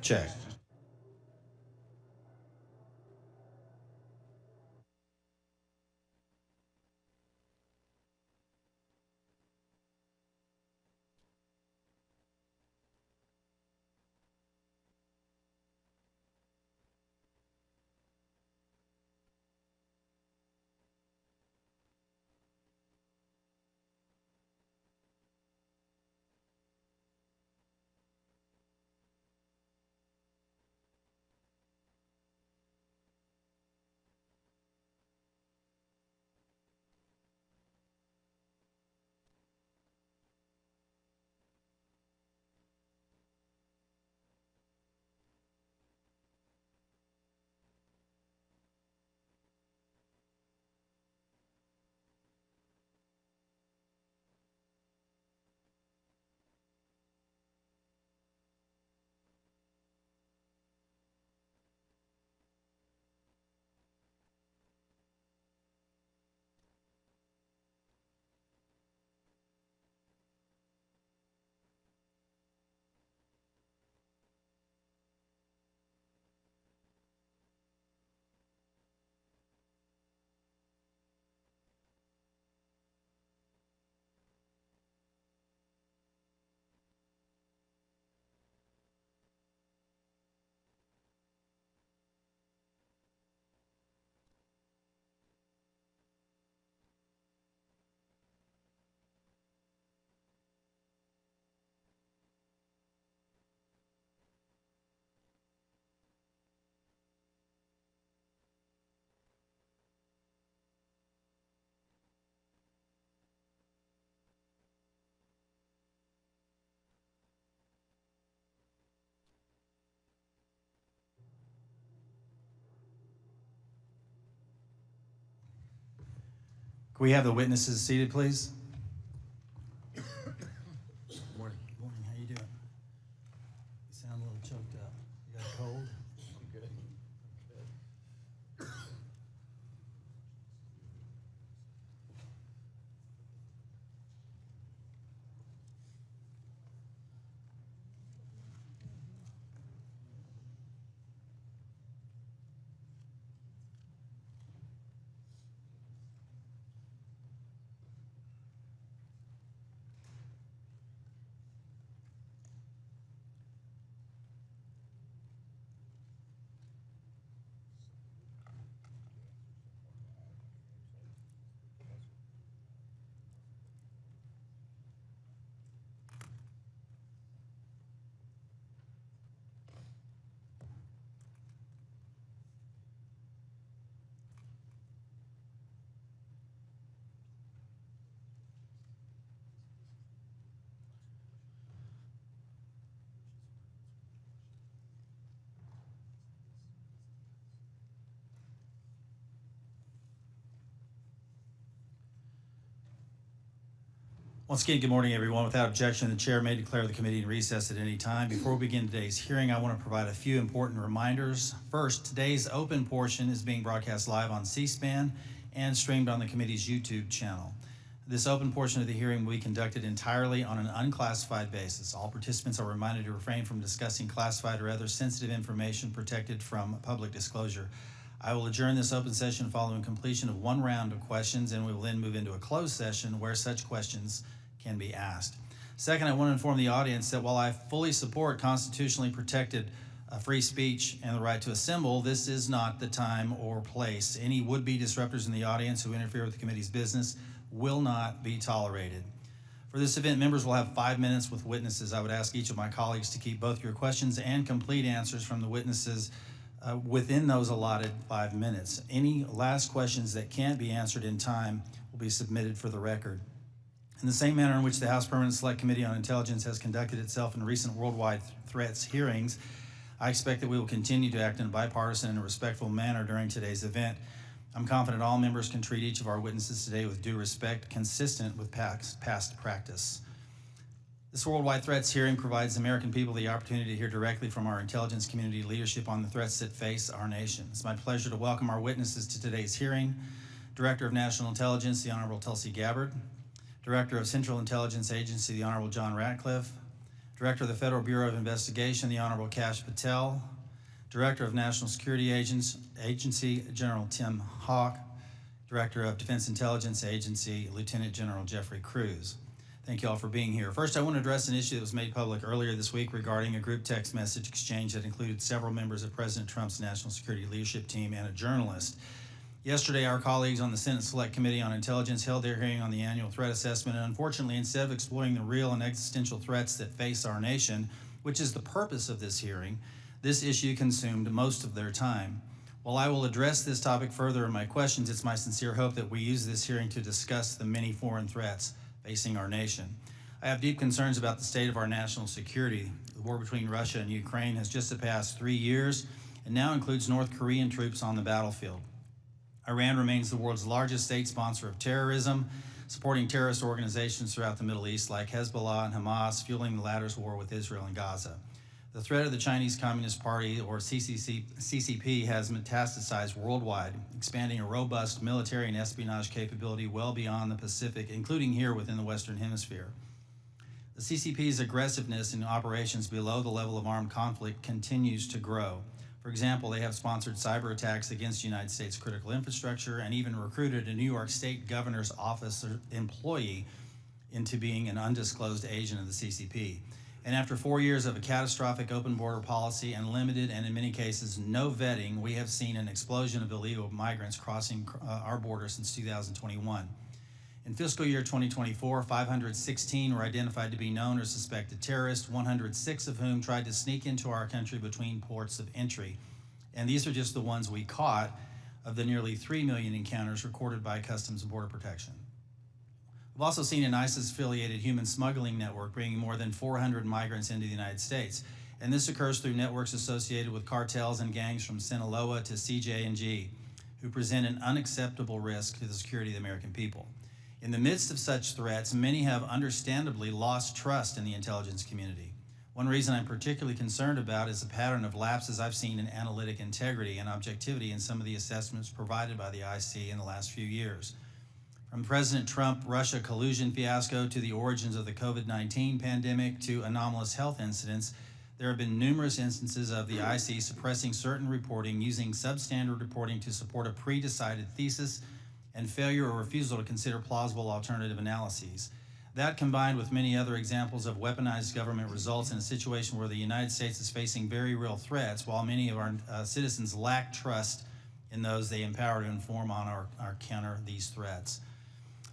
Check. Can we have the witnesses seated, please? Morning. Morning, how you doing? You sound a little choked up. You got a cold? I'm good. Once again, good morning, everyone. Without objection, the chair may declare the committee in recess at any time. Before we begin today's hearing, I want to provide a few important reminders. First, today's open portion is being broadcast live on C-SPAN and streamed on the committee's YouTube channel. This open portion of the hearing will be conducted entirely on an unclassified basis. All participants are reminded to refrain from discussing classified or other sensitive information protected from public disclosure. I will adjourn this open session following completion of one round of questions, and we will then move into a closed session where such questions can be asked. Second, I want to inform the audience that while I fully support constitutionally protected free speech and the right to assemble, this is not the time or place. Any would-be disruptors in the audience who interfere with the committee's business will not be tolerated. For this event, members will have 5 minutes with witnesses. I would ask each of my colleagues to keep both your questions and complete answers from the witnesses within those allotted 5 minutes. Any last questions that can't be answered in time will be submitted for the record. In the same manner in which the House Permanent Select Committee on Intelligence has conducted itself in recent worldwide threats hearings, I expect that we will continue to act in a bipartisan and respectful manner during today's event. I'm confident all members can treat each of our witnesses today with due respect, consistent with past practice. This worldwide threats hearing provides American people the opportunity to hear directly from our intelligence community leadership on the threats that face our nation. It's my pleasure to welcome our witnesses to today's hearing. Director of National Intelligence, the Honorable Tulsi Gabbard. Director of Central Intelligence Agency, the Honorable John Ratcliffe. Director of the Federal Bureau of Investigation, the Honorable Kash Patel, Director of National Security Agency, General Tim Haugh, Director of Defense Intelligence Agency, Lieutenant General Jeffrey Kruse. Thank you all for being here. First, I want to address an issue that was made public earlier this week regarding a group text message exchange that included several members of President Trump's national security leadership team and a journalist. Yesterday, our colleagues on the Senate Select Committee on Intelligence held their hearing on the annual threat assessment, and unfortunately, instead of exploring the real and existential threats that face our nation, which is the purpose of this hearing, this issue consumed most of their time. While I will address this topic further in my questions, it's my sincere hope that we use this hearing to discuss the many foreign threats facing our nation. I have deep concerns about the state of our national security. The war between Russia and Ukraine has just surpassed 3 years and now includes North Korean troops on the battlefield. Iran remains the world's largest state sponsor of terrorism, supporting terrorist organizations throughout the Middle East like Hezbollah and Hamas, fueling the latter's war with Israel and Gaza. The threat of the Chinese Communist Party, or CCP, has metastasized worldwide, expanding a robust military and espionage capability well beyond the Pacific, including here within the Western Hemisphere. The CCP's aggressiveness in operations below the level of armed conflict continues to grow. For example, they have sponsored cyber attacks against United States critical infrastructure and even recruited a New York State governor's office employee into being an undisclosed agent of the CCP. And after 4 years of a catastrophic open border policy and limited and in many cases no vetting, we have seen an explosion of illegal migrants crossing our border since 2021. In fiscal year 2024, 516 were identified to be known or suspected terrorists, 106 of whom tried to sneak into our country between ports of entry. And these are just the ones we caught of the nearly 3 million encounters recorded by Customs and Border Protection. We've also seen an ISIS-affiliated human smuggling network bringing more than 400 migrants into the United States. And this occurs through networks associated with cartels and gangs from Sinaloa to CJ&G, who present an unacceptable risk to the security of the American people. In the midst of such threats, many have understandably lost trust in the intelligence community. One reason I'm particularly concerned about is the pattern of lapses I've seen in analytic integrity and objectivity in some of the assessments provided by the IC in the last few years. From President Trump-Russia collusion fiasco to the origins of the COVID-19 pandemic to anomalous health incidents, there have been numerous instances of the IC suppressing certain reporting, using substandard reporting to support a pre-decided thesis, and failure or refusal to consider plausible alternative analyses. That, combined with many other examples of weaponized government, results in a situation where the United States is facing very real threats, while many of our citizens lack trust in those they empower to inform on our counter these threats.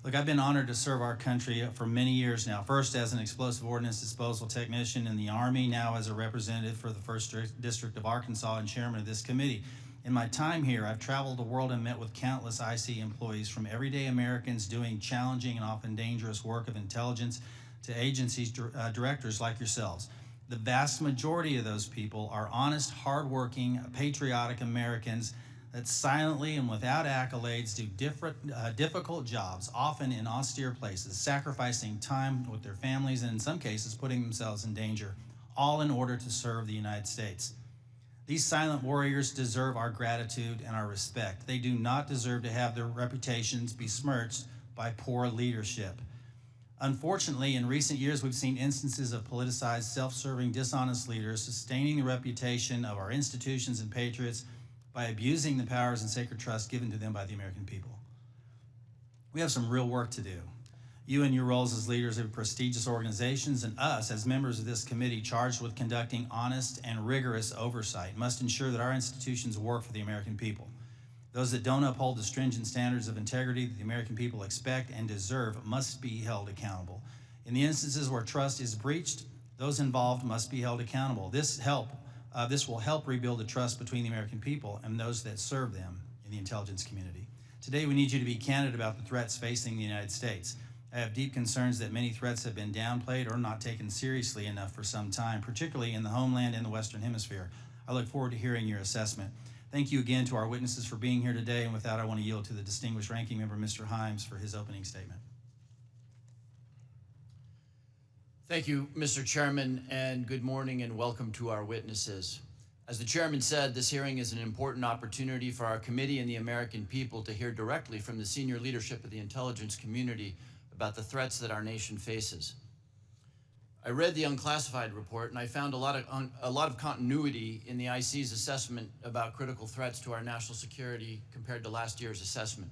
Look, I've been honored to serve our country for many years now, first as an explosive ordnance disposal technician in the Army, now as a representative for the 1st District of Arkansas and chairman of this committee. In my time here, I've traveled the world and met with countless IC employees, from everyday Americans doing challenging and often dangerous work of intelligence to agencies directors like yourselves. The vast majority of those people are honest, hardworking, patriotic Americans that silently and without accolades do difficult jobs, often in austere places, sacrificing time with their families and in some cases putting themselves in danger, all in order to serve the United States. These silent warriors deserve our gratitude and our respect. They do not deserve to have their reputations besmirched by poor leadership. Unfortunately, in recent years, we've seen instances of politicized, self-serving, dishonest leaders sustaining the reputation of our institutions and patriots by abusing the powers and sacred trust given to them by the American people. We have some real work to do. You in your roles as leaders of prestigious organizations and us as members of this committee charged with conducting honest and rigorous oversight must ensure that our institutions work for the American people. Those that don't uphold the stringent standards of integrity that the American people expect and deserve must be held accountable. In the instances where trust is breached, those involved must be held accountable. This will help rebuild the trust between the American people and those that serve them in the intelligence community. Today, we need you to be candid about the threats facing the United States. I have deep concerns that many threats have been downplayed or not taken seriously enough for some time, particularly in the homeland and the Western Hemisphere. I look forward to hearing your assessment. Thank you again to our witnesses for being here today, and with that, I want to yield to the distinguished ranking member, Mr. Himes, for his opening statement. Thank you, Mr. Chairman, and good morning and welcome to our witnesses. As the chairman said, this hearing is an important opportunity for our committee and the American people to hear directly from the senior leadership of the intelligence community about the threats that our nation faces. I read the unclassified report and I found a lot of continuity in the IC's assessment about critical threats to our national security compared to last year's assessment.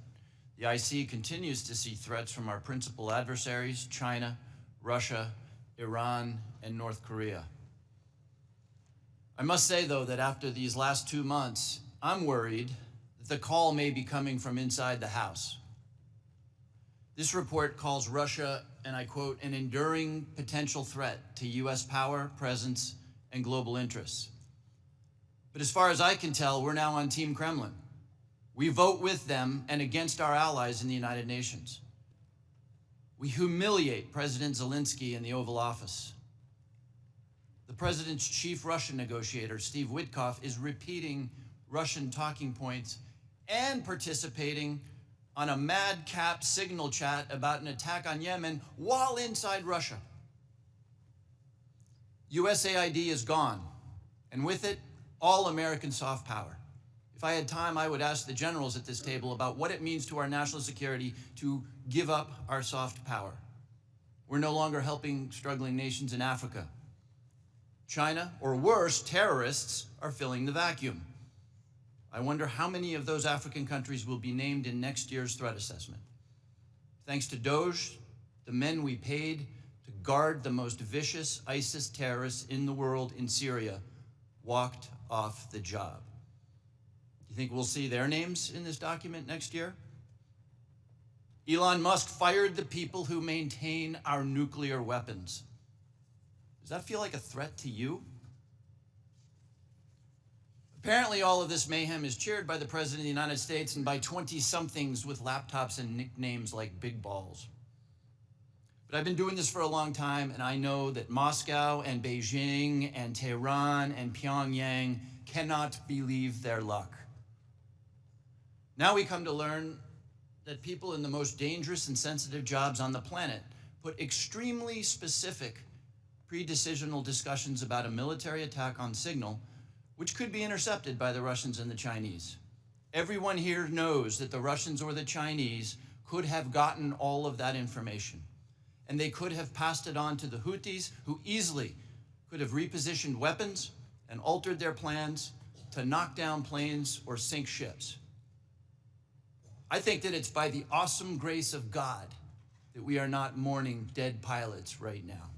The IC continues to see threats from our principal adversaries, China, Russia, Iran, and North Korea. I must say, though, that after these last 2 months, I'm worried that the call may be coming from inside the House. This report calls Russia, and I quote, an enduring potential threat to US power, presence, and global interests. But as far as I can tell, we're now on Team Kremlin. We vote with them and against our allies in the United Nations. We humiliate President Zelensky in the Oval Office. The president's chief Russian negotiator, Steve Witkoff, is repeating Russian talking points and participating on a madcap signal chat about an attack on Yemen while inside Russia. USAID is gone, and with it, all American soft power. If I had time, I would ask the generals at this table about what it means to our national security to give up our soft power. We're no longer helping struggling nations in Africa. China, or worse, terrorists, are filling the vacuum. I wonder how many of those African countries will be named in next year's threat assessment. Thanks to DOJ, the men we paid to guard the most vicious ISIS terrorists in the world in Syria walked off the job. Do you think we'll see their names in this document next year? Elon Musk fired the people who maintain our nuclear weapons. Does that feel like a threat to you? Apparently, all of this mayhem is cheered by the President of the United States and by 20-somethings with laptops and nicknames like Big Balls. But I've been doing this for a long time, and I know that Moscow and Beijing and Tehran and Pyongyang cannot believe their luck. Now we come to learn that people in the most dangerous and sensitive jobs on the planet put extremely specific pre-decisional discussions about a military attack on signal, which could be intercepted by the Russians and the Chinese. Everyone here knows that the Russians or the Chinese could have gotten all of that information, and they could have passed it on to the Houthis, who easily could have repositioned weapons and altered their plans to knock down planes or sink ships. I think that it's by the awesome grace of God that we are not mourning dead pilots right now.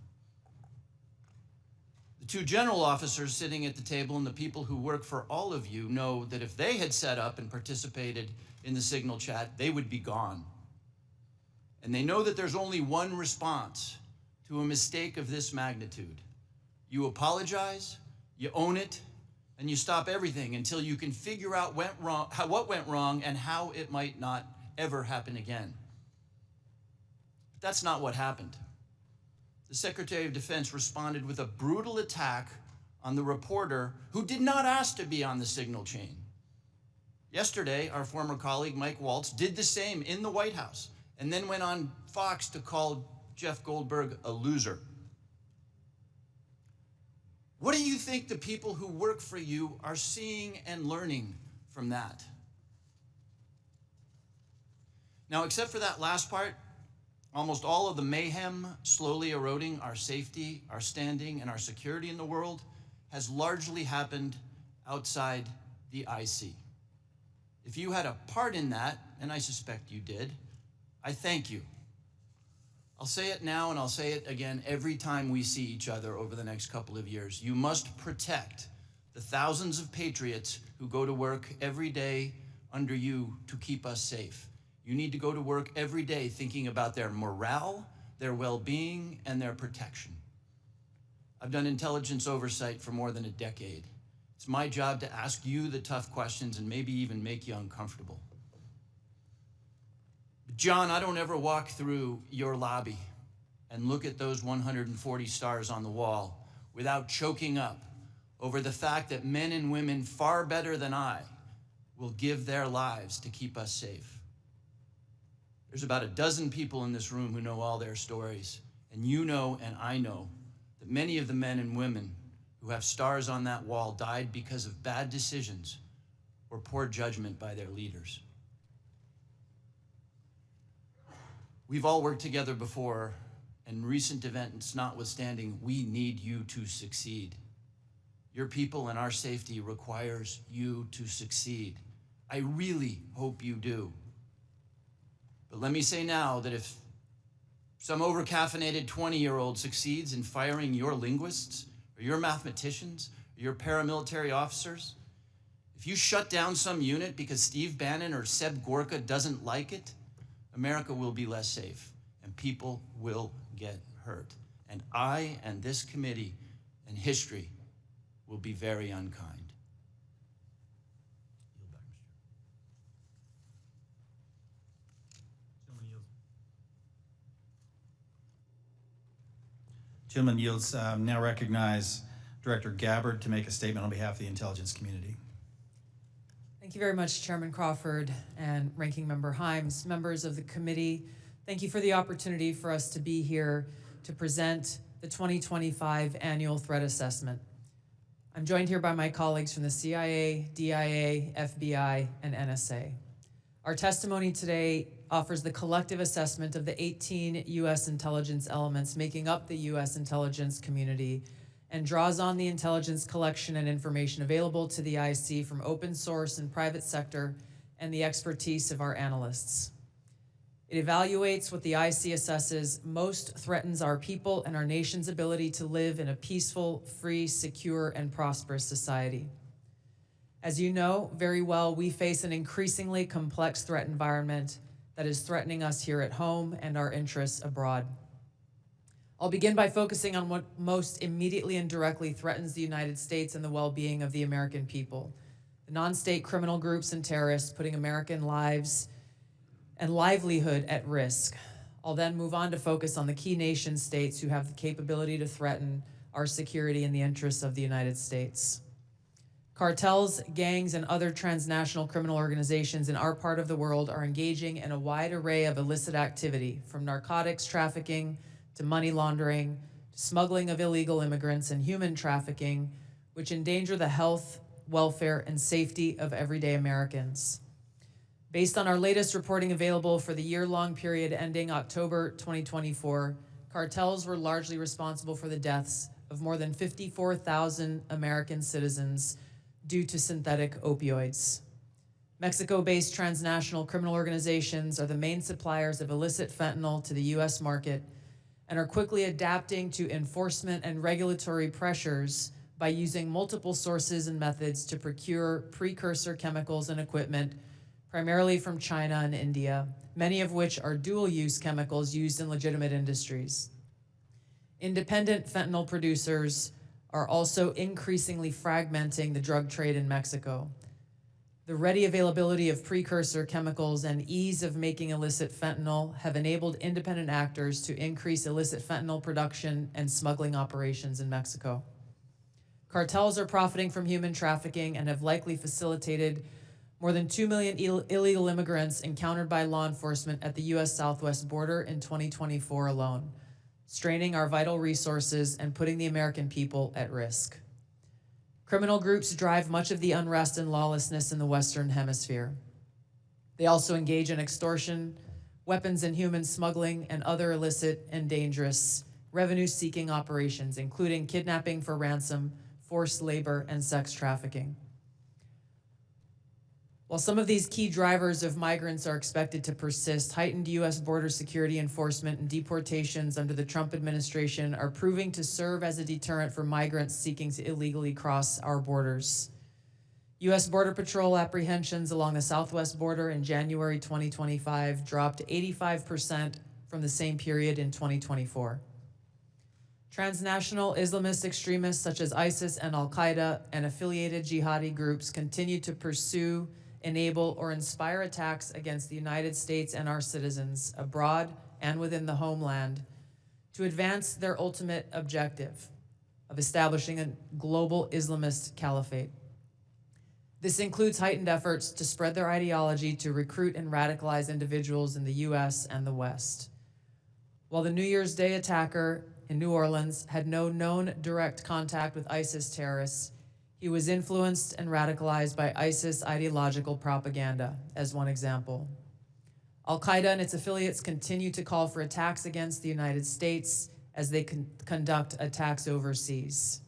The two general officers sitting at the table and the people who work for all of you know that if they had set up and participated in the signal chat, they would be gone. And they know that there's only one response to a mistake of this magnitude. You apologize, you own it, and you stop everything until you can figure out what went wrong and how it might not ever happen again. But that's not what happened. The Secretary of Defense responded with a brutal attack on the reporter who did not ask to be on the signal chain. Yesterday, our former colleague Mike Waltz did the same in the White House and then went on Fox to call Jeff Goldberg a loser. What do you think the people who work for you are seeing and learning from that? Now, except for that last part, almost all of the mayhem slowly eroding our safety, our standing, and our security in the world has largely happened outside the IC. If you had a part in that, and I suspect you did, I thank you. I'll say it now and I'll say it again every time we see each other over the next couple of years. You must protect the thousands of patriots who go to work every day under you to keep us safe. You need to go to work every day thinking about their morale, their well-being, and their protection. I've done intelligence oversight for more than a decade. It's my job to ask you the tough questions and maybe even make you uncomfortable. But John, I don't ever walk through your lobby and look at those 140 stars on the wall without choking up over the fact that men and women far better than I will give their lives to keep us safe. There's about a dozen people in this room who know all their stories, and you know and I know that many of the men and women who have stars on that wall died because of bad decisions or poor judgment by their leaders. We've all worked together before and recent events notwithstanding, we need you to succeed. Your people and our safety requires you to succeed. I really hope you do. But let me say now that if some overcaffeinated 20-year-old succeeds in firing your linguists, or your mathematicians, or your paramilitary officers, if you shut down some unit because Steve Bannon or Seb Gorka doesn't like it, America will be less safe and people will get hurt. And I and this committee and history will be very unkind. Gentleman yields. Now recognize Director Gabbard to make a statement on behalf of the intelligence community. Thank you very much, Chairman Crawford and Ranking Member Himes, members of the committee. Thank you for the opportunity for us to be here to present the 2025 Annual Threat Assessment. I'm joined here by my colleagues from the CIA, DIA, FBI, and NSA. Our testimony today offers the collective assessment of the 18 U.S. intelligence elements making up the U.S. intelligence community and draws on the intelligence collection and information available to the IC from open source and private sector and the expertise of our analysts. It evaluates what the IC assesses most threatens our people and our nation's ability to live in a peaceful, free, secure, and prosperous society. As you know very well, we face an increasingly complex threat environment that is threatening us here at home and our interests abroad. I'll begin by focusing on what most immediately and directly threatens the United States and the well-being of the American people: the non-state criminal groups and terrorists putting American lives and livelihood at risk. I'll then move on to focus on the key nation states who have the capability to threaten our security and the interests of the United States. Cartels, gangs, and other transnational criminal organizations in our part of the world are engaging in a wide array of illicit activity, from narcotics trafficking to money laundering, to smuggling of illegal immigrants and human trafficking, which endanger the health, welfare, and safety of everyday Americans. Based on our latest reporting available for the year-long period ending October 2024, cartels were largely responsible for the deaths of more than 54,000 American citizens due to synthetic opioids. Mexico-based transnational criminal organizations are the main suppliers of illicit fentanyl to the U.S. market and are quickly adapting to enforcement and regulatory pressures by using multiple sources and methods to procure precursor chemicals and equipment, primarily from China and India, many of which are dual-use chemicals used in legitimate industries. Independent fentanyl producers are also increasingly fragmenting the drug trade in Mexico. The ready availability of precursor chemicals and ease of making illicit fentanyl have enabled independent actors to increase illicit fentanyl production and smuggling operations in Mexico. Cartels are profiting from human trafficking and have likely facilitated more than 2 million illegal immigrants encountered by law enforcement at the U.S. southwest border in 2024 alone, straining our vital resources and putting the American people at risk. Criminal groups drive much of the unrest and lawlessness in the Western Hemisphere. They also engage in extortion, weapons and human smuggling, and other illicit and dangerous revenue-seeking operations, including kidnapping for ransom, forced labor, and sex trafficking. While some of these key drivers of migrants are expected to persist, heightened U.S. border security enforcement and deportations under the Trump administration are proving to serve as a deterrent for migrants seeking to illegally cross our borders. U.S. Border Patrol apprehensions along the southwest border in January 2025 dropped 85% from the same period in 2024. Transnational Islamist extremists such as ISIS and Al-Qaeda and affiliated jihadi groups continue to pursue, enable, or inspire attacks against the United States and our citizens abroad and within the homeland to advance their ultimate objective of establishing a global Islamist caliphate. This includes heightened efforts to spread their ideology to recruit and radicalize individuals in the U.S. and the West. While the New Year's Day attacker in New Orleans had no known direct contact with ISIS terrorists, he was influenced and radicalized by ISIS ideological propaganda, as one example. Al-Qaeda and its affiliates continue to call for attacks against the United States as they conduct attacks overseas.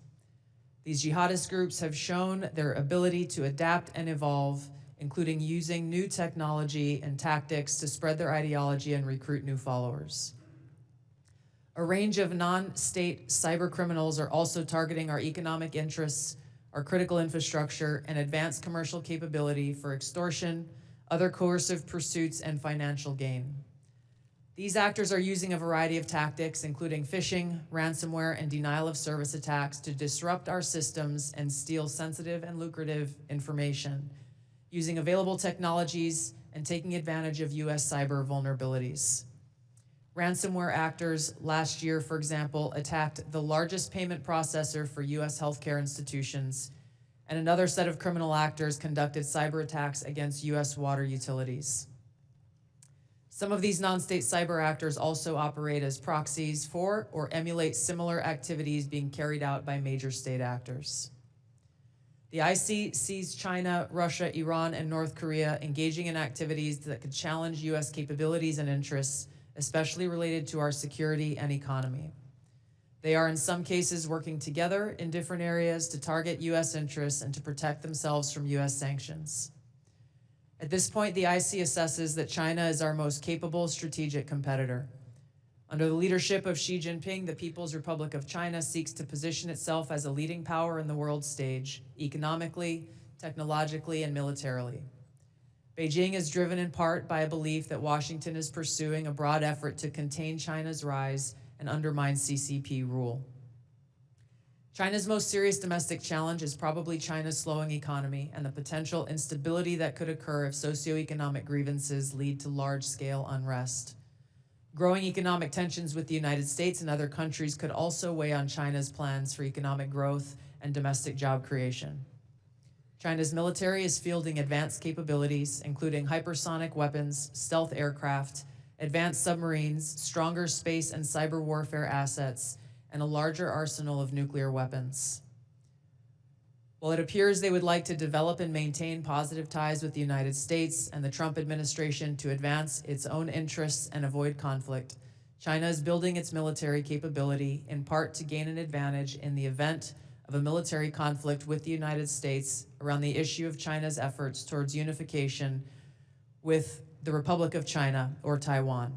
These jihadist groups have shown their ability to adapt and evolve, including using new technology and tactics to spread their ideology and recruit new followers. A range of non-state cyber criminals are also targeting our economic interests, our critical infrastructure, and advanced commercial capability for extortion, other coercive pursuits, and financial gain. These actors are using a variety of tactics, including phishing, ransomware, and denial of service attacks to disrupt our systems and steal sensitive and lucrative information, using available technologies and taking advantage of US cyber vulnerabilities. Ransomware actors last year, for example, attacked the largest payment processor for US healthcare institutions, and another set of criminal actors conducted cyber attacks against US water utilities. Some of these non-state cyber actors also operate as proxies for or emulate similar activities being carried out by major state actors. The IC sees China, Russia, Iran, and North Korea engaging in activities that could challenge US capabilities and interests, especially related to our security and economy. They are in some cases working together in different areas to target US interests and to protect themselves from US sanctions. At this point, the IC assesses that China is our most capable strategic competitor. Under the leadership of Xi Jinping, the People's Republic of China seeks to position itself as a leading power in the world stage, economically, technologically, and militarily. Beijing is driven in part by a belief that Washington is pursuing a broad effort to contain China's rise and undermine CCP rule. China's most serious domestic challenge is probably China's slowing economy and the potential instability that could occur if socioeconomic grievances lead to large-scale unrest. Growing economic tensions with the United States and other countries could also weigh on China's plans for economic growth and domestic job creation. China's military is fielding advanced capabilities, including hypersonic weapons, stealth aircraft, advanced submarines, stronger space and cyber warfare assets, and a larger arsenal of nuclear weapons. While it appears they would like to develop and maintain positive ties with the United States and the Trump administration to advance its own interests and avoid conflict, China is building its military capability in part to gain an advantage in the event of a military conflict with the United States around the issue of China's efforts towards unification with the Republic of China or Taiwan.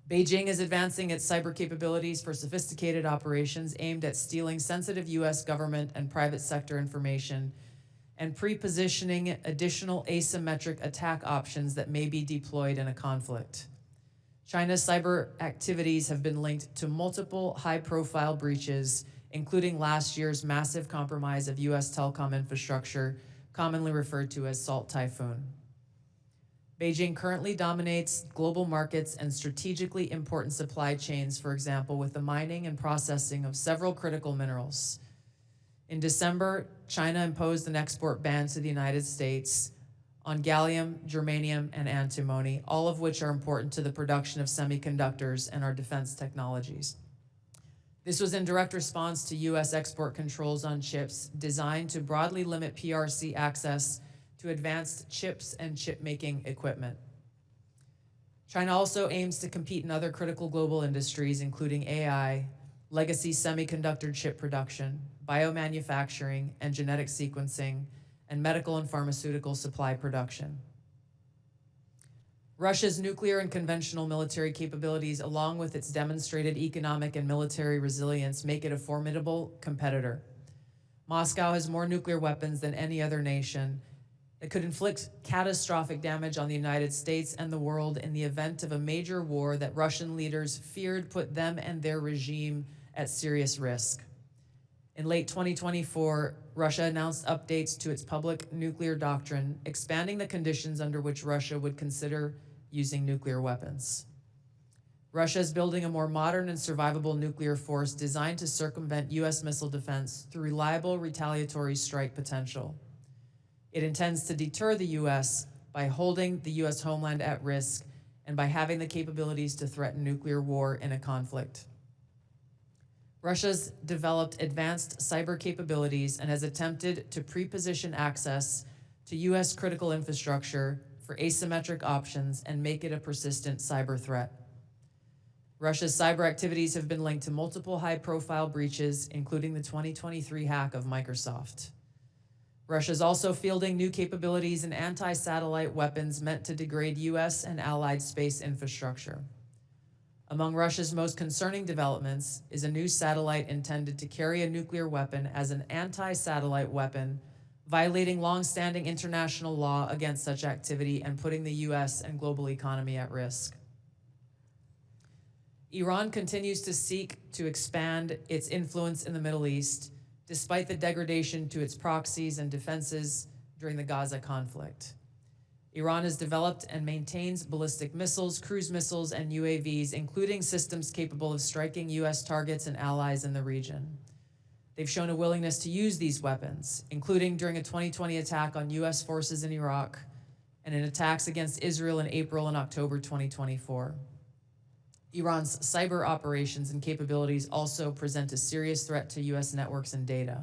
Beijing is advancing its cyber capabilities for sophisticated operations aimed at stealing sensitive US government and private sector information and pre-positioning additional asymmetric attack options that may be deployed in a conflict. China's cyber activities have been linked to multiple high-profile breaches, including last year's massive compromise of US telecom infrastructure, commonly referred to as Salt Typhoon. Beijing currently dominates global markets and strategically important supply chains, for example, with the mining and processing of several critical minerals. In December, China imposed an export ban to the United States on gallium, germanium, and antimony, all of which are important to the production of semiconductors and our defense technologies. This was in direct response to US export controls on chips designed to broadly limit PRC access to advanced chips and chip-making equipment. China also aims to compete in other critical global industries, including AI, legacy semiconductor chip production, biomanufacturing and genetic sequencing, and medical and pharmaceutical supply production. Russia's nuclear and conventional military capabilities, along with its demonstrated economic and military resilience, make it a formidable competitor. Moscow has more nuclear weapons than any other nation that could inflict catastrophic damage on the United States and the world in the event of a major war that Russian leaders feared put them and their regime at serious risk. In late 2024, Russia announced updates to its public nuclear doctrine, expanding the conditions under which Russia would consider using nuclear weapons. Russia is building a more modern and survivable nuclear force designed to circumvent US missile defense through reliable retaliatory strike potential. It intends to deter the US by holding the US homeland at risk and by having the capabilities to threaten nuclear war in a conflict. Russia's developed advanced cyber capabilities and has attempted to pre-position access to US critical infrastructure for for asymmetric options and make it a persistent cyber threat. Russia's cyber activities have been linked to multiple high-profile breaches, including the 2023 hack of Microsoft. Russia is also fielding new capabilities in anti-satellite weapons meant to degrade U.S. and allied space infrastructure. Among Russia's most concerning developments is a new satellite intended to carry a nuclear weapon as an anti-satellite weapon, violating long-standing international law against such activity and putting the U.S. and global economy at risk. Iran continues to seek to expand its influence in the Middle East, despite the degradation to its proxies and defenses during the Gaza conflict. Iran has developed and maintains ballistic missiles, cruise missiles, and UAVs, including systems capable of striking U.S. targets and allies in the region. They've shown a willingness to use these weapons, including during a 2020 attack on U.S. forces in Iraq and in attacks against Israel in April and October 2024. Iran's cyber operations and capabilities also present a serious threat to U.S. networks and data.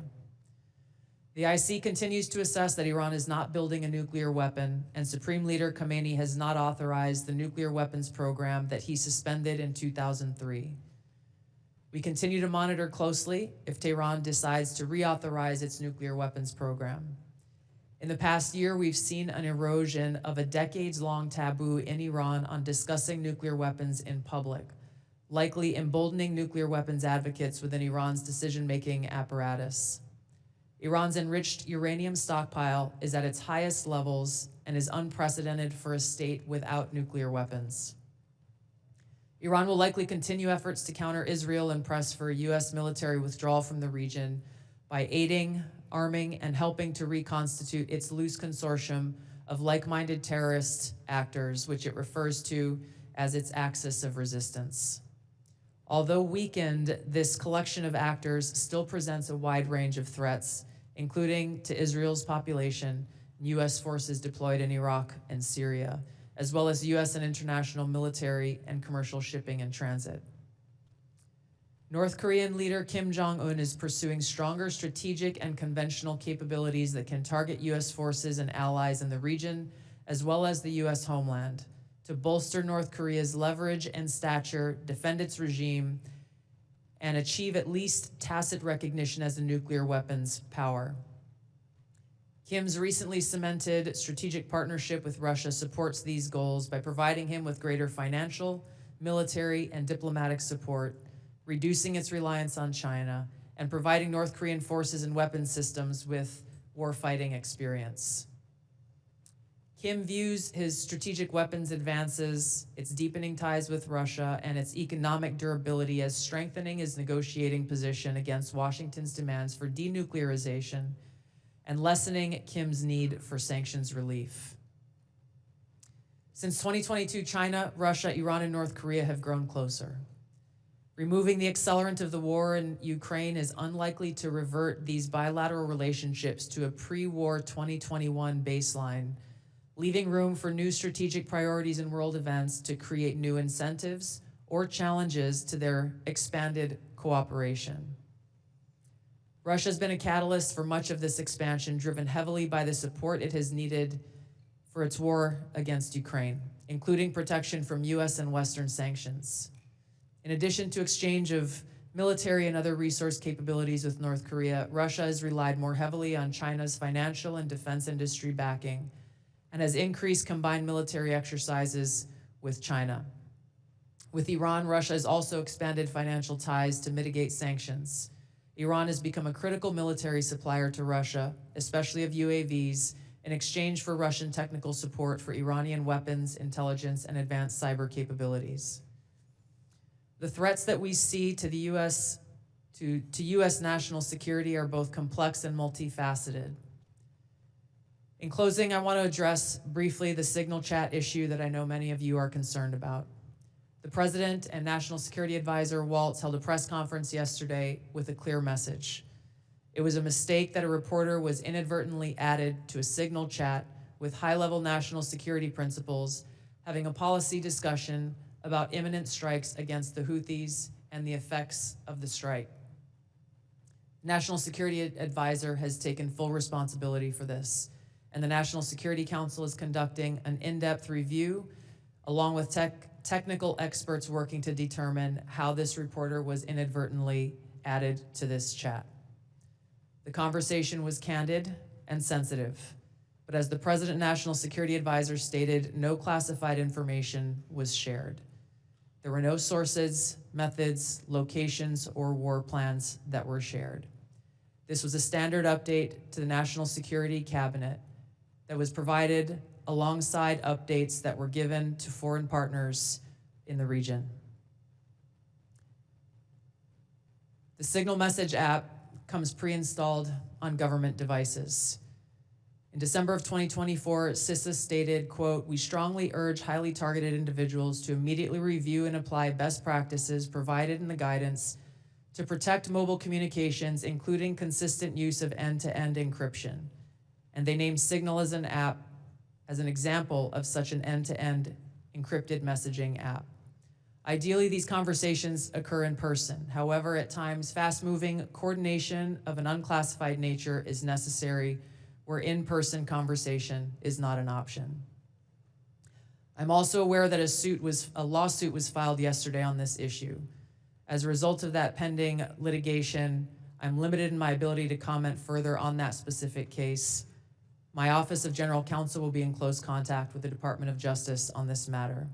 The IC continues to assess that Iran is not building a nuclear weapon, and Supreme Leader Khamenei has not authorized the nuclear weapons program that he suspended in 2003. We continue to monitor closely if Tehran decides to reauthorize its nuclear weapons program. In the past year, we've seen an erosion of a decades-long taboo in Iran on discussing nuclear weapons in public, likely emboldening nuclear weapons advocates within Iran's decision-making apparatus. Iran's enriched uranium stockpile is at its highest levels and is unprecedented for a state without nuclear weapons. Iran will likely continue efforts to counter Israel and press for a U.S. military withdrawal from the region by aiding, arming, and helping to reconstitute its loose consortium of like-minded terrorist actors, which it refers to as its axis of resistance. Although weakened, this collection of actors still presents a wide range of threats, including to Israel's population, U.S. forces deployed in Iraq and Syria, as well as U.S. and international military and commercial shipping and transit. North Korean leader Kim Jong-un is pursuing stronger strategic and conventional capabilities that can target U.S. forces and allies in the region, as well as the U.S. homeland, to bolster North Korea's leverage and stature, defend its regime, and achieve at least tacit recognition as a nuclear weapons power. Kim's recently cemented strategic partnership with Russia supports these goals by providing him with greater financial, military, and diplomatic support, reducing its reliance on China, and providing North Korean forces and weapons systems with warfighting experience. Kim views his strategic weapons advances, its deepening ties with Russia, and its economic durability as strengthening his negotiating position against Washington's demands for denuclearization and lessening Kim's need for sanctions relief. Since 2022, China, Russia, Iran, and North Korea have grown closer. Removing the accelerant of the war in Ukraine is unlikely to revert these bilateral relationships to a pre-war 2021 baseline, leaving room for new strategic priorities and world events to create new incentives or challenges to their expanded cooperation. Russia has been a catalyst for much of this expansion, driven heavily by the support it has needed for its war against Ukraine, including protection from U.S. and Western sanctions. In addition to exchange of military and other resource capabilities with North Korea, Russia has relied more heavily on China's financial and defense industry backing and has increased combined military exercises with China. With Iran, Russia has also expanded financial ties to mitigate sanctions. Iran has become a critical military supplier to Russia, especially of UAVs, in exchange for Russian technical support for Iranian weapons, intelligence, and advanced cyber capabilities. The threats that we see to the U.S. to U.S. national security are both complex and multifaceted. In closing, I want to address briefly the signal chat issue that I know many of you are concerned about. The President and National Security Advisor Waltz held a press conference yesterday with a clear message. It was a mistake that a reporter was inadvertently added to a signal chat with high-level national security principals having a policy discussion about imminent strikes against the Houthis and the effects of the strike. National Security Advisor has taken full responsibility for this, and the National Security Council is conducting an in-depth review along with technical experts working to determine how this reporter was inadvertently added to this chat. The conversation was candid and sensitive, but as the President National Security Advisor stated, no classified information was shared. There were no sources, methods, locations, or war plans that were shared. This was a standard update to the National Security Cabinet that was provided alongside updates that were given to foreign partners in the region. The Signal Message app comes pre-installed on government devices. In December of 2024, CISA stated, quote, "We strongly urge highly targeted individuals to immediately review and apply best practices provided in the guidance to protect mobile communications, including consistent use of end-to-end encryption." And they named Signal as an app as an example of such an end-to-end encrypted messaging app. Ideally, these conversations occur in person. However, at times, fast-moving coordination of an unclassified nature is necessary where in-person conversation is not an option. I'm also aware that a lawsuit was filed yesterday on this issue. As a result of that pending litigation, I'm limited in my ability to comment further on that specific case. My Office of General Counsel will be in close contact with the Department of Justice on this matter.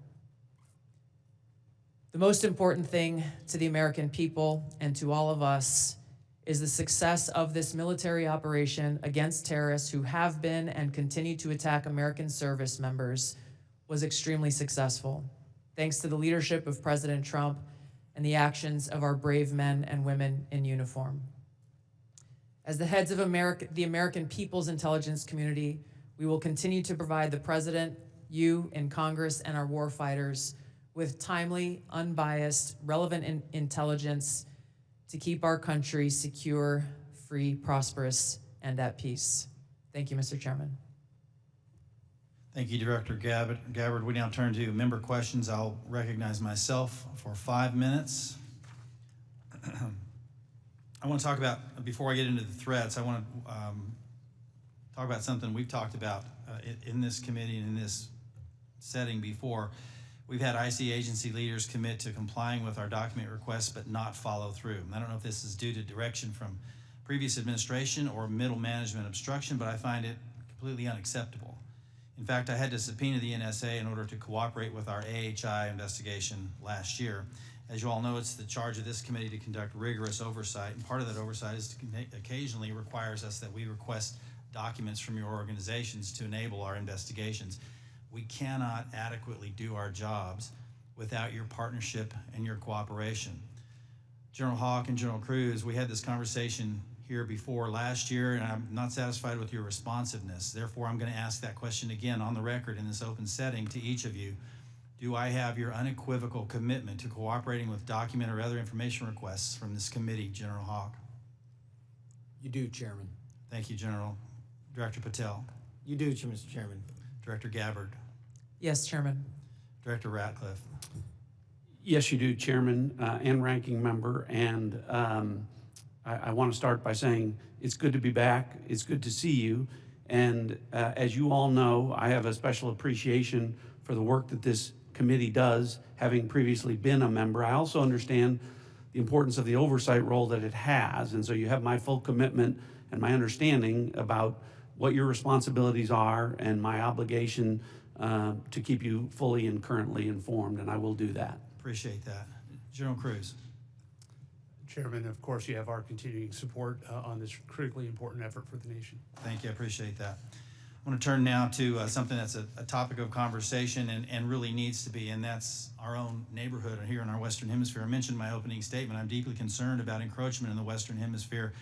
The most important thing to the American people and to all of us is the success of this military operation against terrorists who have been and continue to attack American service members was extremely successful, thanks to the leadership of President Trump and the actions of our brave men and women in uniform. As the heads of the American people's intelligence community, we will continue to provide the President, you in Congress, and our war fighters with timely, unbiased, relevant intelligence to keep our country secure, free, prosperous, and at peace. Thank you, Mr. Chairman. Thank you, Director Gabbard. We now turn to member questions. I'll recognize myself for 5 minutes. I want to talk about, before I get into the threats, I want to talk about something we've talked about in this committee and in this setting before. We've had IC agency leaders commit to complying with our document requests but not follow through. I don't know if this is due to direction from previous administration or middle management obstruction, but I find it completely unacceptable. In fact, I had to subpoena the NSA in order to cooperate with our AHI investigation last year. As you all know, it's the charge of this committee to conduct rigorous oversight, and part of that oversight is to occasionally requires us that we request documents from your organizations to enable our investigations. We cannot adequately do our jobs without your partnership and your cooperation. General Haugh and General Kruse, we had this conversation here before last year, and I'm not satisfied with your responsiveness. Therefore, I'm going to ask that question again on the record in this open setting to each of you. Do I have your unequivocal commitment to cooperating with document or other information requests from this committee, General Haugh? You do, Chairman. Thank you, General. Director Patel. You do, Mr. Chairman. Director Gabbard. Yes, Chairman. Director Ratcliffe. Yes, you do, Chairman and Ranking Member. And I want to start by saying it's good to be back. It's good to see you. And as you all know, I have a special appreciation for the work that this committee does, having previously been a member. I also understand the importance of the oversight role that it has. And so you have my full commitment and my understanding about what your responsibilities are and my obligation to keep you fully and currently informed, and I will do that. Appreciate that. General Kruse. Chairman, of course, you have our continuing support on this critically important effort for the nation. Thank you, I appreciate that. I want to turn now to something that's a topic of conversation and really needs to be, and that's our own neighborhood here in our Western Hemisphere. I mentioned in my opening statement, I'm deeply concerned about encroachment in the Western Hemisphere,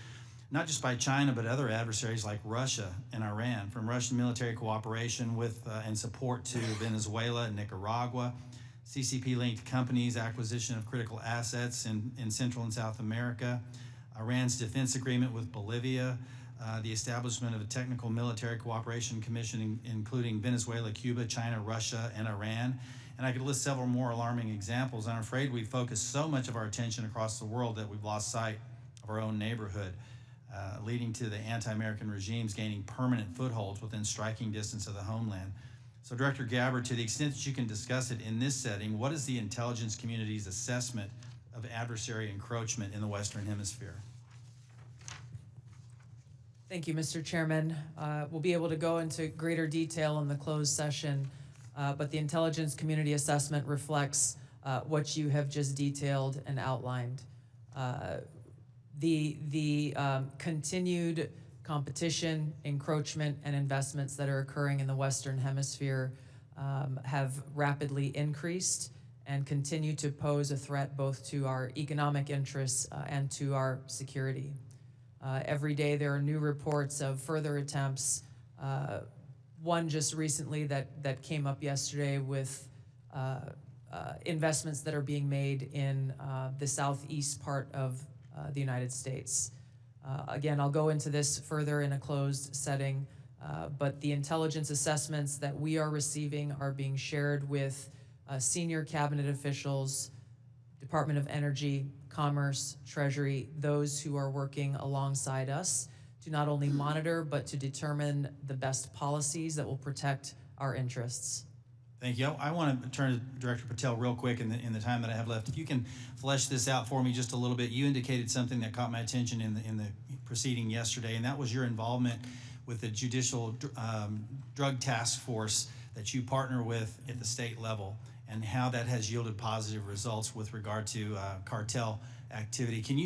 not just by China, but other adversaries like Russia and Iran, from Russian military cooperation with and support to Venezuela and Nicaragua, CCP-linked companies, acquisition of critical assets in Central and South America, Iran's defense agreement with Bolivia, the establishment of a technical military cooperation commission, including Venezuela, Cuba, China, Russia, and Iran. And I could list several more alarming examples. I'm afraid we focus so much of our attention across the world that we've lost sight of our own neighborhood. leading to the anti-American regimes gaining permanent footholds within striking distance of the homeland. So Director Gabbard, to the extent that you can discuss it in this setting, what is the intelligence community's assessment of adversary encroachment in the Western Hemisphere? Thank you, Mr. Chairman. We'll be able to go into greater detail in the closed session, but the intelligence community assessment reflects what you have just detailed and outlined. The continued competition, encroachment, and investments that are occurring in the Western Hemisphere have rapidly increased and continue to pose a threat both to our economic interests and to our security. Every day there are new reports of further attempts. One just recently that came up yesterday with investments that are being made in the southeast part of the United States. Again, I'll go into this further in a closed setting, but the intelligence assessments that we are receiving are being shared with senior cabinet officials, Department of Energy, Commerce, Treasury, those who are working alongside us to not only monitor, but to determine the best policies that will protect our interests. Thank you. I want to turn to Director Patel real quick in the time that I have left. If you can flesh this out for me just a little bit. You indicated something that caught my attention in the proceeding yesterday, and that was your involvement with the Judicial Drug Task Force that you partner with at the state level, and how that has yielded positive results with regard to cartel activity. Can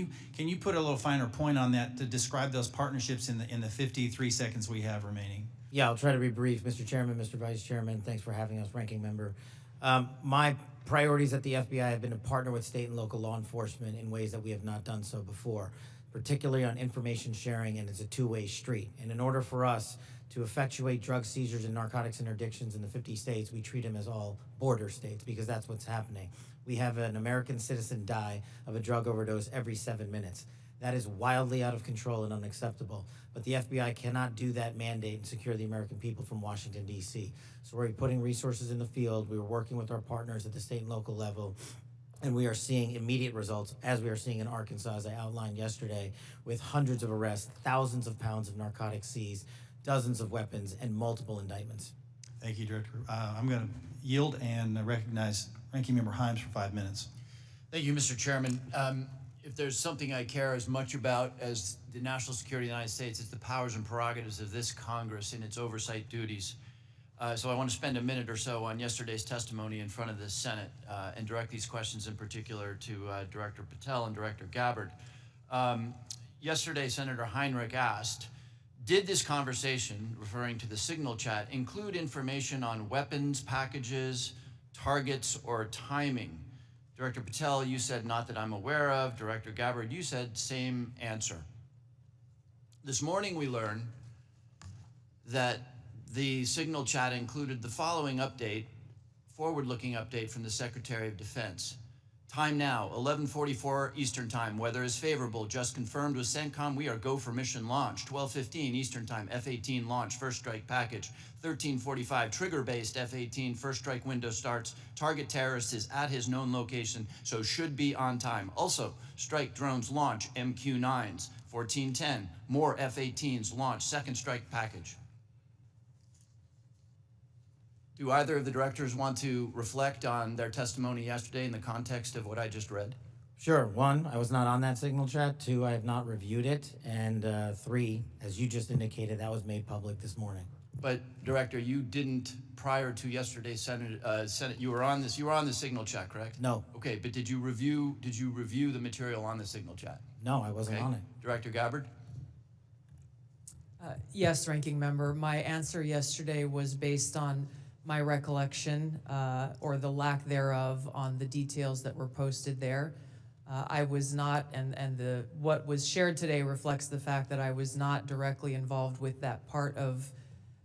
you put a little finer point on that to describe those partnerships in the 53 seconds we have remaining? Yeah, I'll try to be brief, Mr. Chairman, Mr. Vice Chairman. Thanks for having us, Ranking Member. My priorities at the FBI have been to partner with state and local law enforcement in ways that we have not done so before, particularly on information sharing, and it's a two-way street. And in order for us to effectuate drug seizures and narcotics interdictions in the 50 states, we treat them as all border states, because that's what's happening. We have an American citizen die of a drug overdose every 7 minutes. That is wildly out of control and unacceptable. But the FBI cannot do that mandate and secure the American people from Washington, D.C. So we're putting resources in the field. We were working with our partners at the state and local level, and we are seeing immediate results, as we are seeing in Arkansas, as I outlined yesterday, with hundreds of arrests, thousands of pounds of narcotics seized, dozens of weapons, and multiple indictments. Thank you, Director. I'm going to yield and recognize Ranking Member Himes for 5 minutes. Thank you, Mr. Chairman. If there's something I care as much about as the national security of the United States, it's the powers and prerogatives of this Congress in its oversight duties. So I want to spend a minute or so on yesterday's testimony in front of the Senate and direct these questions in particular to Director Patel and Director Gabbard. Yesterday, Senator Heinrich asked, did this conversation, referring to the signal chat, include information on weapons, packages, targets, or timing? Director Patel, you said not that I'm aware of. Director Gabbard, you said same answer. This morning we learned that the signal chat included the following update, forward-looking update from the Secretary of Defense. Time now, 11:44 Eastern Time. Weather is favorable. Just confirmed with CENTCOM. We are go for mission launch. 12:15 Eastern Time. F-18 launch. First strike package. 13:45 trigger-based F-18 first strike window starts. Target terrorist is at his known location, so should be on time. Also, strike drones launch. MQ-9s. 14:10 more F-18s launch. Second strike package. Do either of the directors want to reflect on their testimony yesterday in the context of what I just read? Sure. 1, I was not on that signal chat. 2, I have not reviewed it. And 3, as you just indicated, that was made public this morning. But Director, you didn't, prior to yesterday's Senate, you were on the signal chat, correct? No. Okay, but did you review the material on the signal chat? No, I wasn't on it. Director Gabbard? Yes, Ranking Member. My answer yesterday was based on my recollection, or the lack thereof, on the details that were posted there. I was not, and what was shared today reflects the fact that I was not directly involved with that part of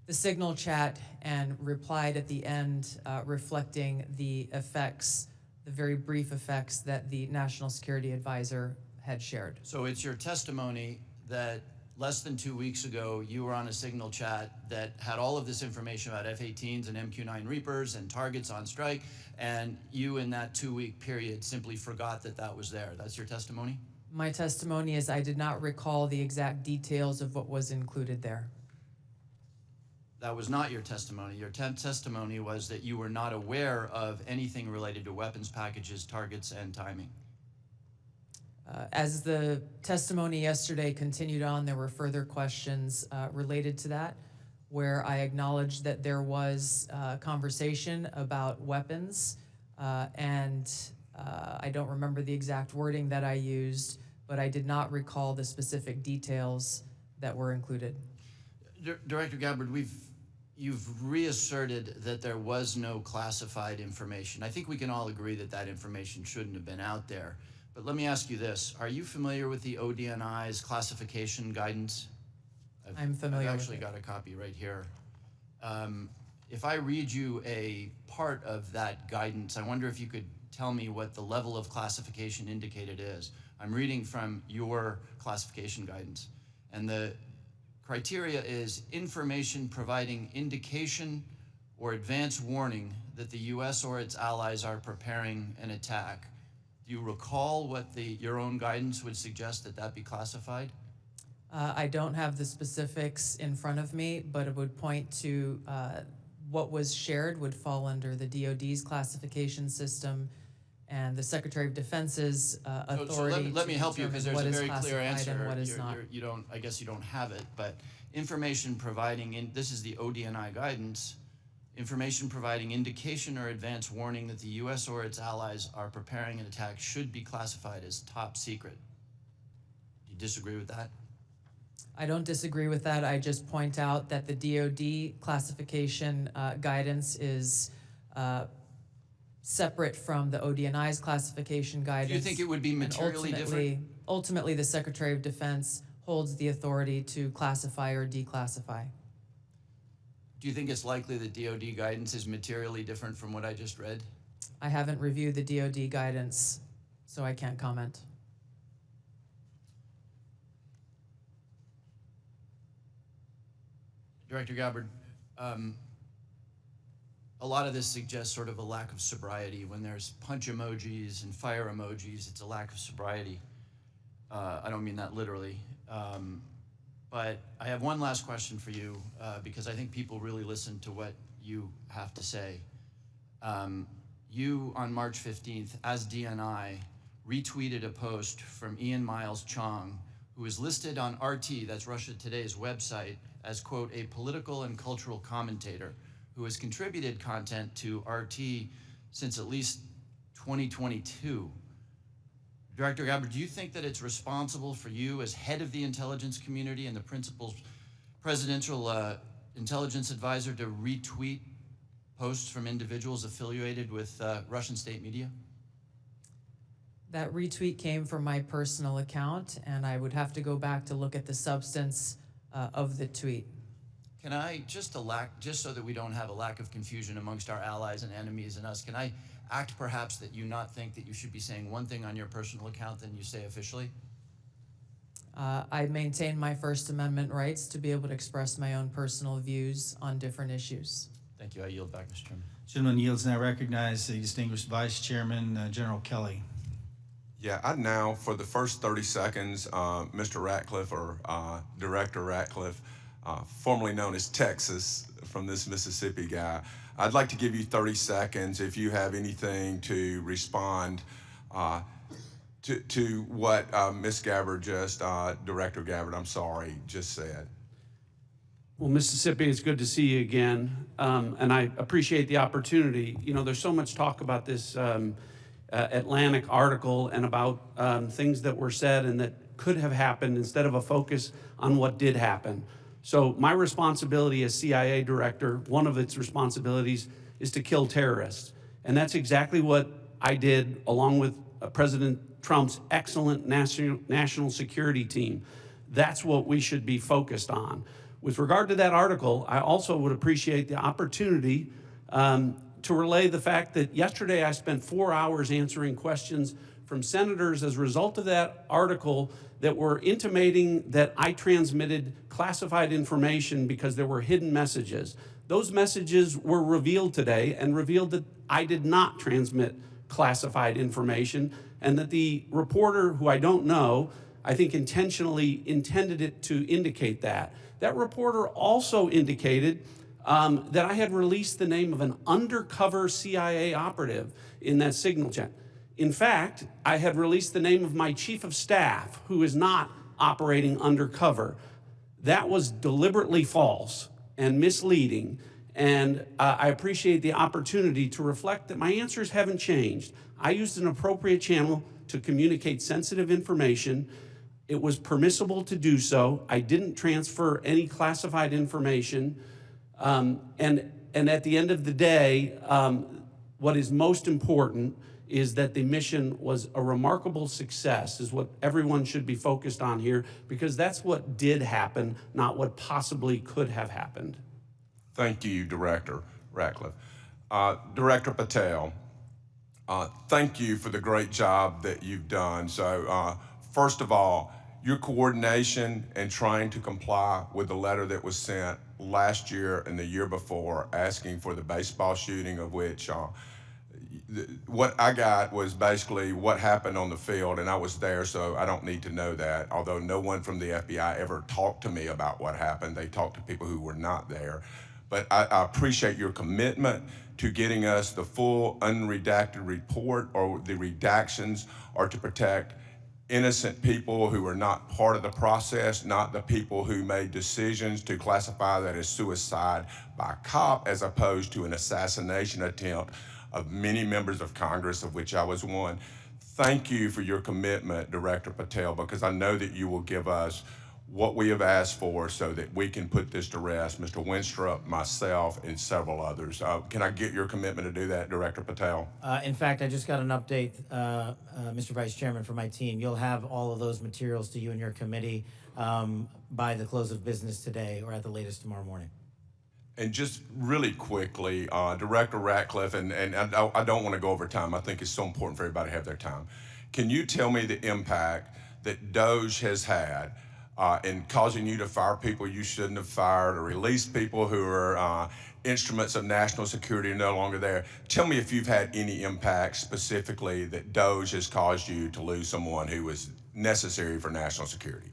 the signal chat, and replied at the end reflecting the effects, the very brief effects that the National Security Advisor had shared. So it's your testimony that less than 2 weeks ago, you were on a signal chat that had all of this information about F-18s and MQ-9 Reapers and targets on strike, and you in that 2-week period simply forgot that that was there. That's your testimony? My testimony is I did not recall the exact details of what was included there. That was not your testimony. Your testimony was that you were not aware of anything related to weapons packages, targets, and timing. As the testimony yesterday continued on, there were further questions related to that, where I acknowledged that there was conversation about weapons, and I don't remember the exact wording that I used, but I did not recall the specific details that were included. Director Gabbard, you've reasserted that there was no classified information. I think we can all agree that that information shouldn't have been out there. But let me ask you this. Are you familiar with the ODNI's classification guidance? I'm familiar I've with actually it. got a copy right here. If I read you a part of that guidance, I wonder if you could tell me what the level of classification indicated is. I'm reading from your classification guidance. And the criteria is information providing indication or advance warning that the U.S. or its allies are preparing an attack. Do you recall what your own guidance would suggest that be classified? I don't have the specifics in front of me, but it would point to what was shared would fall under the DoD's classification system and the Secretary of Defense's authority. So let me help you, because there's a very clear answer. And what is not. I guess you don't have it, but information providing, this is the ODNI guidance, information providing indication or advance warning that the U.S. or its allies are preparing an attack should be classified as top secret. Do you disagree with that? I don't disagree with that. I just point out that the DoD classification guidance is separate from the ODNI's classification guidance. Do you think it would be materially different? Ultimately, the Secretary of Defense holds the authority to classify or declassify. Do you think it's likely that DoD guidance is materially different from what I just read? I haven't reviewed the DoD guidance, so I can't comment. Director Gabbard, a lot of this suggests sort of a lack of sobriety. When there's punch emojis and fire emojis, it's a lack of sobriety. I don't mean that literally. But I have one last question for you, because I think people really listen to what you have to say. You, on March 15th, as DNI, retweeted a post from Ian Miles Chong, who is listed on RT, that's Russia Today's website, as, quote, a political and cultural commentator who has contributed content to RT since at least 2022. Director Gabbard, do you think that it's responsible for you as head of the intelligence community and the principal presidential intelligence advisor to retweet posts from individuals affiliated with Russian state media? That retweet came from my personal account, and I would have to go back to look at the substance of the tweet. Can I, just so that we don't have a lack of confusion amongst our allies and enemies and us, can I act perhaps that you not think that you should be saying one thing on your personal account than you say officially? I maintain my First Amendment rights to be able to express my own personal views on different issues. Thank you. I yield back, Mr. Chairman. Gentleman yields now. Recognize the distinguished Vice Chairman, General Kelly. Yeah, I'd now, for the first 30 seconds, Mr. Ratcliffe, or Director Ratcliffe, formerly known as Texas, from this Mississippi guy, I'd like to give you 30 seconds if you have anything to respond to what Ms. Gabbard Director Gabbard, I'm sorry, just said. Well, Mississippi, it's good to see you again, and I appreciate the opportunity. You know, there's so much talk about this Atlantic article and about things that were said and that could have happened instead of a focus on what did happen. So my responsibility as CIA director, one of its responsibilities is to kill terrorists. And that's exactly what I did along with President Trump's excellent national security team. That's what we should be focused on. With regard to that article, I also would appreciate the opportunity to relay the fact that yesterday I spent 4 hours answering questions from senators as a result of that article that were intimating that I transmitted classified information because there were hidden messages. Those messages were revealed today and revealed that I did not transmit classified information, and that the reporter, who I don't know, I think intentionally intended it to indicate that. That reporter also indicated that I had released the name of an undercover CIA operative in that signal chain. In fact, I had released the name of my chief of staff, who is not operating undercover. That was deliberately false and misleading, and I appreciate the opportunity to reflect that my answers haven't changed. I used an appropriate channel to communicate sensitive information. It was permissible to do so. I didn't transfer any classified information. And at the end of the day, what is most important is that the mission was a remarkable success, is what everyone should be focused on here, because that's what did happen, not what possibly could have happened. Thank you, Director Ratcliffe. Director Patel, thank you for the great job that you've done. So first of all, your coordination and trying to comply with the letter that was sent last year and the year before asking for the baseball shooting, of which what I got was basically what happened on the field, and I was there, so I don't need to know that, although no one from the FBI ever talked to me about what happened. They talked to people who were not there. But I appreciate your commitment to getting us the full unredacted report, or the redactions are to protect innocent people who are not part of the process, not the people who made decisions to classify that as suicide by a cop as opposed to an assassination attempt of many members of Congress, of which I was one. Thank you for your commitment, Director Patel, because I know that you will give us what we have asked for so that we can put this to rest, Mr. Winstrup, myself, and several others. Can I get your commitment to do that, Director Patel? In fact, I just got an update, Mr. Vice Chairman, from my team. You'll have all of those materials to you and your committee by the close of business today, or at the latest tomorrow morning. And just really quickly, Director Ratcliffe, and I don't want to go over time. I think it's so important for everybody to have their time. Can you tell me the impact that DOJ has had in causing you to fire people you shouldn't have fired, or release people who are instruments of national security are no longer there? Tell me if you've had any impact specifically that DOJ has caused you to lose someone who was necessary for national security.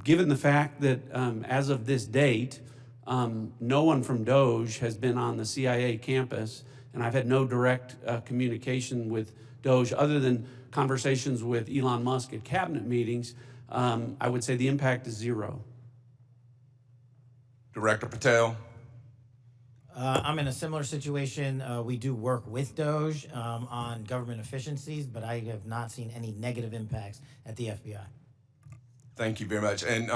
Given the fact that as of this date, no one from DOJ has been on the CIA campus, and I've had no direct communication with DOJ other than conversations with Elon Musk at cabinet meetings, I would say the impact is zero. Director Patel? I'm in a similar situation. We do work with DOJ on government efficiencies, but I have not seen any negative impacts at the FBI. Thank you very much. And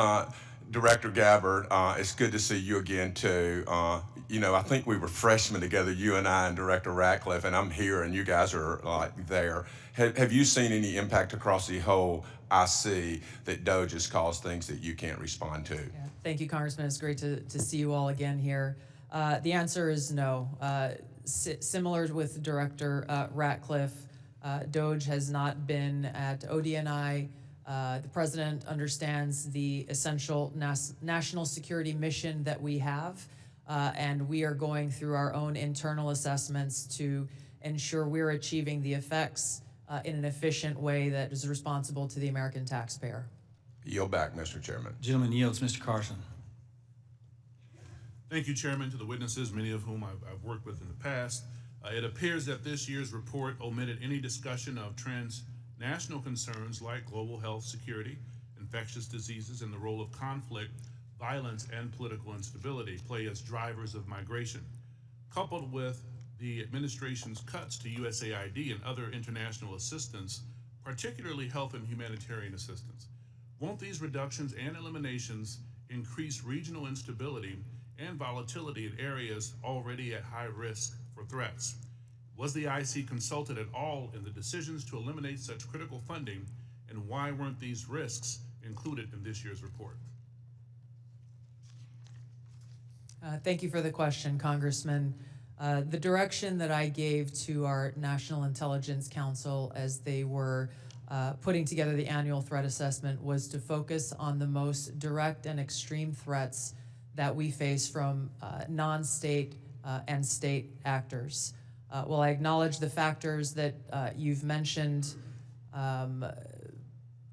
Director Gabbard, it's good to see you again too. You know, I think we were freshmen together, you and I and Director Ratcliffe, and I'm here and you guys are there. Have you seen any impact across the whole IC that DOJ has caused things that you can't respond to? Yeah. Thank you, Congressman. It's great to see you all again here. The answer is no. Similar with Director Ratcliffe, DOJ has not been at ODNI. The President understands the essential national security mission that we have, and we are going through our own internal assessments to ensure we're achieving the effects in an efficient way that is responsible to the American taxpayer. Yield back, Mr. Chairman. Gentleman yields. Mr. Carson. Thank you, Chairman, to the witnesses, many of whom I've worked with in the past. It appears that this year's report omitted any discussion of transnational concerns like global health security, infectious diseases, and the role of conflict, violence, and political instability play as drivers of migration. Coupled with the administration's cuts to USAID and other international assistance, particularly health and humanitarian assistance, won't these reductions and eliminations increase regional instability and volatility in areas already at high risk for threats? Was the IC consulted at all in the decisions to eliminate such critical funding, and why weren't these risks included in this year's report? Thank you for the question, Congressman. The direction that I gave to our National Intelligence Council as they were putting together the annual threat assessment was to focus on the most direct and extreme threats that we face from non-state and state actors. While I acknowledge the factors that you've mentioned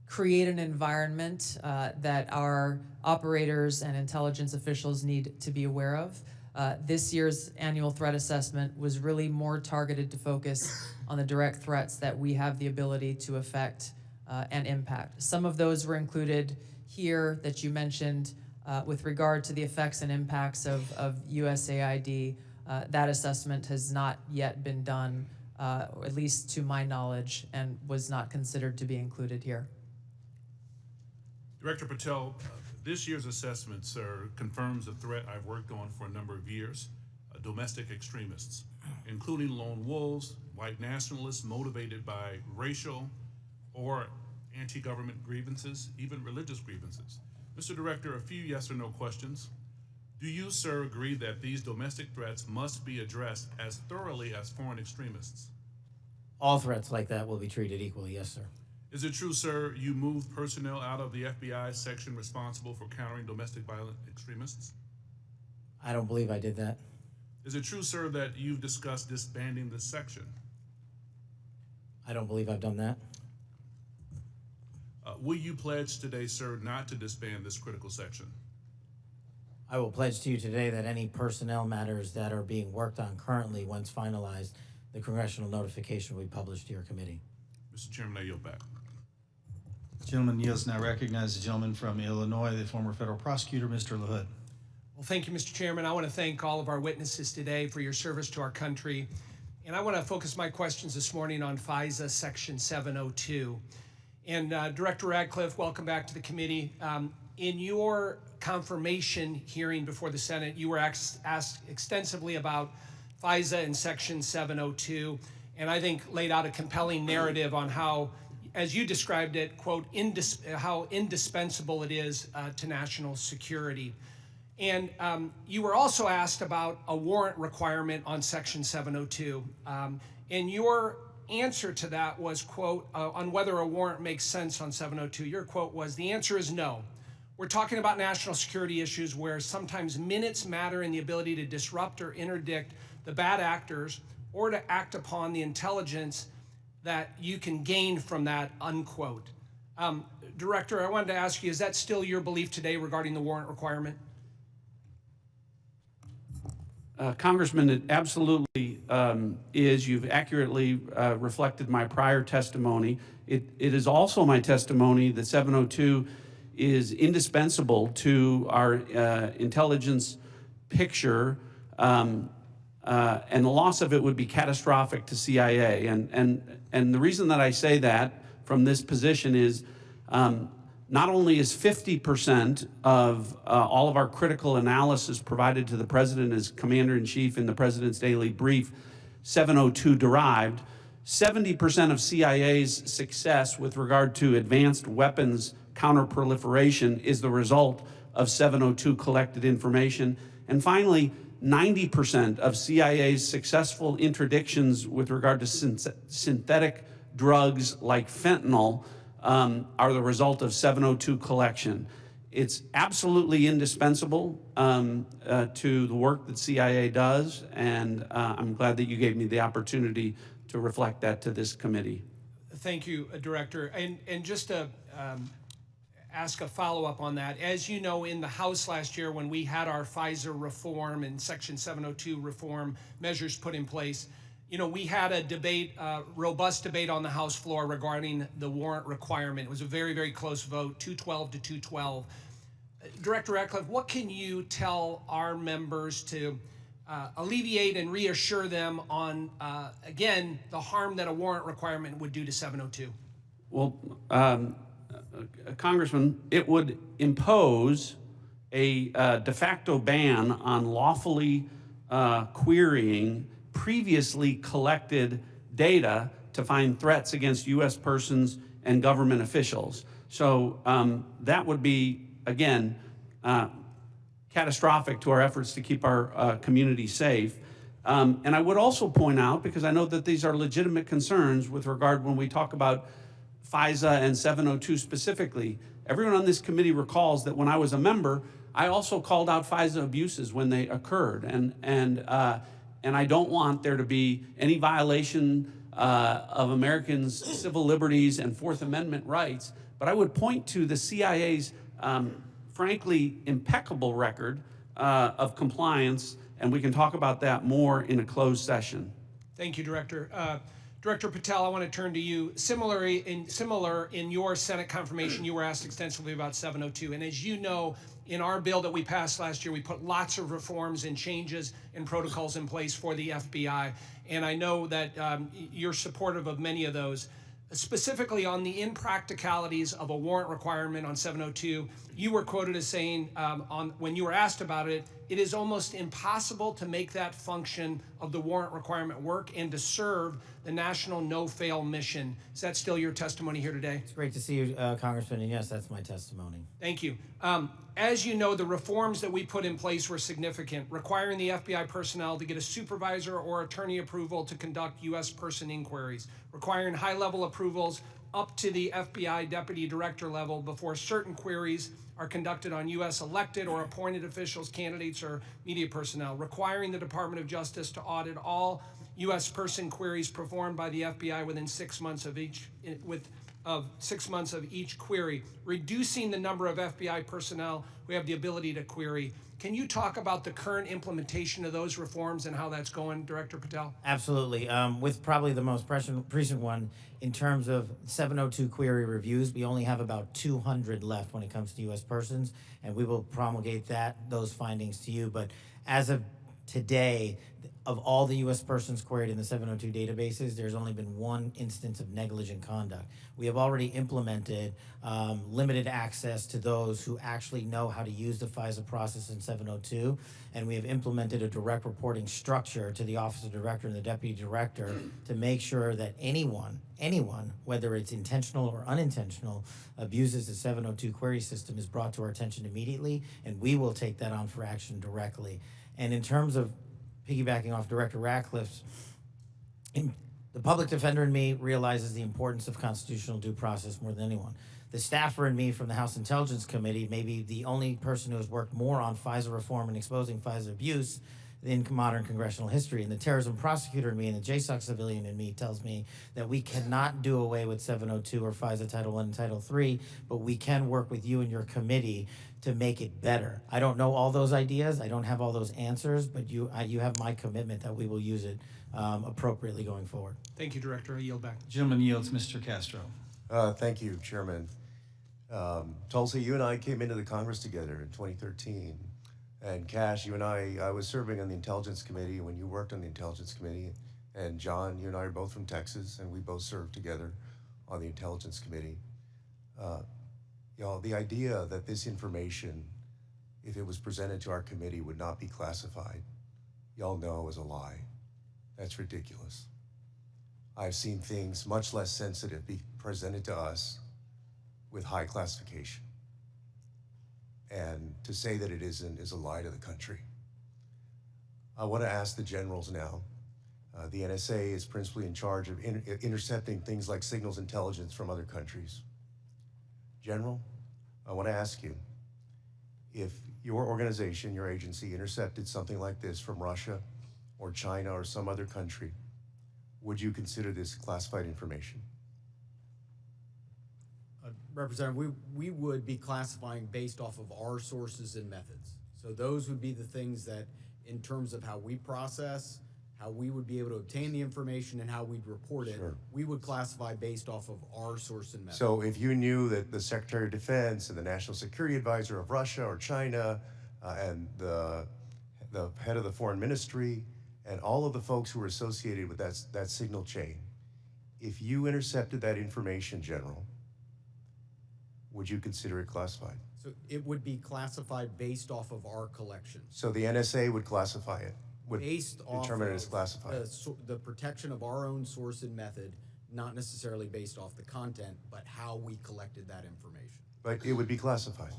create an environment that our operators and intelligence officials need to be aware of, this year's annual threat assessment was really more targeted to focus on the direct threats that we have the ability to affect and impact. Some of those were included here that you mentioned with regard to the effects and impacts of USAID. That assessment has not yet been done, or at least to my knowledge, and was not considered to be included here. Director Patel, this year's assessment, sir, confirms a threat I've worked on for a number of years, domestic extremists, including lone wolves, white nationalists motivated by racial or anti-government grievances, even religious grievances. Mr. Director, a few yes or no questions. Do you, sir, agree that these domestic threats must be addressed as thoroughly as foreign extremists? All threats like that will be treated equally, yes, sir. Is it true, sir, you moved personnel out of the FBI section responsible for countering domestic violent extremists? I don't believe I did that. Is it true, sir, that you've discussed disbanding this section? I don't believe I've done that. Will you pledge today, sir, not to disband this critical section? I will pledge to you today that any personnel matters that are being worked on currently, once finalized, the congressional notification will be published to your committee. Mr. Chairman, I yield back. The gentleman yields. Now recognize the gentleman from Illinois, the former federal prosecutor, Mr. LaHood. Well, thank you, Mr. Chairman. I want to thank all of our witnesses today for your service to our country. And I want to focus my questions this morning on FISA Section 702. And Director Ratcliffe, welcome back to the committee. In your confirmation hearing before the Senate, you were asked extensively about FISA and Section 702, and I think laid out a compelling narrative on how, as you described it, quote, how indispensable it is to national security. And you were also asked about a warrant requirement on Section 702. And your answer to that was, quote, on whether a warrant makes sense on 702, your quote was, the answer is no. We're talking about national security issues where sometimes minutes matter in the ability to disrupt or interdict the bad actors or to act upon the intelligence that you can gain from that, unquote. Director, I wanted to ask you, is that still your belief today regarding the warrant requirement? Congressman, it absolutely is. You've accurately reflected my prior testimony. It is also my testimony that 702 is indispensable to our intelligence picture, and the loss of it would be catastrophic to CIA. And the reason that I say that from this position is not only is 50% of all of our critical analysis provided to the President as Commander-in-Chief in the President's daily brief 702 derived, 70% of CIA's success with regard to advanced weapons counterproliferation is the result of 702 collected information. And finally, 90% of CIA's successful interdictions with regard to synthetic drugs like fentanyl are the result of 702 collection. It's absolutely indispensable to the work that CIA does, and I'm glad that you gave me the opportunity to reflect that to this committee. Thank you, Director. And just to ask a follow-up on that, as you know, in the House last year when we had our FISA reform and Section 702 reform measures put in place, you know, we had a debate, robust debate on the House floor regarding the warrant requirement. It was a very, very close vote, 212 to 212. Director Ratcliffe, what can you tell our members to alleviate and reassure them on, again, the harm that a warrant requirement would do to 702? Well, Congressman, it would impose a de facto ban on lawfully querying previously collected data to find threats against U.S. persons and government officials. So that would be, again, catastrophic to our efforts to keep our community safe. And I would also point out, because I know that these are legitimate concerns with regard when we talk about FISA and 702 specifically, everyone on this committee recalls that when I was a member, I also called out FISA abuses when they occurred. And and I don't want there to be any violation of Americans' civil liberties and Fourth Amendment rights. But I would point to the CIA's frankly impeccable record of compliance, and we can talk about that more in a closed session. Thank you, Director. Director Patel, I want to turn to you. Similar in your Senate confirmation, you were asked extensively about 702. And as you know, in our bill that we passed last year, we put lots of reforms and changes and protocols in place for the FBI. And I know that you're supportive of many of those. Specifically on the impracticalities of a warrant requirement on 702, you were quoted as saying, when you were asked about it, it is almost impossible to make that function of the warrant requirement work and to serve the national no-fail mission. Is that still your testimony here today? It's great to see you, Congressman, and yes, that's my testimony. Thank you. As you know, the reforms that we put in place were significant, requiring the FBI personnel to get a supervisor or attorney approval to conduct U.S. person inquiries, requiring high-level approvals up to the FBI deputy director level before certain queries are conducted on U.S. elected or appointed officials, candidates, or media personnel, requiring the Department of Justice to audit all U.S. person queries performed by the FBI within 6 months of each, of 6 months of each query, reducing the number of FBI personnel who have the ability to query. Can you talk about the current implementation of those reforms and how that's going, Director Patel? Absolutely. With probably the most recent one, in terms of 702 query reviews, we only have about 200 left when it comes to U.S. persons, and we will promulgate those findings to you. But as of today, of all the U.S. persons queried in the 702 databases, there's only been one instance of negligent conduct. We have already implemented limited access to those who actually know how to use the FISA process in 702, and we have implemented a direct reporting structure to the Office of Director and the Deputy Director to make sure that anyone, whether it's intentional or unintentional, abuses the 702 query system is brought to our attention immediately, and we will take that on for action directly. And in terms of piggybacking off Director Ratcliffe's, the public defender in me realizes the importance of constitutional due process more than anyone. The staffer in me from the House Intelligence Committee may be the only person who has worked more on FISA reform and exposing FISA abuse in modern congressional history. And the terrorism prosecutor in me and the JSOC civilian in me tells me that we cannot do away with 702 or FISA Title I and Title III, but we can work with you and your committee to make it better. I don't know all those ideas, I don't have all those answers, but you have my commitment that we will use it appropriately going forward. Thank you, Director. I yield back. Gentleman yields. Mr. Castro. Thank you, Chairman. Tulsi, you and I came into the Congress together in 2013. And Kash, you and I was serving on the Intelligence Committee when you worked on the Intelligence Committee. And John, you and I are both from Texas, and we both served together on the Intelligence Committee. Y'all, the idea that this information, if it was presented to our committee, would not be classified, y'all know is a lie. That's ridiculous. I've seen things much less sensitive be presented to us with high classification. And to say that it isn't is a lie to the country. I want to ask the generals now. The NSA is principally in charge of intercepting things like signals intelligence from other countries. General, I want to ask you, if your organization, your agency, intercepted something like this from Russia or China or some other country, would you consider this classified information? Representative, we would be classifying based off of our sources and methods. So those would be the things that, in terms of how we process, how we would be able to obtain the information and how we'd report it, Sure. we would classify based off of our source and method. So if you knew that the Secretary of Defense and the National Security Advisor of Russia or China and the head of the Foreign Ministry and all of the folks who were associated with that signal chain, if you intercepted that information, General, would you consider it classified? So it would be classified based off of our collection. So the NSA would classify it, would Based off determine it of as classified. the protection of our own source and method, not necessarily based off the content, but how we collected that information. But it would be classified.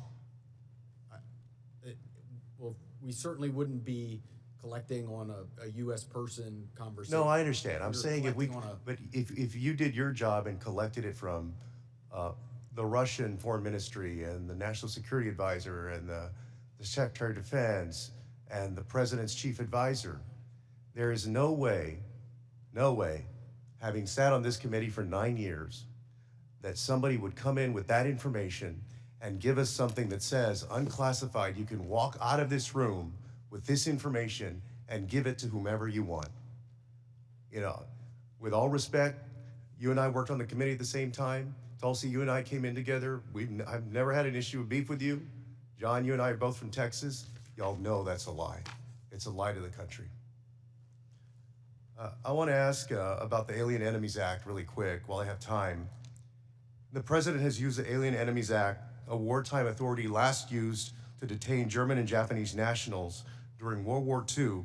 Well, we certainly wouldn't be collecting on a U.S. person conversation. No, I understand. I'm You're saying if you did your job and collected it from the Russian Foreign Ministry and the National Security Advisor and the Secretary of Defense and the President's Chief Advisor, There is no way, having sat on this committee for 9 years, that somebody would come in with that information and give us something that says unclassified. You can walk out of this room with this information and give it to whomever you want. You know, with all respect, you and I worked on the committee at the same time. Tulsi, you and I came in together. I've never had an issue of beef with you. John, you and I are both from Texas. Y'all know that's a lie. It's a lie to the country. I want to ask about the Alien Enemies Act really quick while I have time. The president has used the Alien Enemies Act, a wartime authority last used to detain German and Japanese nationals during World War II,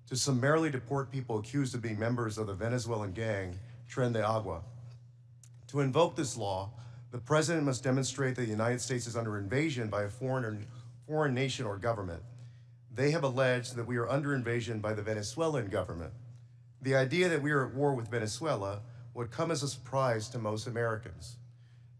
to summarily deport people accused of being members of the Venezuelan gang Tren de Agua. To invoke this law, the president must demonstrate that the United States is under invasion by a foreign nation or government. They have alleged that we are under invasion by the Venezuelan government. The idea that we are at war with Venezuela would come as a surprise to most Americans.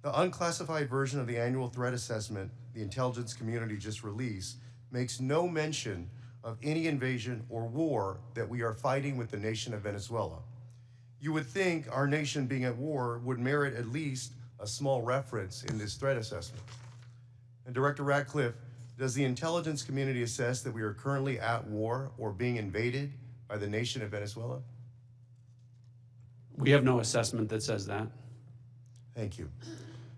The unclassified version of the annual threat assessment the intelligence community just released makes no mention of any invasion or war that we are fighting with the nation of Venezuela. You would think our nation being at war would merit at least a small reference in this threat assessment. And Director Ratcliffe, does the intelligence community assess that we are currently at war or being invaded by the nation of Venezuela? We have no assessment that says that. Thank you.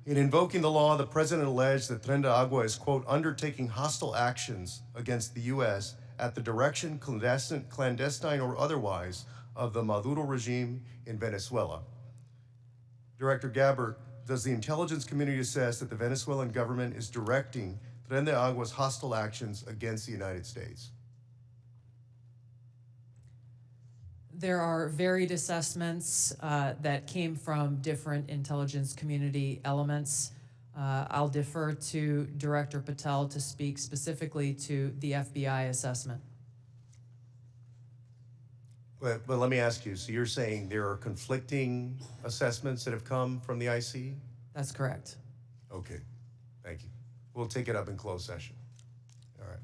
In invoking the law, the president alleged that Tren de Agua is, quote, undertaking hostile actions against the U.S. at the direction, clandestine or otherwise, of the Maduro regime in Venezuela. Director Gabbard, does the intelligence community assess that the Venezuelan government is directing Tren de Agua's hostile actions against the United States? There are varied assessments that came from different intelligence community elements. I'll defer to Director Patel to speak specifically to the FBI assessment. But let me ask you, so you're saying there are conflicting assessments that have come from the IC? That's correct. Okay, thank you. We'll take it up in closed session. All right.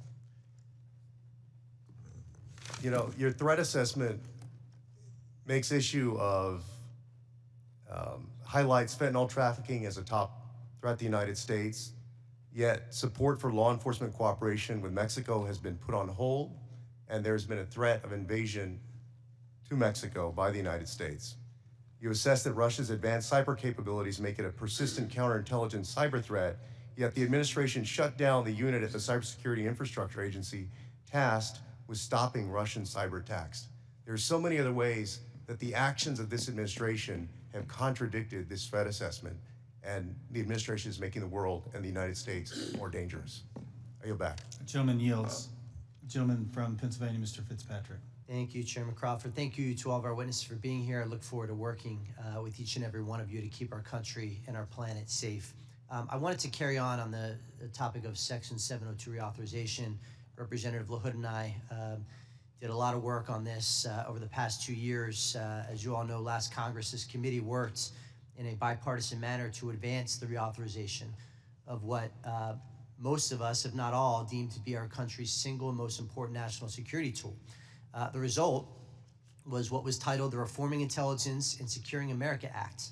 You know, your threat assessment makes issue of, highlights fentanyl trafficking as a top threat to the United States, yet support for law enforcement cooperation with Mexico has been put on hold, and there's been a threat of invasion to Mexico by the United States. You assess that Russia's advanced cyber capabilities make it a persistent counterintelligence cyber threat, yet the administration shut down the unit at the Cybersecurity Infrastructure Agency tasked with stopping Russian cyber attacks. There's so many other ways that the actions of this administration have contradicted this threat assessment, and the administration is making the world and the United States more dangerous. I yield back. The gentleman yields. The gentleman from Pennsylvania, Mr. Fitzpatrick. Thank you, Chairman Crawford. Thank you to all of our witnesses for being here. I look forward to working with each and every one of you to keep our country and our planet safe. I wanted to carry on the topic of Section 702 reauthorization. Representative LaHood and I did a lot of work on this over the past 2 years. As you all know, last Congress, this committee worked in a bipartisan manner to advance the reauthorization of what most of us, if not all, deem to be our country's single most important national security tool. The result was what was titled the Reforming Intelligence and Securing America Act,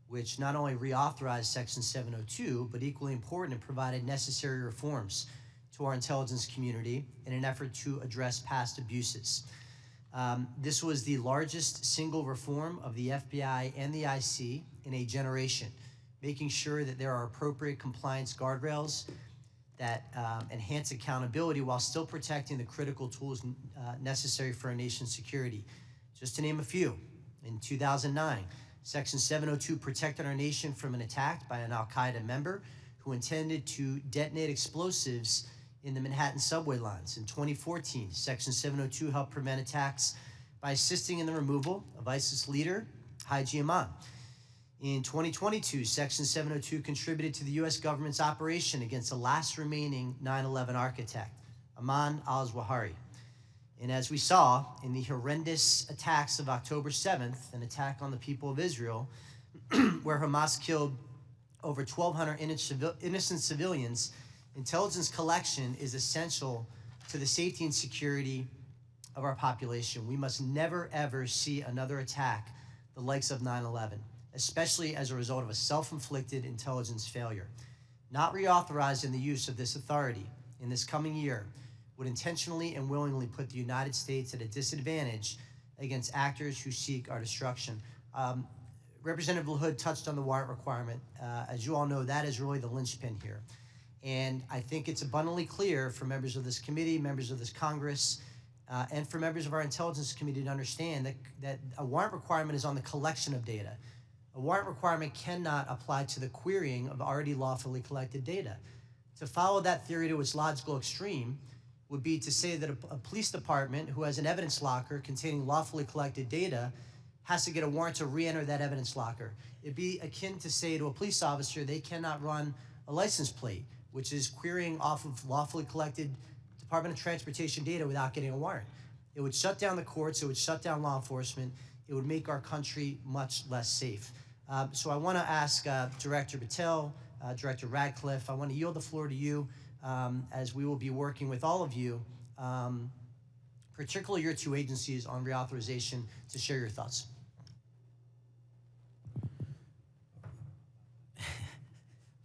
which not only reauthorized Section 702, but equally important, it provided necessary reforms to our intelligence community in an effort to address past abuses. This was the largest single reform of the FBI and the IC in a generation, making sure that there are appropriate compliance guardrails that enhance accountability while still protecting the critical tools necessary for our nation's security. Just to name a few, in 2009, Section 702 protected our nation from an attack by an al-Qaeda member who intended to detonate explosives in the Manhattan subway lines. In 2014, Section 702 helped prevent attacks by assisting in the removal of ISIS leader Haugh. In 2022, Section 702 contributed to the U.S. government's operation against the last remaining 9/11 architect, Ayman al-Zawahiri. And as we saw in the horrendous attacks of October 7th, an attack on the people of Israel, where Hamas killed over 1,200 innocent civilians, intelligence collection is essential to the safety and security of our population. We must never, ever see another attack the likes of 9/11, especially as a result of a self-inflicted intelligence failure. Not reauthorizing the use of this authority in this coming year would intentionally and willingly put the United States at a disadvantage against actors who seek our destruction. Representative LaHood touched on the warrant requirement. As you all know, that is really the linchpin here. And I think it's abundantly clear for members of this committee, members of this Congress, and for members of our intelligence committee to understand that a warrant requirement is on the collection of data. A warrant requirement cannot apply to the querying of already lawfully collected data. To follow that theory to its logical extreme would be to say that a police department who has an evidence locker containing lawfully collected data has to get a warrant to re-enter that evidence locker. It'd be akin to say to a police officer they cannot run a license plate, which is querying off of lawfully collected Department of Transportation data without getting a warrant. It would shut down the courts, it would shut down law enforcement, it would make our country much less safe. So I want to ask Director Patel, Director Ratcliffe, I want to yield the floor to you as we will be working with all of you, particularly your two agencies, on reauthorization, to share your thoughts.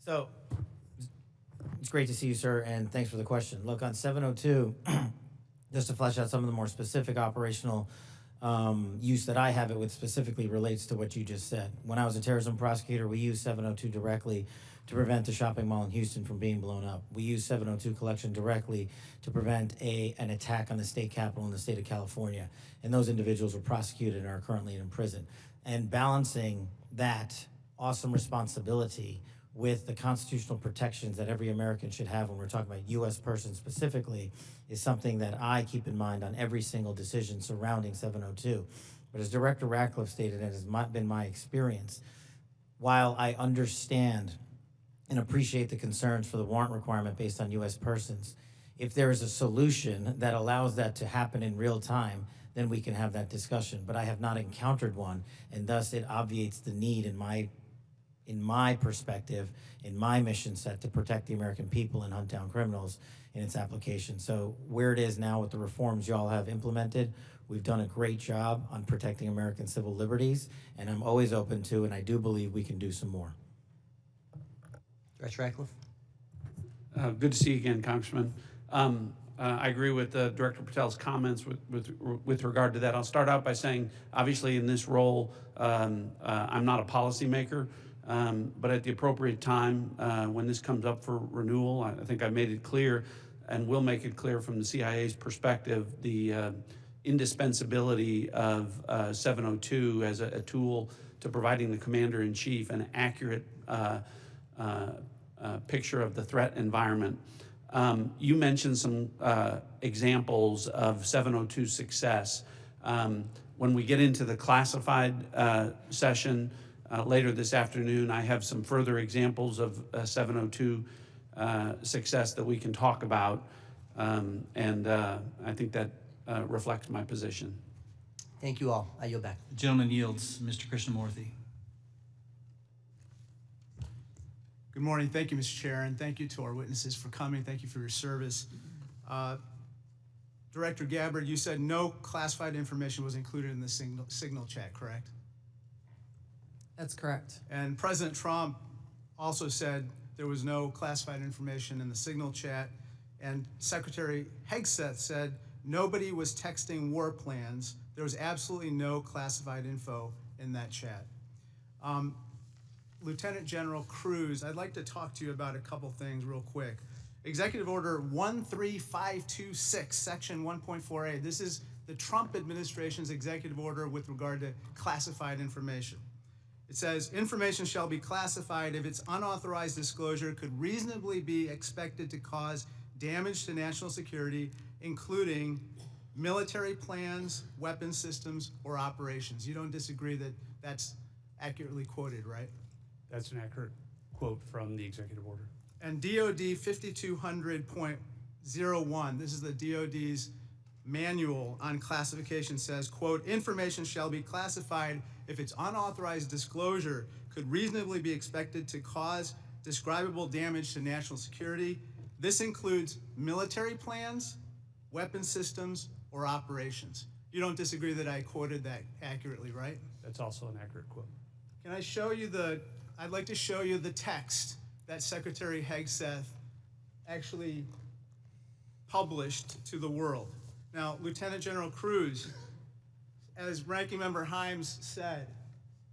So, it's great to see you, sir, and thanks for the question. Look, on 702, just to flesh out some of the more specific operational use that I have it with specifically relates to what you just said. When I was a terrorism prosecutor, we used 702 directly to prevent the shopping mall in Houston from being blown up. We used 702 collection directly to prevent an attack on the state capitol in the state of California. And those individuals were prosecuted and are currently in prison. And balancing that awesome responsibility with the constitutional protections that every American should have when we're talking about U.S. persons specifically is something that I keep in mind on every single decision surrounding 702. But as Director Ratcliffe stated, it has been my experience, while I understand and appreciate the concerns for the warrant requirement based on U.S. persons, if there is a solution that allows that to happen in real time, then we can have that discussion. But I have not encountered one, and thus it obviates the need in my perspective, in my mission set to protect the American people and hunt down criminals in its application. So where it is now with the reforms y'all have implemented, we've done a great job on protecting American civil liberties, and I'm always open to, and I do believe we can do some more. Director Ratcliffe. Good to see you again, Congressman. I agree with Director Patel's comments with regard to that. I'll start out by saying, obviously in this role, I'm not a policymaker, but at the appropriate time, when this comes up for renewal, I think I made it clear and will make it clear from the CIA's perspective, the indispensability of 702 as a tool to providing the Commander-in-Chief an accurate picture of the threat environment. You mentioned some examples of 702 success. When we get into the classified session later this afternoon, I have some further examples of 702 success that we can talk about, and I think that reflects my position. Thank you all. I yield back. The gentleman yields. Mr. Krishnamurthy. Good morning. Thank you, Mr. Chair, and thank you to our witnesses for coming. Thank you for your service. Director Gabbard, you said no classified information was included in the signal chat, correct? That's correct. And President Trump also said there was no classified information in the signal chat, and Secretary Hegseth said nobody was texting war plans. There was absolutely no classified info in that chat. Lieutenant General Kruse, I'd like to talk to you about a couple things real quick. Executive Order 13526, Section 1.4a. This is the Trump administration's executive order with regard to classified information. It says, information shall be classified if its unauthorized disclosure could reasonably be expected to cause damage to national security, including military plans, weapon systems, or operations. You don't disagree that that's accurately quoted, right? That's an accurate quote from the executive order. And DOD 5200.01, this is the DOD's manual on classification, says, quote, information shall be classified if its unauthorized disclosure could reasonably be expected to cause describable damage to national security. This includes military plans, weapon systems, or operations. You don't disagree that I quoted that accurately, right? That's also an accurate quote. Can I show you I'd like to show you the text that Secretary Hegseth actually published to the world. Now, Lieutenant General Kruse, as Ranking Member Himes said,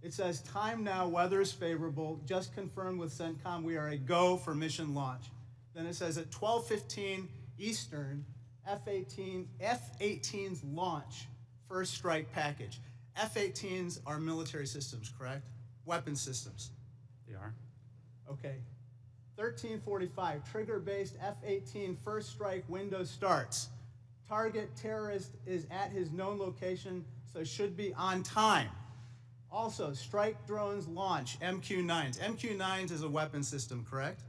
it says, time now, weather is favorable, just confirmed with CENTCOM we are a go for mission launch. Then it says at 12:15 Eastern, F-18's launch, first strike package. F-18s are military systems, correct? Weapon systems. They are. Okay. 13:45, trigger-based F-18 first strike window starts. Target terrorist is at his known location, so should be on time. Also, strike drones launch, MQ-9s. MQ-9s is a weapon system, correct?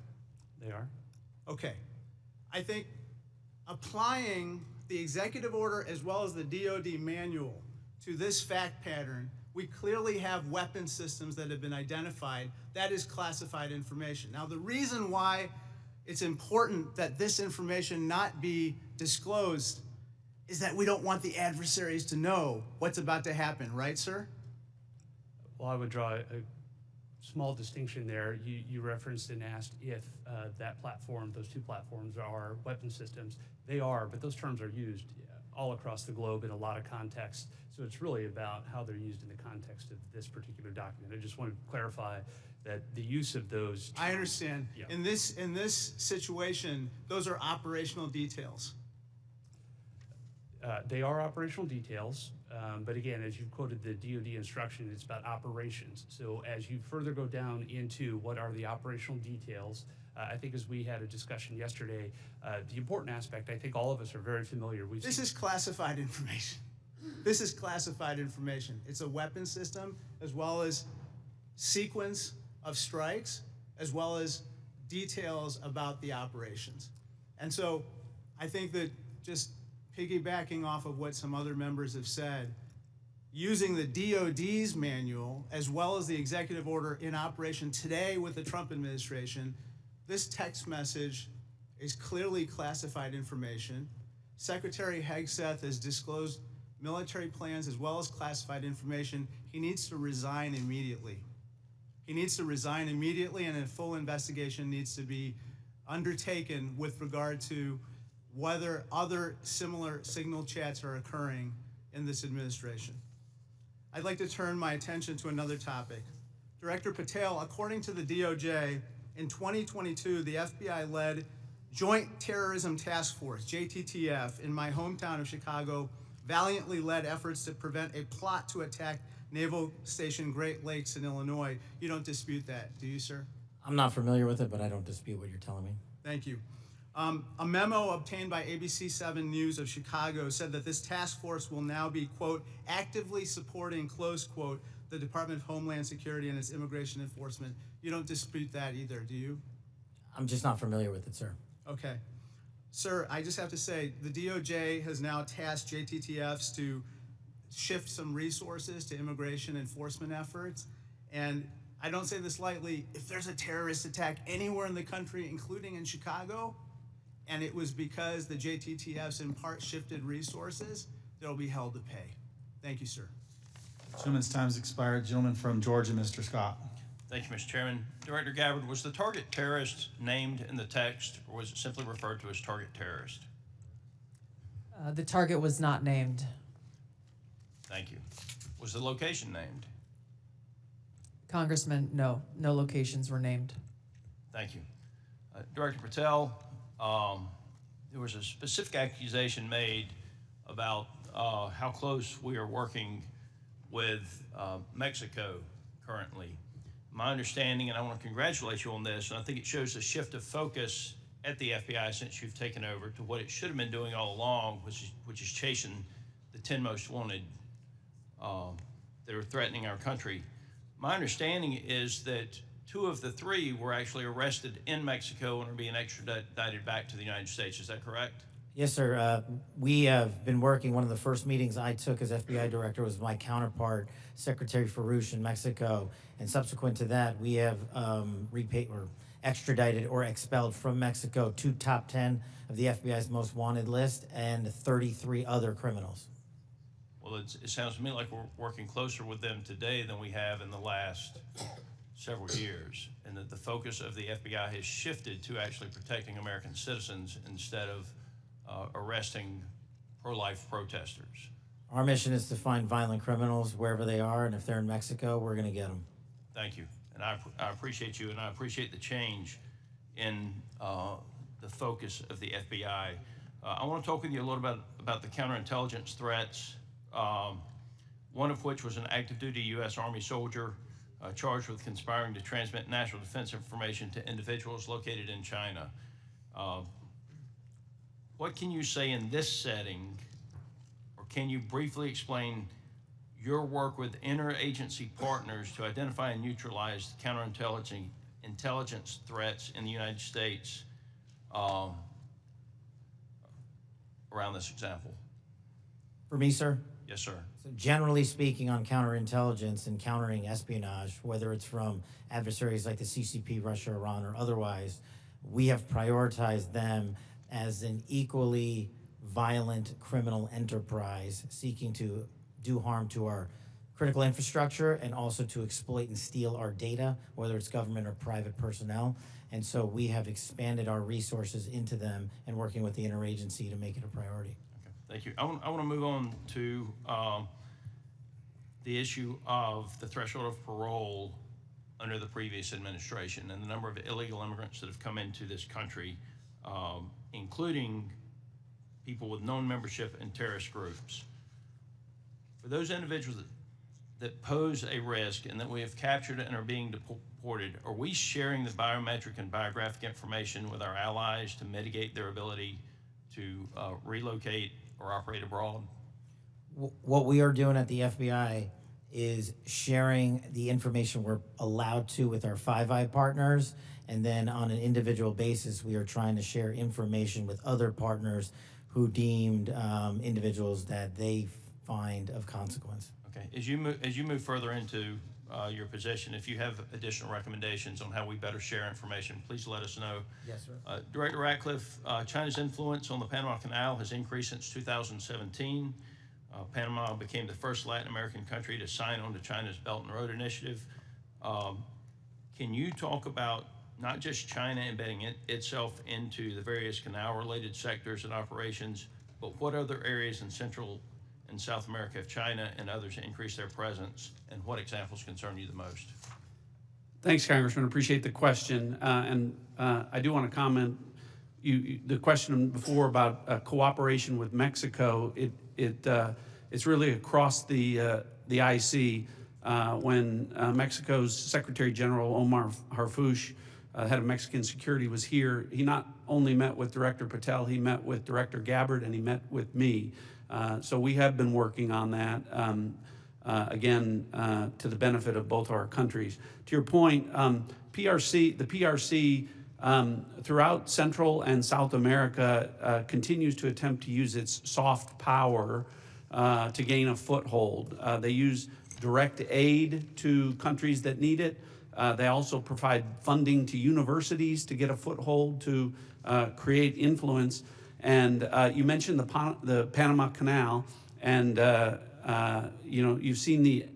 They are. Okay. I think applying the executive order as well as the DoD manual to this fact pattern, we clearly have weapon systems that have been identified. That is classified information. Now, the reason why it's important that this information not be disclosed is that we don't want the adversaries to know what's about to happen, right, sir? Well, I would draw a small distinction there. You referenced and asked if that platform, those two platforms are weapon systems. They are, but those terms are used all across the globe in a lot of contexts. So it's really about how they're used in the context of this particular document. I just wanted to clarify that the use of those terms, I understand. Yeah. In this situation, those are operational details. They are operational details, but again, as you quoted the DoD instruction, it's about operations. So as you further go down into what are the operational details, I think as we had a discussion yesterday, the important aspect, I think all of us are very familiar. This is classified information. This is classified information. It's a weapon system as well as sequence of strikes as well as details about the operations. And so I think that just piggybacking off of what some other members have said, using the DoD's manual as well as the executive order in operation today with the Trump administration, this text message is clearly classified information. Secretary Hegseth has disclosed military plans as well as classified information. He needs to resign immediately. He needs to resign immediately, and a full investigation needs to be undertaken with regard to whether other similar signal chats are occurring in this administration. I'd like to turn my attention to another topic. Director Patel, according to the DOJ, in 2022, the FBI led Joint Terrorism Task Force, JTTF, in my hometown of Chicago, valiantly led efforts to prevent a plot to attack Naval Station Great Lakes in Illinois. You don't dispute that, do you, sir? I'm not familiar with it, but I don't dispute what you're telling me. Thank you. A memo obtained by ABC 7 News of Chicago said that this task force will now be, quote, actively supporting, close quote, the Department of Homeland Security and its immigration enforcement. You don't dispute that either, do you? I'm just not familiar with it, sir. Okay. Sir, I just have to say, the DOJ has now tasked JTTFs to shift some resources to immigration enforcement efforts. And I don't say this lightly, if there's a terrorist attack anywhere in the country, including in Chicago, and it was because the JTTFs in part shifted resources, they'll be held to pay. Thank you, sir. Gentleman's time's expired. Gentleman from Georgia, Mr. Scott. Thank you, Mr. Chairman. Director Gabbard, was the target terrorist named in the text, or was it simply referred to as target terrorist? The target was not named. Thank you. Was the location named? Congressman, no locations were named. Thank you. Director Patel, there was a specific accusation made about how close we are working with Mexico currently. My understanding, and I want to congratulate you on this, and I think it shows a shift of focus at the FBI since you've taken over to what it should have been doing all along, which is chasing the 10 most wanted that are threatening our country. My understanding is that 2 of the 3 were actually arrested in Mexico and are being extradited back to the United States. Is that correct? Yes, sir. We have been working. One of the first meetings I took as FBI director was my counterpart, Secretary Farouche in Mexico. And subsequent to that, we have extradited or expelled from Mexico, 2 top 10 of the FBI's most wanted list, and 33 other criminals. Well, it sounds to me like we're working closer with them today than we have in the last several years, and that the focus of the FBI has shifted to actually protecting American citizens instead of arresting pro-life protesters. Our mission is to find violent criminals wherever they are, and if they're in Mexico, we're going to get them. Thank you, and I appreciate you, and I appreciate the change in the focus of the FBI. I want to talk with you a little bit about the counterintelligence threats, one of which was an active duty U.S. Army soldier charged with conspiring to transmit national defense information to individuals located in China. What can you say in this setting, or can you briefly explain your work with interagency partners to identify and neutralize counterintelligence threats in the United States around this example? For me, sir? Yes, sir. So generally speaking, on counterintelligence and countering espionage, whether it's from adversaries like the CCP, Russia, Iran, or otherwise, we have prioritized them as an equally violent criminal enterprise seeking to do harm to our critical infrastructure and also to exploit and steal our data, whether it's government or private personnel. And so we have expanded our resources into them and working with the interagency to make it a priority. Thank you. I want to move on to the issue of the threshold of parole under the previous administration and the number of illegal immigrants that have come into this country, including people with known membership in terrorist groups. For those individuals that pose a risk and that we have captured and are being deported, are we sharing the biometric and biographic information with our allies to mitigate their ability to relocate or operate abroad? What we are doing at the FBI is sharing the information we're allowed to with our Five Eye partners, and then on an individual basis, we are trying to share information with other partners who deemed individuals that they find of consequence. Okay. As you move further into your position, if you have additional recommendations on how we better share information, please let us know. Yes, sir. Director Ratcliffe, China's influence on the Panama Canal has increased since 2017. Panama became the first Latin American country to sign on to China's Belt and Road Initiative. Can you talk about not just China embedding itself into the various canal-related sectors and operations, but what other areas in Central and South America have China and others increased their presence, and what examples concern you the most? Thanks, Congressman. Appreciate the question. I do want to comment. The question before about cooperation with Mexico, it's really across the IC. When Mexico's Secretary General Omar Harfuch, head of Mexican security, was here, he not only met with Director Patel, he met with Director Gabbard, and he met with me. So we have been working on that, again, to the benefit of both our countries. To your point, the PRC throughout Central and South America continues to attempt to use its soft power to gain a foothold. They use direct aid to countries that need it. They also provide funding to universities to get a foothold to create influence. And you mentioned the Panama Canal, and you've seen the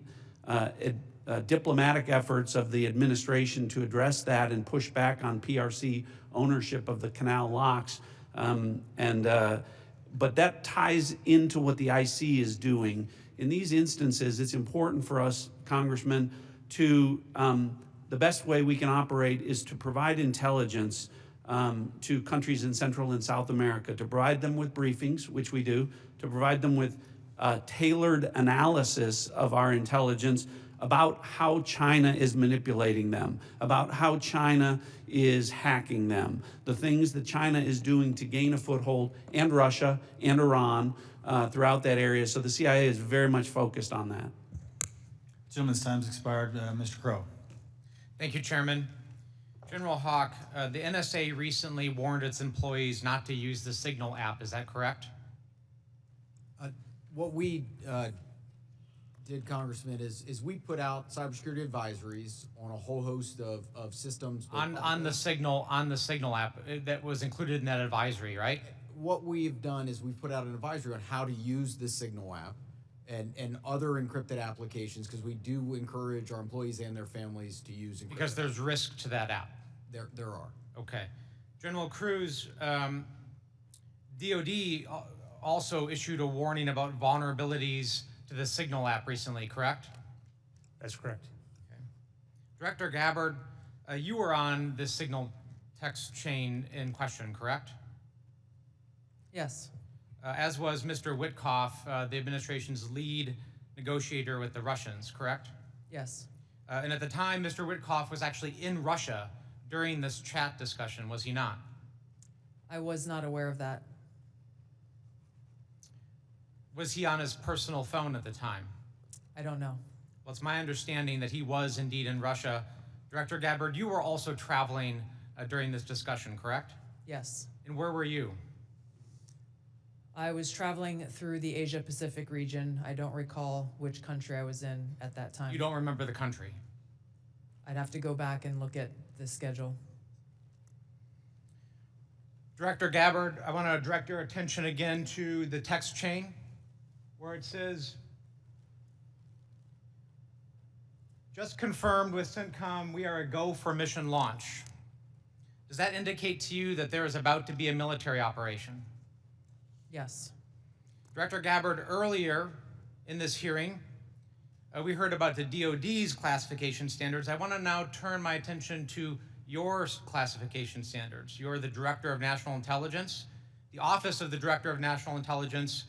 diplomatic efforts of the administration to address that and push back on PRC ownership of the canal locks. But that ties into what the IC is doing. In these instances, it's important for us, Congressman, to the best way we can operate is to provide intelligence to countries in Central and South America, to provide them with briefings, which we do, to provide them with tailored analysis of our intelligence about how China is manipulating them, about how China is hacking them, the things that China is doing to gain a foothold, and Russia and Iran throughout that area. So the CIA is very much focused on that. Gentleman's time's expired. Mr. Crow. Thank you, Chairman. General Haugh, the NSA recently warned its employees not to use the Signal app. Is that correct? What we did, Congressman, is we put out cybersecurity advisories on a whole host of systems. On the Signal app that was included in that advisory, right? What we've done is we've put out an advisory on how to use the Signal app and other encrypted applications, because we do encourage our employees and their families to use encrypted. Because there's risk to that app. There are. Okay. General Kruse, DOD also issued a warning about vulnerabilities to the Signal app recently, correct? That's correct. Okay. Director Gabbard, you were on this Signal text chain in question, correct? Yes. As was Mr. Witkoff, the administration's lead negotiator with the Russians, correct? Yes. And at the time, Mr. Witkoff was actually in Russia during this chat discussion, was he not? I was not aware of that. Was he on his personal phone at the time? I don't know. Well, it's my understanding that he was indeed in Russia. Director Gabbard, you were also traveling during this discussion, correct? Yes. And where were you? I was traveling through the Asia-Pacific region. I don't recall which country I was in at that time. You don't remember the country? I'd have to go back and look at the schedule. Director Gabbard, I want to direct your attention again to the text chain where it says, just confirmed with CENTCOM, we are a go for mission launch. Does that indicate to you that there is about to be a military operation? Yes. Director Gabbard, earlier in this hearing, we heard about the DOD's classification standards. I want to now turn my attention to your classification standards. You're the Director of National Intelligence. The Office of the Director of National Intelligence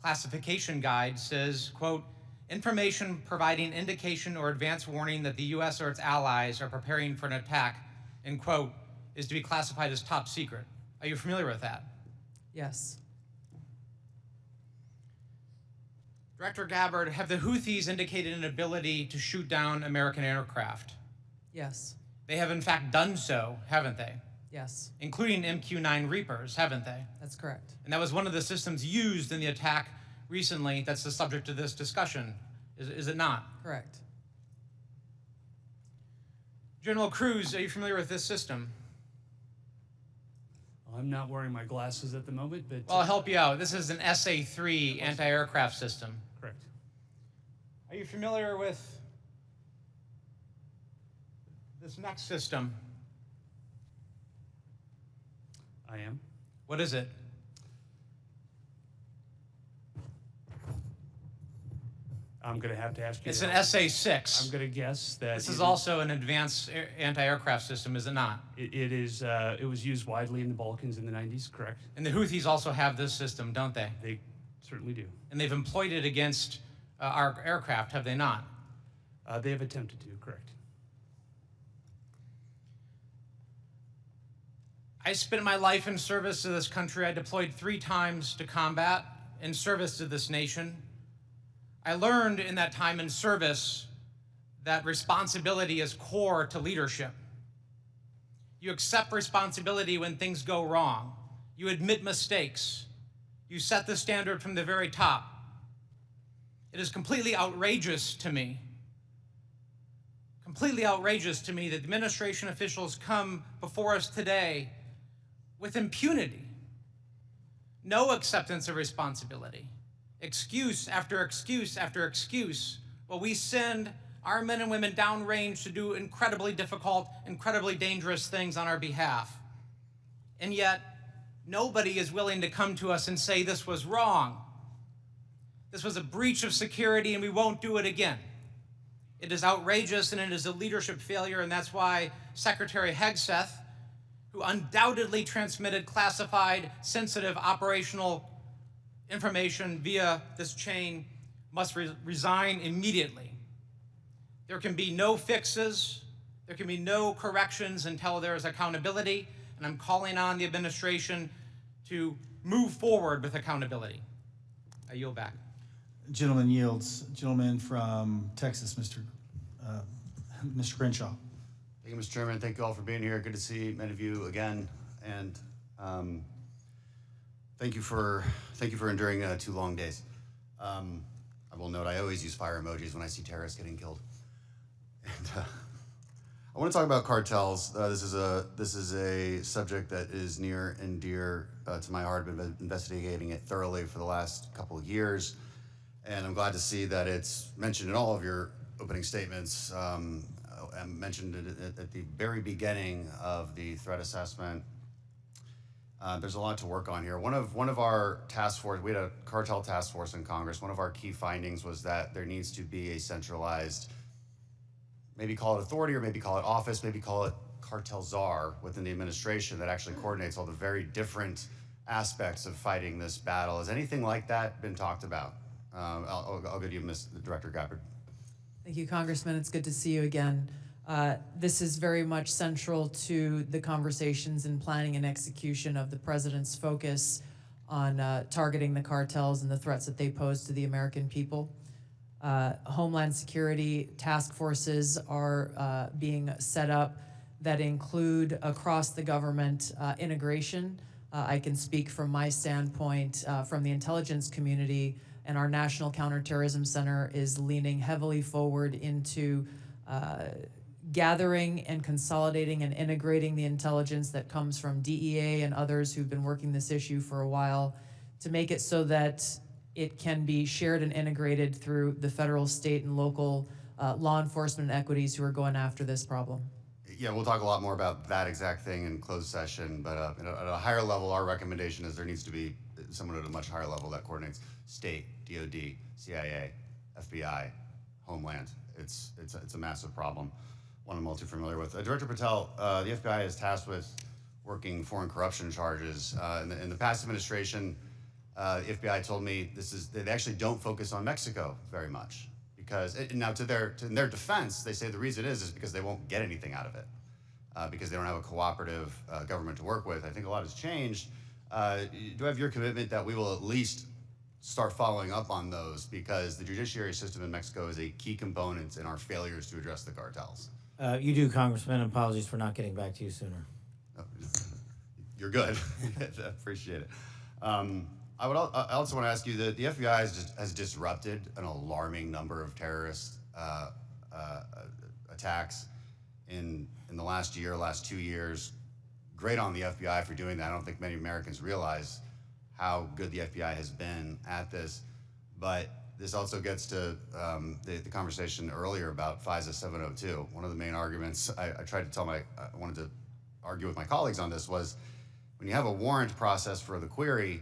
classification guide says, quote, information providing indication or advance warning that the U.S. or its allies are preparing for an attack, end quote, is to be classified as top secret. Are you familiar with that? Yes. Director Gabbard, have the Houthis indicated an ability to shoot down American aircraft? Yes. They have in fact done so, haven't they? Yes. Including MQ-9 Reapers, haven't they? That's correct. And that was one of the systems used in the attack recently that's the subject of this discussion, is it not? Correct. General Kruse, are you familiar with this system? I'm not wearing my glasses at the moment, but... Well, I'll help you out. This is an SA-3 anti-aircraft system. Correct. Are you familiar with this next system? I am. What is it? I'm going to have to ask you. It's an SA-6. I'm going to guess that... This is also an advanced anti-aircraft system, is it not? It is. It was used widely in the Balkans in the 90s, correct? And the Houthis also have this system, don't they? They certainly do. And they've employed it against our aircraft, have they not? They have attempted to, correct. I spent my life in service to this country. I deployed 3 times to combat in service to this nation. I learned in that time in service that responsibility is core to leadership. You accept responsibility when things go wrong. You admit mistakes. You set the standard from the very top. It is completely outrageous to me that administration officials come before us today with impunity, no acceptance of responsibility, excuse after excuse after excuse, while we send our men and women downrange to do incredibly difficult, incredibly dangerous things on our behalf. And yet, nobody is willing to come to us and say this was wrong. This was a breach of security and we won't do it again. It is outrageous and it is a leadership failure, and that's why Secretary Hegseth, who undoubtedly transmitted classified, sensitive operational information via this chain, must resign immediately. There can be no fixes, there can be no corrections until there is accountability, and I'm calling on the administration to move forward with accountability. I yield back. Gentleman yields. Gentleman from Texas, Mr. Crenshaw. Thank you, Mr. Chairman. Thank you all for being here. Good to see many of you again, and thank you for enduring 2 long days. I will note I always use fire emojis when I see terrorists getting killed. And I want to talk about cartels. This is a subject that is near and dear to my heart. I've been investigating it thoroughly for the last couple of years, and I'm glad to see that it's mentioned in all of your opening statements. I mentioned it at the very beginning of the threat assessment. There's a lot to work on here. One of our task force, we had a cartel task force in Congress. One of our key findings was that there needs to be a centralized, maybe call it authority, or maybe call it office, maybe call it cartel czar within the administration that actually coordinates all the very different aspects of fighting this battle. Has anything like that been talked about? I'll go to you, Director Gabbard. Thank you, Congressman. It's good to see you again. This is very much central to the conversations and planning and execution of the president's focus on targeting the cartels and the threats that they pose to the American people. Homeland security task forces are being set up that include across the government integration. I can speak from my standpoint from the intelligence community, and our National Counterterrorism Center is leaning heavily forward into gathering and consolidating and integrating the intelligence that comes from DEA and others who've been working this issue for a while to make it so that it can be shared and integrated through the federal, state, and local law enforcement equities who are going after this problem. Yeah, we'll talk a lot more about that exact thing in closed session, but at a higher level, our recommendation is there needs to be someone at a much higher level that coordinates state, DOD, CIA, FBI, Homeland. It's a massive problem, one I'm all too familiar with. Director Patel, the FBI is tasked with working foreign corruption charges. In the past administration, the FBI told me they actually don't focus on Mexico very much. Because now, in their defense, they say the reason is because they won't get anything out of it, because they don't have a cooperative government to work with. I think a lot has changed. Do I have your commitment that we will at least start following up on those, because the judiciary system in Mexico is a key component in our failures to address the cartels? You do, Congressman. Apologies for not getting back to you sooner. You're good. I appreciate it. I also want to ask you that the FBI has disrupted an alarming number of terrorist attacks in the last year, last 2 years. Great on the FBI for doing that. I don't think many Americans realize how good the FBI has been at this. But this also gets to the conversation earlier about FISA 702. One of the main arguments I tried to I wanted to argue with my colleagues on this was, when you have a warrant process for the query,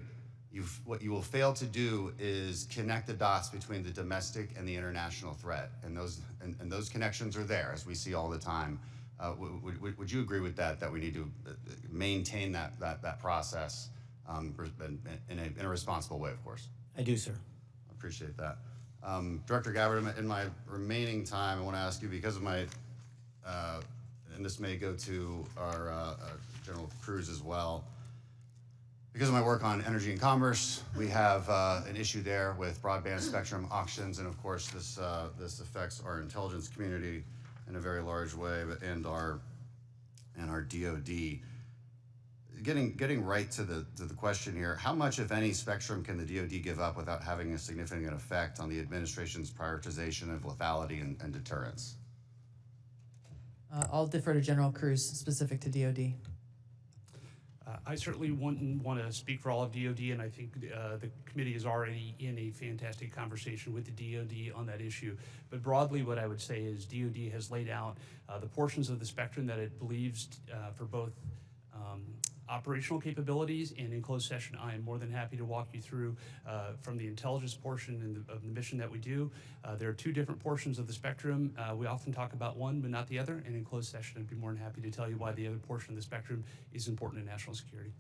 what you will fail to do is connect the dots between the domestic and the international threat, and those connections are there, as we see all the time. Would you agree with that? That we need to maintain that process in a responsible way, of course. I do, sir. I appreciate that. Director Gabbard, in my remaining time, I want to ask you, because of my, and this may go to our General Kruse as well. Because of my work on energy and commerce, we have an issue there with broadband spectrum auctions, and of course this affects our intelligence community in a very large way, and our DoD. Getting right to the question here, how much, if any, spectrum can the DoD give up without having a significant effect on the administration's prioritization of lethality and deterrence? I'll defer to General Kruse, specific to DOD. I certainly wouldn't want to speak for all of DOD, and I think the committee is already in a fantastic conversation with the DOD on that issue. But broadly, what I would say is DOD has laid out the portions of the spectrum that it believes for both operational capabilities, and in closed session, I am more than happy to walk you through from the intelligence portion of the mission that we do. There are two different portions of the spectrum. We often talk about one, but not the other, and in closed session, I'd be more than happy to tell you why the other portion of the spectrum is important to national security.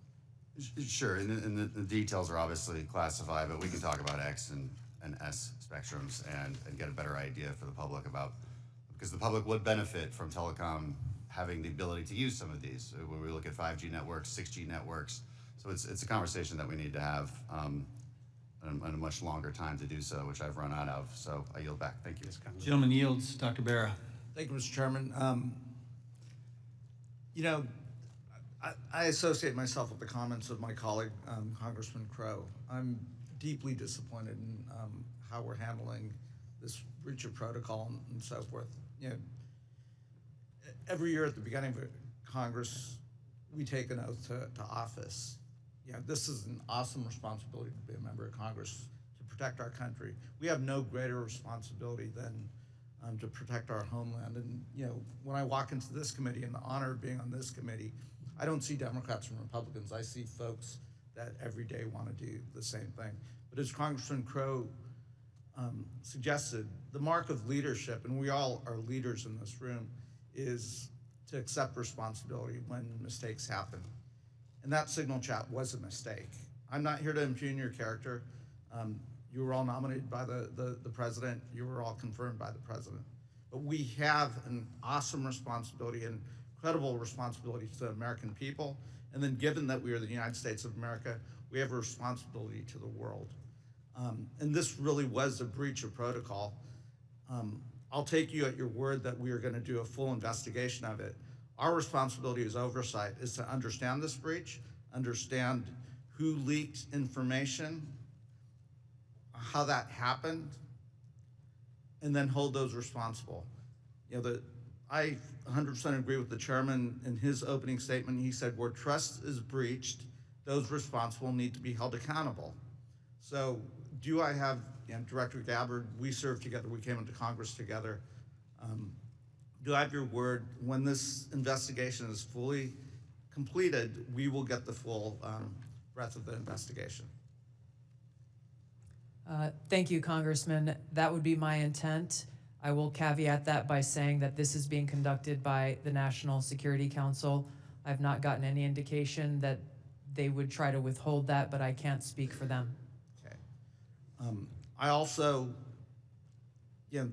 Sure, and the details are obviously classified, but we can talk about X and S spectrums and get a better idea for the public about, because the public would benefit from telecom having the ability to use some of these. When we look at 5G networks, 6G networks, so it's a conversation that we need to have on a much longer time to do so, which I've run out of. So I yield back. Thank you. Gentleman yields. Dr. Barra. Thank you, Mr. Chairman. You know, I associate myself with the comments of my colleague, Congressman Crowe. I'm deeply disappointed in how we're handling this breach of protocol and so forth. You know, every year at the beginning of Congress, we take an oath to office. You know, this is an awesome responsibility to be a member of Congress, to protect our country. We have no greater responsibility than to protect our homeland. And you know, when I walk into this committee and the honor of being on this committee, I don't see Democrats and Republicans. I see folks that every day want to do the same thing. But as Congressman Crow suggested, the mark of leadership, and we all are leaders in this room, is to accept responsibility when mistakes happen. And that signal chat was a mistake. I'm not here to impugn your character. You were all nominated by the president. You were all confirmed by the president. But we have an awesome responsibility and incredible responsibility to the American people. And then given that we are the United States of America, we have a responsibility to the world. And this really was a breach of protocol. I'll take you at your word that we are going to do a full investigation of it. Our responsibility as oversight is to understand this breach, understand who leaked information, how that happened, and then hold those responsible. You know, I 100% agree with the chairman in his opening statement. He said, where trust is breached, those responsible need to be held accountable. So do I have, you know, Director Gabbard, we served together, we came into Congress together. Do I have your word, when this investigation is fully completed, we will get the full breadth of the investigation? Thank you, Congressman. That would be my intent. I will caveat that by saying that this is being conducted by the National Security Council. I've not gotten any indication that they would try to withhold that, but I can't speak for them. Okay. I also, you know,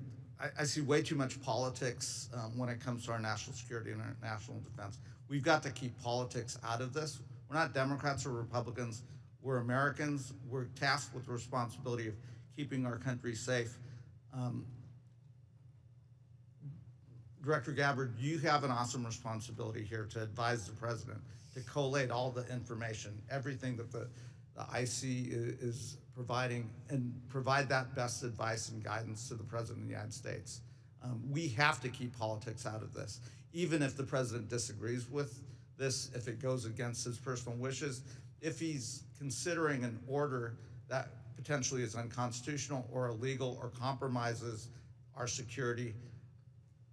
I see way too much politics when it comes to our national security and our national defense. We've got to keep politics out of this. We're not Democrats or Republicans. We're Americans. We're tasked with the responsibility of keeping our country safe. Director Gabbard, you have an awesome responsibility here to advise the president, to collate all the information, everything that the IC is providing, and provide that best advice and guidance to the President of the United States. We have to keep politics out of this. Even if the president disagrees with this, if it goes against his personal wishes, if he's considering an order that potentially is unconstitutional or illegal or compromises our security,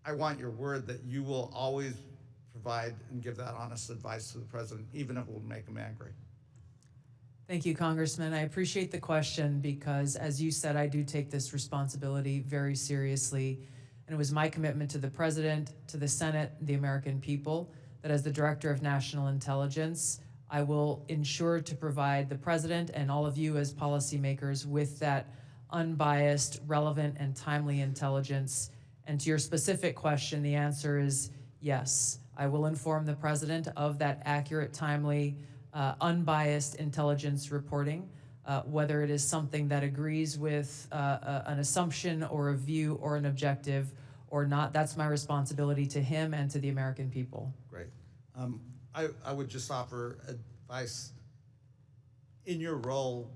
I want your word that you will always provide and give that honest advice to the president, even if it will make him angry. Thank you, Congressman. I appreciate the question because, as you said, I do take this responsibility very seriously. And it was my commitment to the President, to the Senate, the American people, that as the Director of National Intelligence, I will ensure to provide the President and all of you as policymakers with that unbiased, relevant, and timely intelligence. And to your specific question, the answer is yes. I will inform the President of that accurate, timely, unbiased intelligence reporting, whether it is something that agrees with an assumption or a view or an objective or not. That's my responsibility to him and to the American people. Great. I would just offer advice. In your role,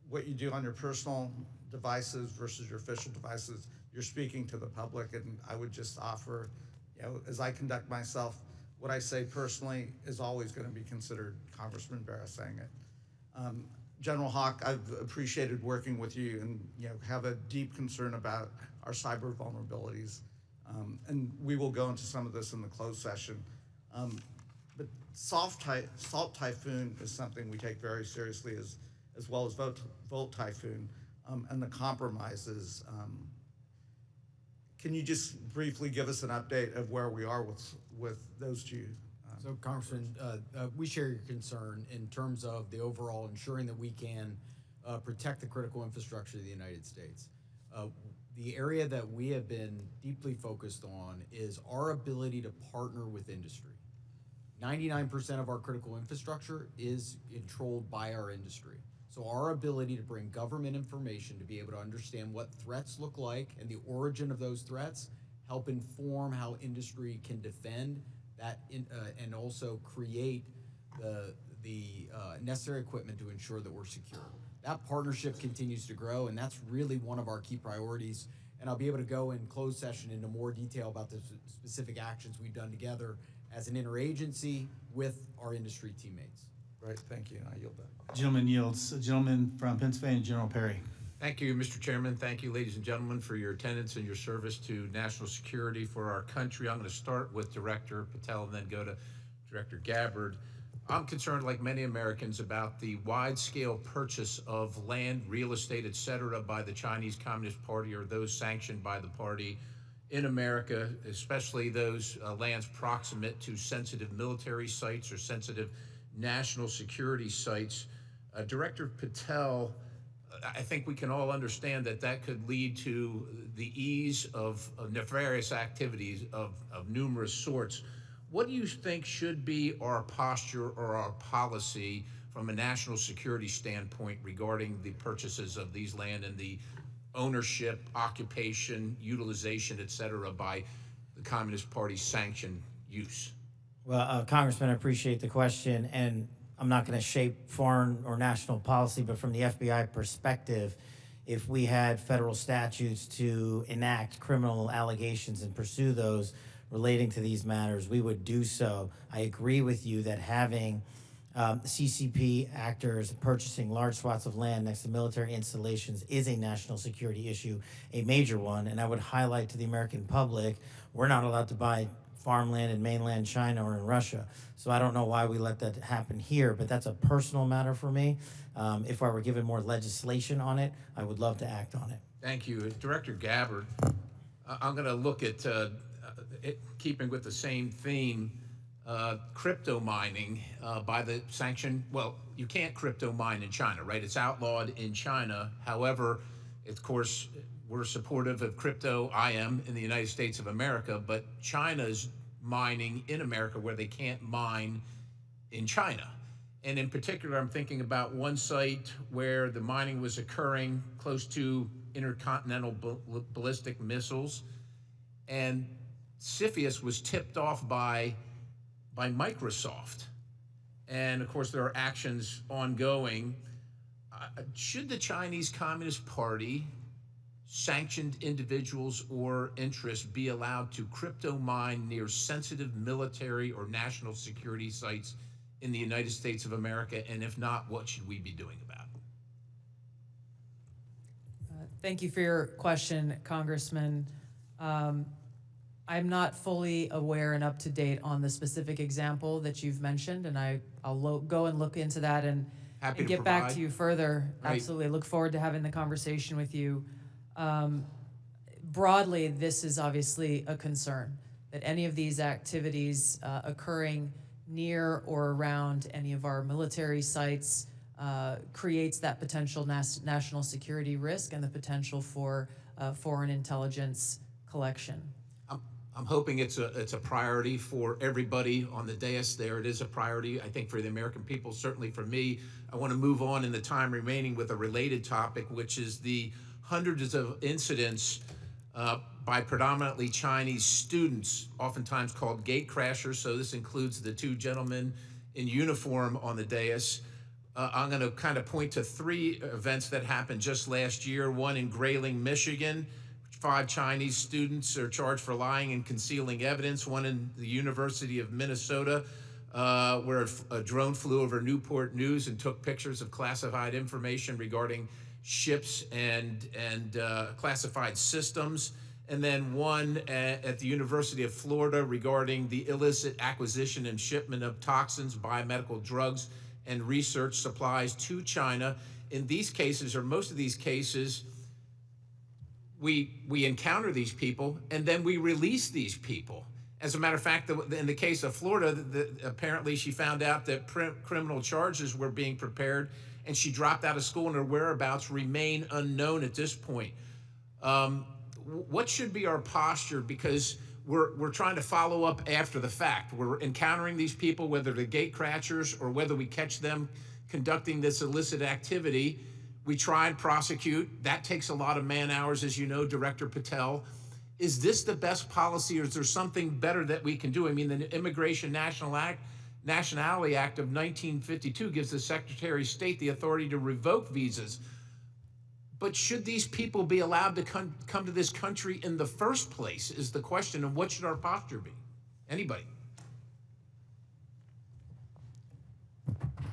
what you do on your personal devices versus your official devices, you're speaking to the public, and I would just offer, you know, as I conduct myself, what I say personally is always going to be considered Congressman Barra saying it. General Haugh, I've appreciated working with you, and you know, have a deep concern about our cyber vulnerabilities, and we will go into some of this in the closed session. But Salt Typhoon is something we take very seriously, as well as Volt Typhoon, and the compromises. Can you just briefly give us an update of where we are with those two? So, Congressman, we share your concern in terms of the overall ensuring that we can protect the critical infrastructure of the United States. The area that we have been deeply focused on is our ability to partner with industry. 99% of our critical infrastructure is controlled by our industry. So our ability to bring government information to be able to understand what threats look like and the origin of those threats, help inform how industry can defend that and also create the necessary equipment to ensure that we're secure. That partnership continues to grow, and that's really one of our key priorities. And I'll be able to go in closed session into more detail about the specific actions we've done together as an interagency with our industry teammates. Right, thank you, and I yield back. Gentleman yields. Gentleman from Pennsylvania, General Perry. Thank you, Mr. Chairman. Thank you, ladies and gentlemen, for your attendance and your service to national security for our country. I'm going to start with Director Patel and then go to Director Gabbard. I'm concerned, like many Americans, about the wide-scale purchase of land, real estate, et cetera, by the Chinese Communist Party or those sanctioned by the party in America, especially those lands proximate to sensitive military sites or sensitive national security sites. Director Patel, I think we can all understand that that could lead to the ease of nefarious activities of numerous sorts. What do you think should be our posture or our policy from a national security standpoint regarding the purchases of these land and the ownership, occupation, utilization, et cetera, by the Communist Party sanctioned use? Well, Congressman, I appreciate the question, and I'm not going to shape foreign or national policy, but from the FBI perspective, if we had federal statutes to enact criminal allegations and pursue those relating to these matters, we would do so. I agree with you that having CCP actors purchasing large swaths of land next to military installations is a national security issue, a major one, and I would highlight to the American public, we're not allowed to buy farmland in mainland China or in Russia. So I don't know why we let that happen here, but that's a personal matter for me. If I were given more legislation on it, I would love to act on it. Thank you. Director Gabbard, I'm going to look at, keeping with the same theme, crypto mining by the sanction. Well, you can't crypto mine in China, right? It's outlawed in China. However, of course, we're supportive of crypto, I am, in the United States of America, but China's mining in America where they can't mine in China. And in particular, I'm thinking about one site where the mining was occurring close to intercontinental ballistic missiles, and CFIUS was tipped off by Microsoft. And of course, there are actions ongoing. Should the Chinese Communist Party, sanctioned individuals or interests, be allowed to crypto mine near sensitive military or national security sites in the United States of America? And if not, what should we be doing about it? Thank you for your question, Congressman. I'm not fully aware and up to date on the specific example that you've mentioned, and I'll go and look into that and get back to you further. Right. Absolutely. Look forward to having the conversation with you. Broadly, this is obviously a concern, that any of these activities occurring near or around any of our military sites creates that potential national security risk and the potential for foreign intelligence collection. I'm hoping it's a priority for everybody on the dais there. It is a priority, I think, for the American people, certainly for me. I want to move on in the time remaining with a related topic, which is the hundreds of incidents by predominantly Chinese students, oftentimes called gate crashers. So this includes the two gentlemen in uniform on the dais. I'm going to kind of point to three events that happened just last year. One in Grayling, Michigan. 5 Chinese students are charged for lying and concealing evidence. One in the University of Minnesota, where a drone flew over Newport News and took pictures of classified information regarding ships and classified systems. And then one at the University of Florida regarding the illicit acquisition and shipment of toxins, biomedical drugs, and research supplies to China. In these cases, or most of these cases, we encounter these people and then we release these people. As a matter of fact, in the case of Florida, apparently she found out that criminal charges were being prepared and she dropped out of school and her whereabouts remain unknown at this point. What should be our posture? Because we're trying to follow up after the fact. We're encountering these people, whether they're gate crashers or whether we catch them conducting this illicit activity. We try and prosecute. That takes a lot of man hours, as you know, Director Patel. Is this the best policy, or is there something better that we can do? I mean, the Immigration National Act Nationality Act of 1952 gives the Secretary of State the authority to revoke visas. But should these people be allowed to come to this country in the first place is the question, and what should our posture be? Anybody?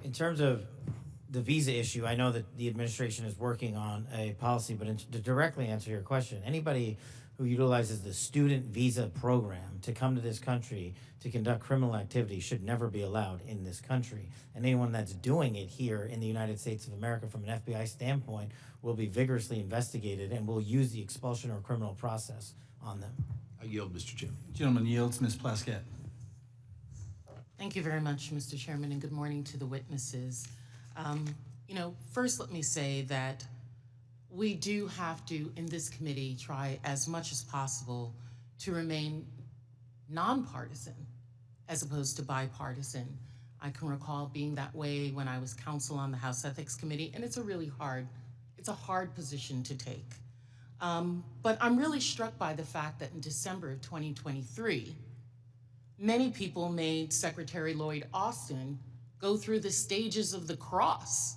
In terms of the visa issue, I know that the administration is working on a policy, but to directly answer your question, anybody who utilizes the student visa program to come to this country to conduct criminal activity should never be allowed in this country. And anyone that's doing it here in the United States of America from an FBI standpoint will be vigorously investigated and will use the expulsion or criminal process on them. I yield, Mr. Chairman. Gentleman yields. Ms. Plaskett. Thank you very much, Mr. Chairman, and good morning to the witnesses. First let me say that we do have to, in this committee, try as much as possible to remain nonpartisan as opposed to bipartisan. I can recall being that way when I was counsel on the House Ethics Committee, and it's a hard position to take. But I'm really struck by the fact that in December of 2023, many people made Secretary Lloyd Austin go through the stages of the cross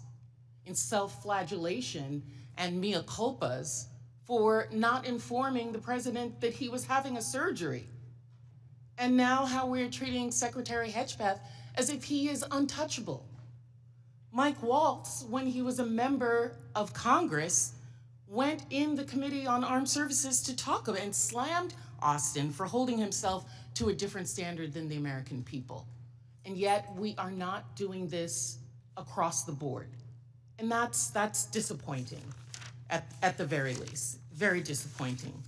in self-flagellation and mea culpas for not informing the president that he was having a surgery. And now how we're treating Secretary Hedgepeth as if he is untouchable. Mike Waltz, when he was a member of Congress, went in the Committee on Armed Services to talk about and slammed Austin for holding himself to a different standard than the American people. And yet we are not doing this across the board. And that's disappointing, at the very least, very disappointing.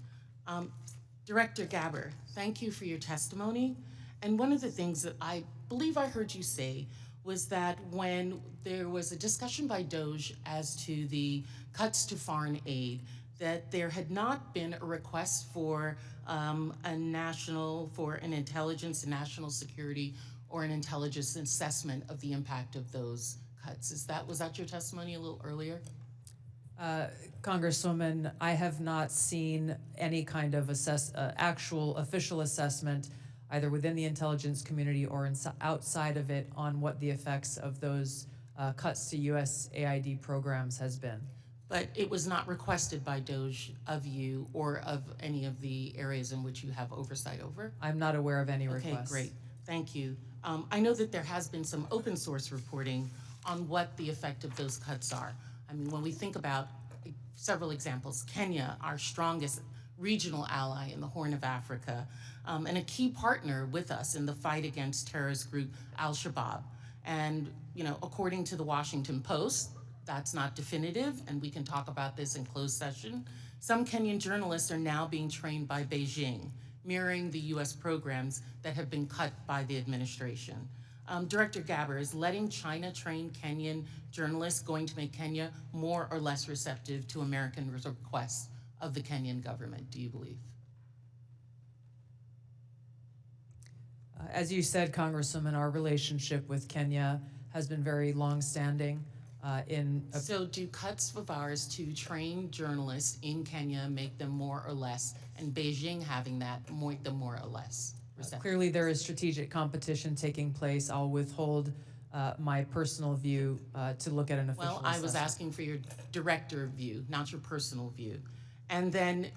Director Gabbard, thank you for your testimony. And one of the things that I believe I heard you say was that when there was a discussion by DOJ as to the cuts to foreign aid, that there had not been a request for an intelligence and national security or an intelligence assessment of the impact of those cuts. Was that your testimony a little earlier? Congresswoman, I have not seen any kind of actual official assessment either within the intelligence community or outside of it on what the effects of those cuts to USAID programs has been. But it was not requested by DOJ of you or of any of the areas in which you have oversight over? I'm not aware of any requests. Okay, great, thank you. I know that there has been some open source reporting on what the effect of those cuts are. I mean, when we think about several examples, Kenya, our strongest regional ally in the Horn of Africa, and a key partner with us in the fight against terrorist group Al-Shabaab. And, according to the Washington Post, that's not definitive, and we can talk about this in closed session. Some Kenyan journalists are now being trained by Beijing, mirroring the US programs that have been cut by the administration. Director Gabbard, is letting China train Kenyan journalists going to make Kenya more or less receptive to American requests of the Kenyan government, do you believe? As you said, Congresswoman, our relationship with Kenya has been very long-standing. So do cuts of ours to train journalists in Kenya make them more or less, and Beijing having that make them more or less receptive? Clearly there is strategic competition taking place. I'll withhold my personal view to look at an official assessment. Well, I was asking for your director view, not your personal view. And then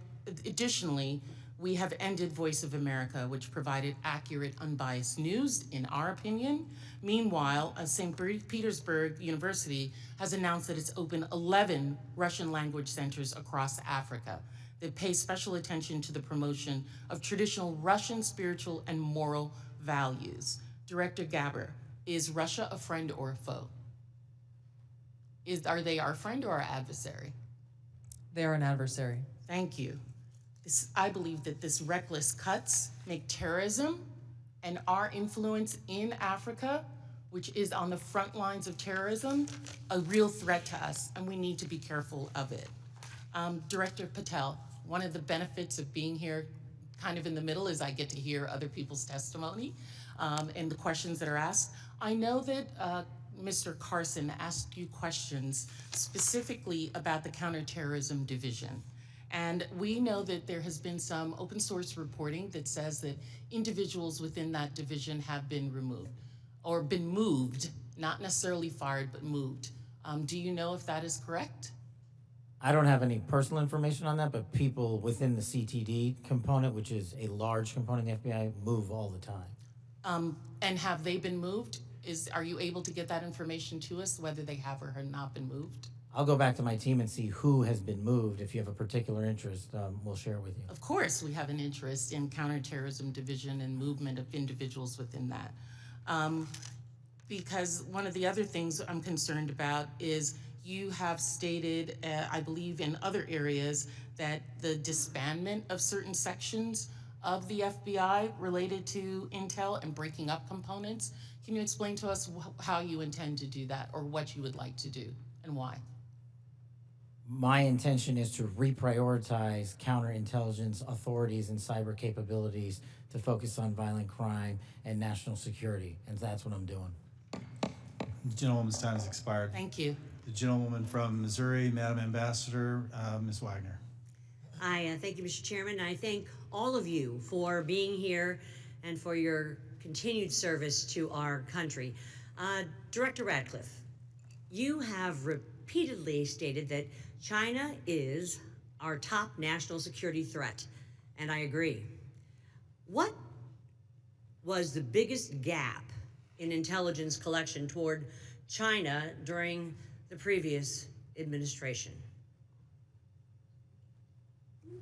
additionally, we have ended Voice of America, which provided accurate, unbiased news, in our opinion. Meanwhile, St. Petersburg University has announced that it's opened 11 Russian language centers across Africa that pay special attention to the promotion of traditional Russian spiritual and moral values. Director Gabbard, is Russia a friend or a foe? Are they our friend or our adversary? They are an adversary. Thank you. I believe that this reckless cuts make terrorism and our influence in Africa, which is on the front lines of terrorism, a real threat to us, and we need to be careful of it. Director Patel, one of the benefits of being here kind of in the middle is I get to hear other people's testimony and the questions that are asked. I know that Mr. Carson asked you questions specifically about the Counterterrorism Division. And we know that there has been some open source reporting that says that individuals within that division have been removed. or been moved, not necessarily fired, but moved. Do you know if that is correct? I don't have any personal information on that, but people within the CTD component, which is a large component of the FBI, move all the time. And have they been moved? Are you able to get that information to us, whether they have or have not been moved? I'll go back to my team and see who has been moved. If you have a particular interest, we'll share it with you. Of course, we have an interest in counterterrorism division and movement of individuals within that. Because one of the other things I'm concerned about is you have stated, I believe in other areas, that the disbandment of certain sections of the FBI related to intel and breaking up components. Can you explain to us how you intend to do that, or what you would like to do and why? My intention is to reprioritize counterintelligence authorities and cyber capabilities to focus on violent crime and national security, and that's what I'm doing. The gentlewoman's time has expired. Thank you. The gentlewoman from Missouri, Madam Ambassador, Ms. Wagner. I thank you, Mr. Chairman. I thank all of you for being here and for your continued service to our country. Director Ratcliffe, you have repeatedly stated that China is our top national security threat, and I agree. What was the biggest gap in intelligence collection toward China during the previous administration?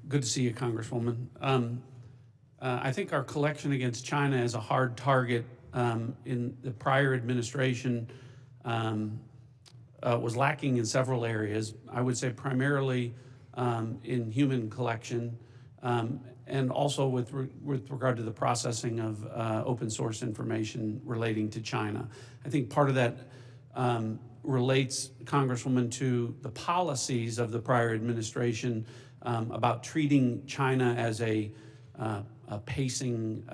Good to see you, Congresswoman. I think our collection against China as a hard target in the prior administration was lacking in several areas. I would say primarily in human collection, and also with regard to the processing of open source information relating to China. I think part of that relates, Congresswoman, to the policies of the prior administration about treating China as a pacing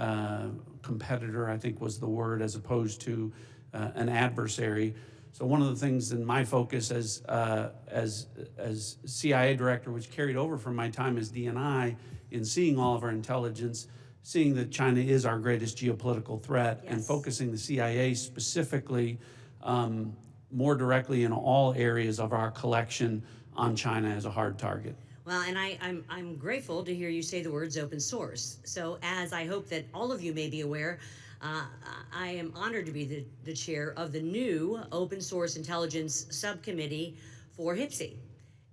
competitor, I think was the word, as opposed to an adversary. So one of the things in my focus as CIA director, which carried over from my time as DNI, in seeing all of our intelligence, seeing that China is our greatest geopolitical threat, and focusing the CIA specifically more directly in all areas of our collection on China as a hard target. Well, and I'm grateful to hear you say the words open source. So as I hope that all of you may be aware, I am honored to be the chair of the new Open Source Intelligence Subcommittee for HPSI.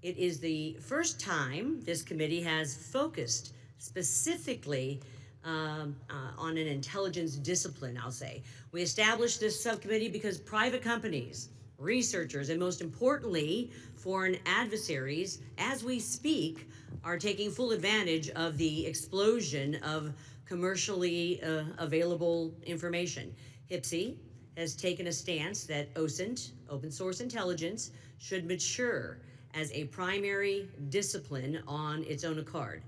It is the first time this committee has focused specifically on an intelligence discipline, I'll say. We established this subcommittee because private companies, researchers, and most importantly, foreign adversaries, as we speak, are taking full advantage of the explosion of commercially available information. HPSI has taken a stance that OSINT, open source intelligence, should mature as a primary discipline on its own accord.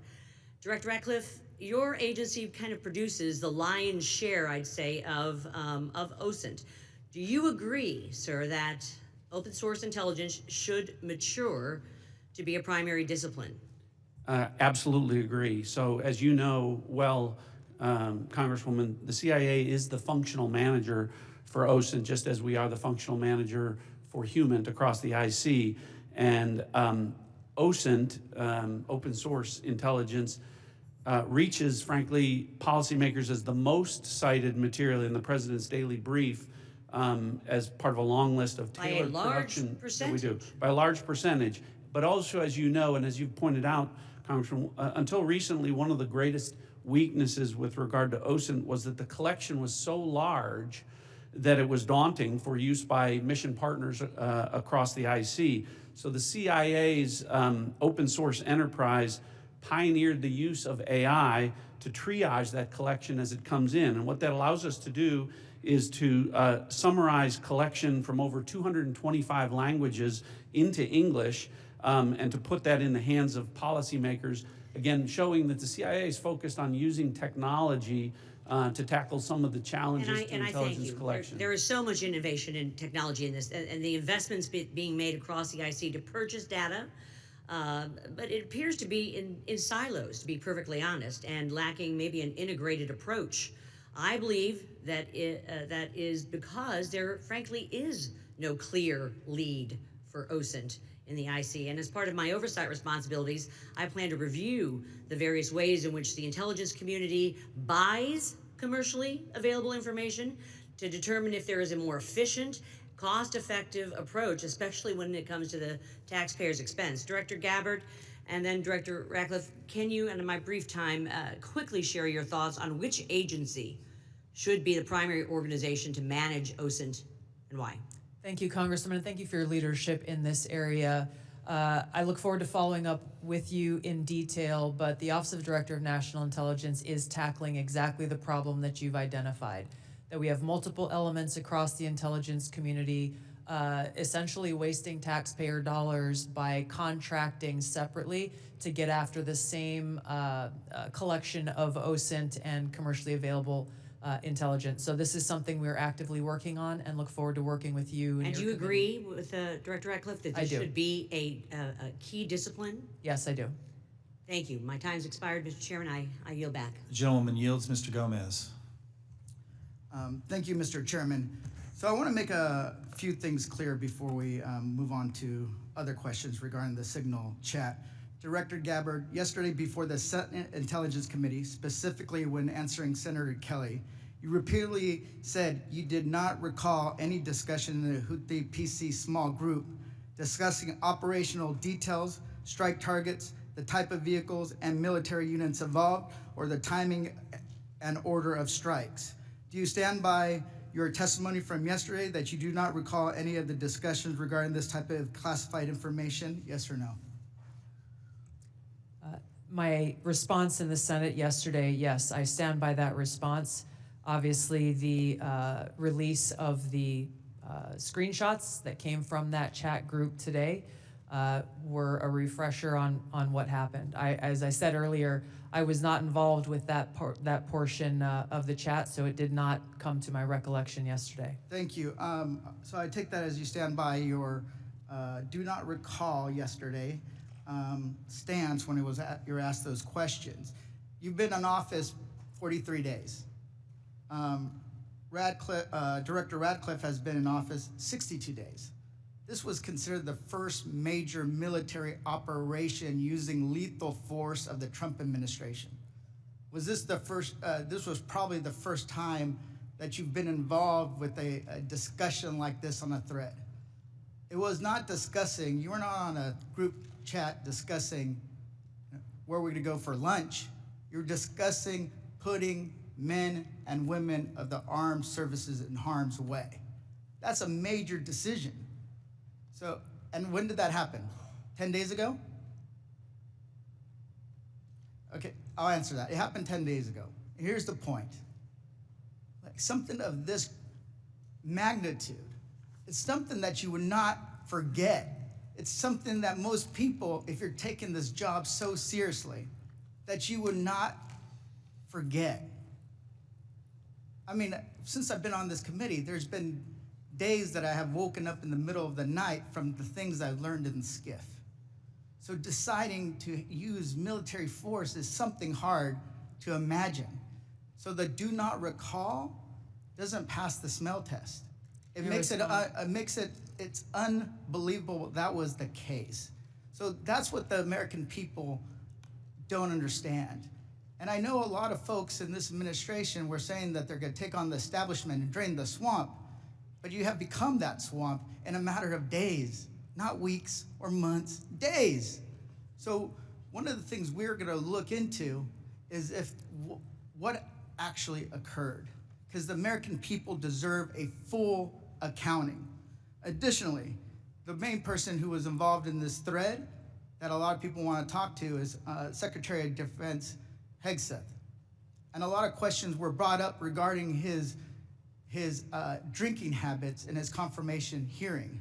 Director Ratcliffe, your agency kind of produces the lion's share, I'd say, of OSINT. Do you agree, sir, that open source intelligence should mature to be a primary discipline? Absolutely agree. So as you know well, Congresswoman, the CIA is the functional manager for OSINT, just as we are the functional manager for HUMANT across the IC. And OSINT, open source intelligence, reaches, frankly, policymakers as the most cited material in the President's daily brief as part of a long list of tailored production that we do. By a large percentage. But also, as you know, and as you've pointed out, Congressman, until recently, one of the greatest weaknesses with regard to OSINT was that the collection was so large that it was daunting for use by mission partners across the IC. So the CIA's open source enterprise pioneered the use of AI to triage that collection as it comes in. And what that allows us to do is to summarize collection from over 225 languages into English and to put that in the hands of policymakers, again, showing that the CIA is focused on using technology to tackle some of the challenges to intelligence collection. There is so much innovation in technology in this, and the investments being made across the IC to purchase data, but it appears to be in silos, to be perfectly honest, and lacking maybe an integrated approach I believe that that is because there frankly is no clear lead for OSINT in the IC. And as part of my oversight responsibilities, I plan to review the various ways in which the intelligence community buys commercially available information to determine if there is a more efficient, cost-effective approach, especially when it comes to the taxpayer's expense. Director Gabbard and then Director Ratcliffe, can you, and in my brief time, quickly share your thoughts on which agency should be the primary organization to manage OSINT and why? Thank you, Congressman, and thank you for your leadership in this area. I look forward to following up with you in detail, but the Office of Director of National Intelligence is tackling exactly the problem that you've identified, that we have multiple elements across the intelligence community, essentially wasting taxpayer dollars by contracting separately to get after the same collection of OSINT and commercially available intelligence. So this is something we're actively working on and look forward to working with you. And do you agree with Director Ratcliffe that this should be a key discipline? Yes, I do. Thank you. My time's expired, Mr. Chairman. I yield back. The gentleman yields. Mr. Gomez. Thank you, Mr. Chairman. So I want to make a few things clear before we move on to other questions regarding the signal chat. Director Gabbard, yesterday before the Senate Intelligence Committee, specifically when answering Senator Kelly, you repeatedly said you did not recall any discussion in the Houthi PC small group discussing operational details, strike targets, the type of vehicles and military units involved, or the timing and order of strikes. Do you stand by your testimony from yesterday that you do not recall any of the discussions regarding this type of classified information? Yes or no? My response in the Senate yesterday, yes, I stand by that response. Obviously, the release of the screenshots that came from that chat group today were a refresher on what happened. As I said earlier, I was not involved with that portion of the chat, so it did not come to my recollection yesterday. Thank you. So I take that as you stand by your do not recall yesterday stance when it was you were asked those questions. You've been in office 43 days. Director Ratcliffe has been in office 62 days. This was considered the first major military operation using lethal force of the Trump administration. Was this the first, this was probably the first time that you've been involved with a discussion like this on a thread. It was not discussing, you were not on a group chat discussing where we're gonna go for lunch. You're discussing putting men and women of the armed services in harm's way. That's a major decision. So, and when did that happen? 10 days ago? Okay, I'll answer that. It happened 10 days ago. Here's the point. Like something of this magnitude, it's something that you would not forget. It's something that most people, if you're taking this job so seriously, that you would not forget. I mean, since I've been on this committee, there's been days that I have woken up in the middle of the night from the things I've learned in SCIF. So deciding to use military force is something hard to imagine. So the do not recall doesn't pass the smell test. It makes it, it's unbelievable that was the case. So that's what the American people don't understand. And I know a lot of folks in this administration were saying that they're gonna take on the establishment and drain the swamp, but you have become that swamp in a matter of days, not weeks or months, days. So one of the things we're gonna look into is what actually occurred, because the American people deserve a full accounting. Additionally, the main person who was involved in this thread that a lot of people want to talk to is Secretary of Defense Hegseth. And a lot of questions were brought up regarding his drinking habits in his confirmation hearing.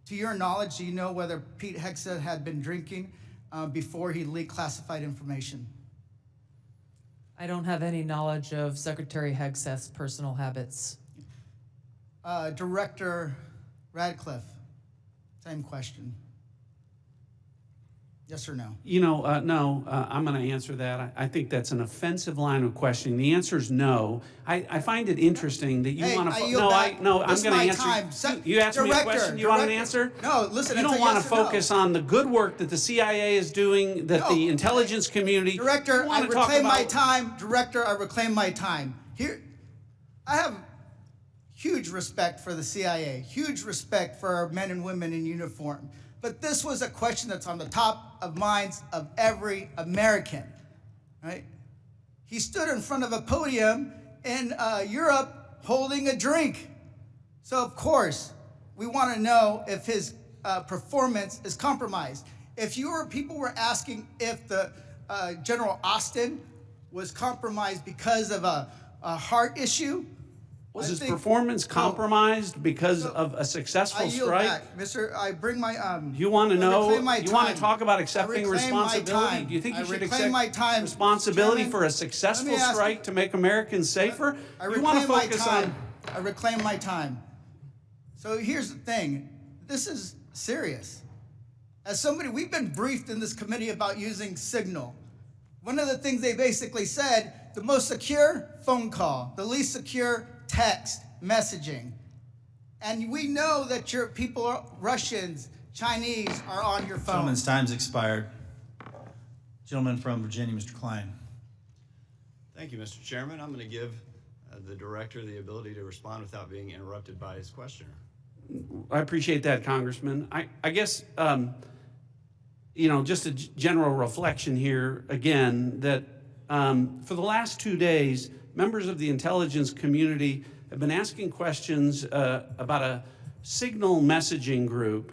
To your knowledge, do you know whether Pete Hegseth had been drinking before he leaked classified information? I don't have any knowledge of Secretary Hegseth's personal habits. Director Ratcliffe, same question. Yes or no? You know, no, I'm going to answer that. I think that's an offensive line of questioning. The answer is no. I find it interesting that you Hey, want I to. yield No, back. I'm This is going my to answer. time. You asked me a Director, question. You want an director. answer? No, listen, You it's don't a want yes to or no. focus on the good work that the CIA is doing, that the intelligence community. Director, You I want to talk reclaim my about- time. Director, I reclaim my time. Here, I have huge respect for the CIA, huge respect for our men and women in uniform. But this was a question that's on the top of minds of every American, right? He stood in front of a podium in Europe holding a drink. So of course, we want to know if his performance is compromised. If people were asking if the General Austin was compromised because of a heart issue, Was his performance compromised because of a successful I yield strike? back, Mr. I bring my You want to I know? reclaim my You want to time. talk about I accepting reclaim my responsibility? time. Do you think I you should reclaim accept my time, responsibility Chairman. for a Let successful me ask strike to make Americans safer? I You want to reclaim my focus time. on. I reclaim my time. So here's the thing. This is serious. As somebody, we've been briefed in this committee about using Signal. One of the things they basically said, the most secure phone call, the least secure text messaging. And we know that your people, Russians, Chinese, are on your phone. Gentleman's time's expired. Gentleman from Virginia, Mr. Klein. Thank you, Mr. Chairman. I'm going to give the director the ability to respond without being interrupted by his questioner. I appreciate that, Congressman. I guess, you know, just a general reflection here again that for the last 2 days, members of the intelligence community have been asking questions about a Signal messaging group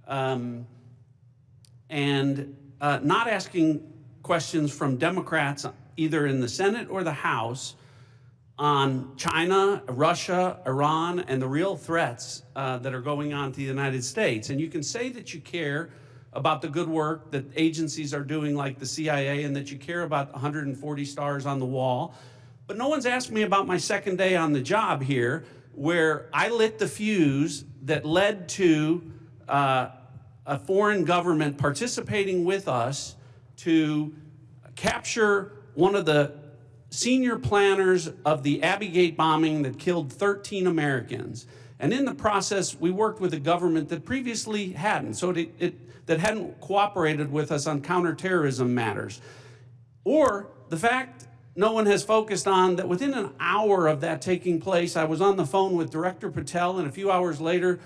and not asking questions from Democrats either in the Senate or the House on China, Russia, Iran, and the real threats that are going on to the United States. And you can say that you care about the good work that agencies are doing like the CIA and that you care about 140 stars on the wall. But no one's asked me about my second day on the job here, where I lit the fuse that led to a foreign government participating with us to capture one of the senior planners of the Abbey bombing that killed 13 Americans. And in the process, we worked with a government that previously hadn't, that hadn't cooperated with us on counterterrorism matters. Or the fact no one has focused on that within an hour of that taking place, I was on the phone with Director Patel and a few hours later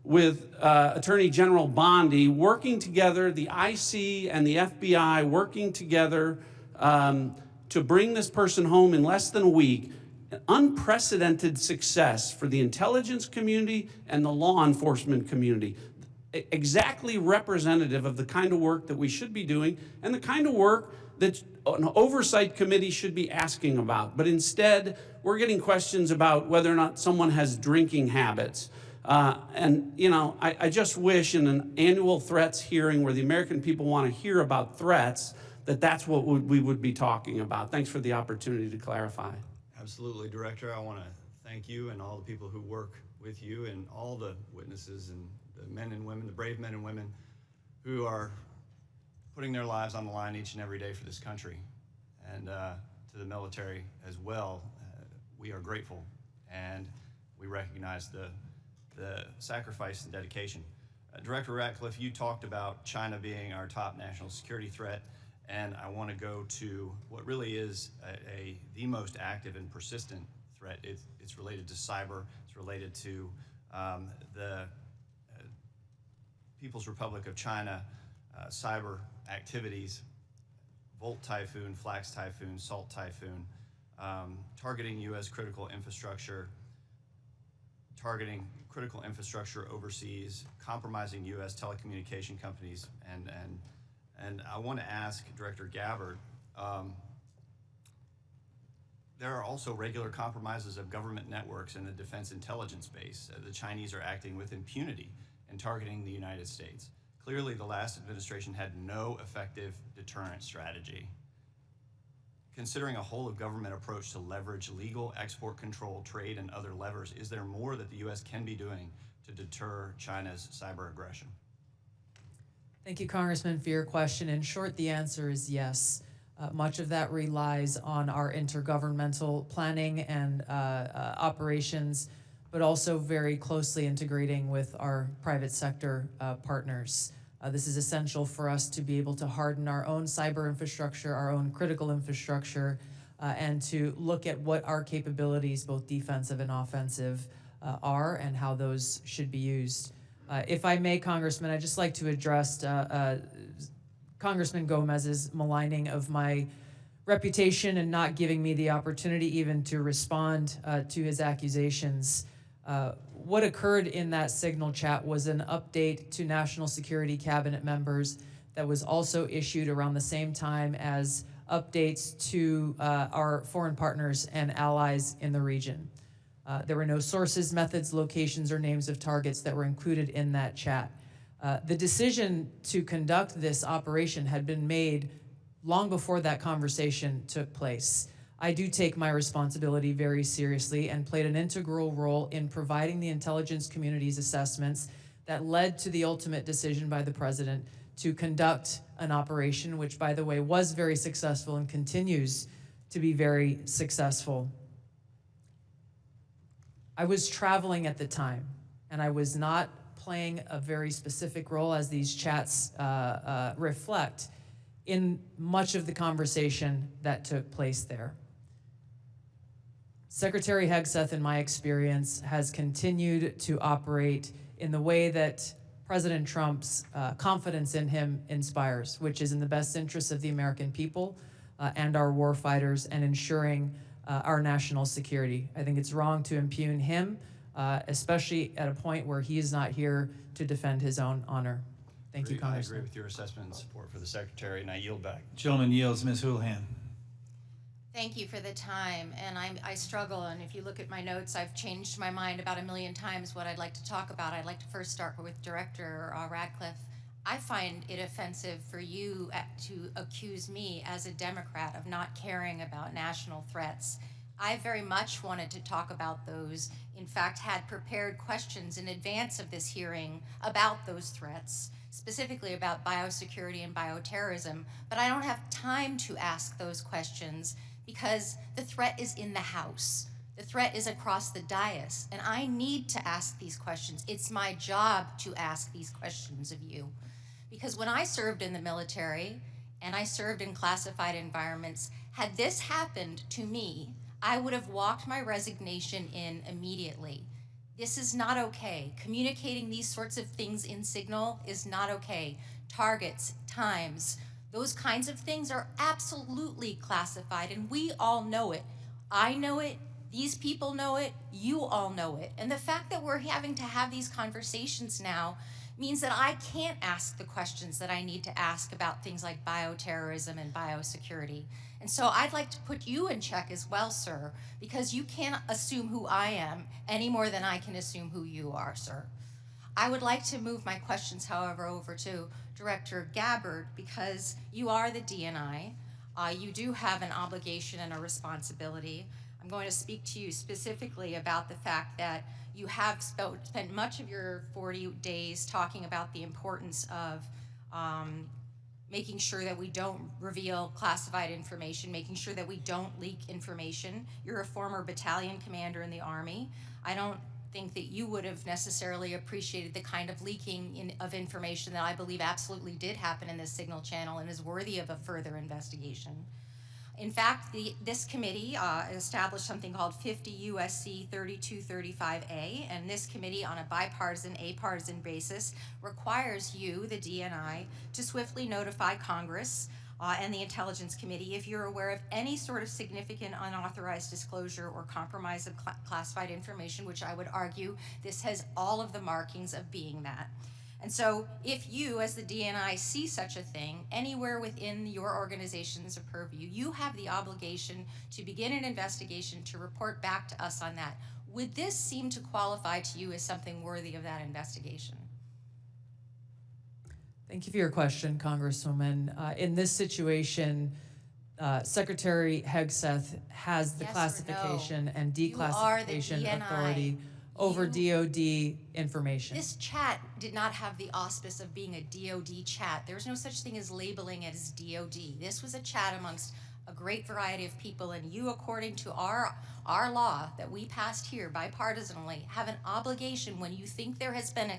with Attorney General Bondi, working together, the IC and the FBI working together to bring this person home in less than a week. An unprecedented success for the intelligence community and the law enforcement community. Exactly representative of the kind of work that we should be doing and the kind of work that an oversight committee should be asking about. But instead, we're getting questions about whether or not someone has drinking habits. And, you know, I just wish in an annual threats hearing where the American people want to hear about threats, that's what we would be talking about. Thanks for the opportunity to clarify. Absolutely, Director. I want to thank you and all the people who work with you and all the witnesses and the men and women, the brave men and women who are putting their lives on the line each and every day for this country. And to the military as well, we are grateful and we recognize the sacrifice and dedication. Director Ratcliffe, you talked about China being our top national security threat, and I want to go to what really is the most active and persistent threat. It's related to cyber. It's related to the People's Republic of China cyber activities, Volt Typhoon, Flax Typhoon, Salt Typhoon, targeting U.S. critical infrastructure, targeting critical infrastructure overseas, compromising U.S. telecommunication companies, and I want to ask Director Gabbard, there are also regular compromises of government networks in the defense intelligence space. The Chinese are acting with impunity and targeting the United States. Clearly, the last administration had no effective deterrent strategy. Considering a whole-of-government approach to leverage legal export control, trade, and other levers, is there more that the U.S. can be doing to deter China's cyber aggression? Thank you, Congressman, for your question. In short, the answer is yes. Much of that relies on our intergovernmental planning and operations, but also very closely integrating with our private sector partners. This is essential for us to be able to harden our own cyber infrastructure, our own critical infrastructure, and to look at what our capabilities, both defensive and offensive, are and how those should be used. If I may, Congressman, I'd just like to address Congressman Gomez's maligning of my reputation and not giving me the opportunity even to respond to his accusations. What occurred in that Signal chat was an update to National Security Cabinet members that was also issued around the same time as updates to our foreign partners and allies in the region. There were no sources, methods, locations, or names of targets that were included in that chat. The decision to conduct this operation had been made long before that conversation took place. I do take my responsibility very seriously and played an integral role in providing the intelligence community's assessments that led to the ultimate decision by the president to conduct an operation, which, by the way, was very successful and continues to be very successful. I was traveling at the time, and I was not playing a very specific role, as these chats reflect, in much of the conversation that took place there. Secretary Hegseth, in my experience, has continued to operate in the way that President Trump's confidence in him inspires, which is in the best interest of the American people and our war fighters and ensuring our national security. I think it's wrong to impugn him, especially at a point where he is not here to defend his own honor. Thank you, Congressman. I agree with your assessment and support for the Secretary, and I yield back. Gentleman yields. Ms. Houlihan. Thank you for the time, and I struggle, and if you look at my notes, I've changed my mind about 1,000,000 times what I'd like to talk about. I'd like to first start with Director Ratcliffe. I find it offensive for you to accuse me as a Democrat of not caring about national threats. I very much wanted to talk about those, in fact, had prepared questions in advance of this hearing about those threats, specifically about biosecurity and bioterrorism, but I don't have time to ask those questions because the threat is in the House. The threat is across the dais, and I need to ask these questions. It's my job to ask these questions of you. Because when I served in the military and I served in classified environments, had this happened to me, I would have walked my resignation in immediately. This is not okay. Communicating these sorts of things in Signal is not okay. Targets, times, those kinds of things are absolutely classified, and we all know it. I know it, these people know it, you all know it. And the fact that we're having to have these conversations now means that I can't ask the questions that I need to ask about things like bioterrorism and biosecurity. And so I'd like to put you in check as well, sir, because you can't assume who I am any more than I can assume who you are, sir. I would like to move my questions, however, over to Director Gabbard, because you are the DNI. You do have an obligation and a responsibility. I'm going to speak to you specifically about the fact that you have spent much of your 40 days talking about the importance of making sure that we don't reveal classified information, making sure that we don't leak information. You're a former battalion commander in the Army. I don't think that you would have necessarily appreciated the kind of leaking of information that I believe absolutely did happen in this Signal channel and is worthy of a further investigation. In fact, this committee established something called 50 U.S.C. 3235A, and this committee, on a bipartisan, apartisan basis, requires you, the DNI, to swiftly notify Congress and the Intelligence Committee if you're aware of any sort of significant unauthorized disclosure or compromise of classified information, which I would argue this has all of the markings of being that. And so if you, as the DNI, see such a thing anywhere within your organization's purview, you have the obligation to begin an investigation to report back to us on that. Would this seem to qualify to you as something worthy of that investigation? Thank you for your question, Congresswoman. In this situation, Secretary Hegseth has the Yes or classification no? and You are the declassification DNI. authority over DOD information. This chat did not have the auspice of being a DOD chat. There's no such thing as labeling it as DOD. This was a chat amongst a great variety of people, and you, according to our law that we passed here bipartisanly, have an obligation when you think there has been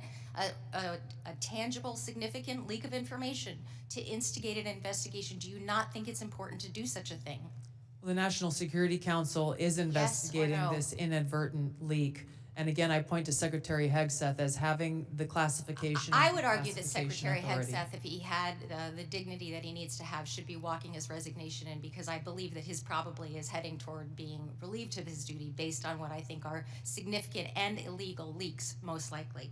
a tangible, significant leak of information to instigate an investigation. Do you not think it's important to do such a thing? Well, the National Security Council is investigating no? this inadvertent leak. And again, I point to Secretary Hegseth as having the classification. I would argue that classification Secretary authority. Hegseth, if he had the dignity that he needs to have, should be walking his resignation in, because I believe that his probably is heading toward being relieved of his duty based on what I think are significant and illegal leaks, most likely.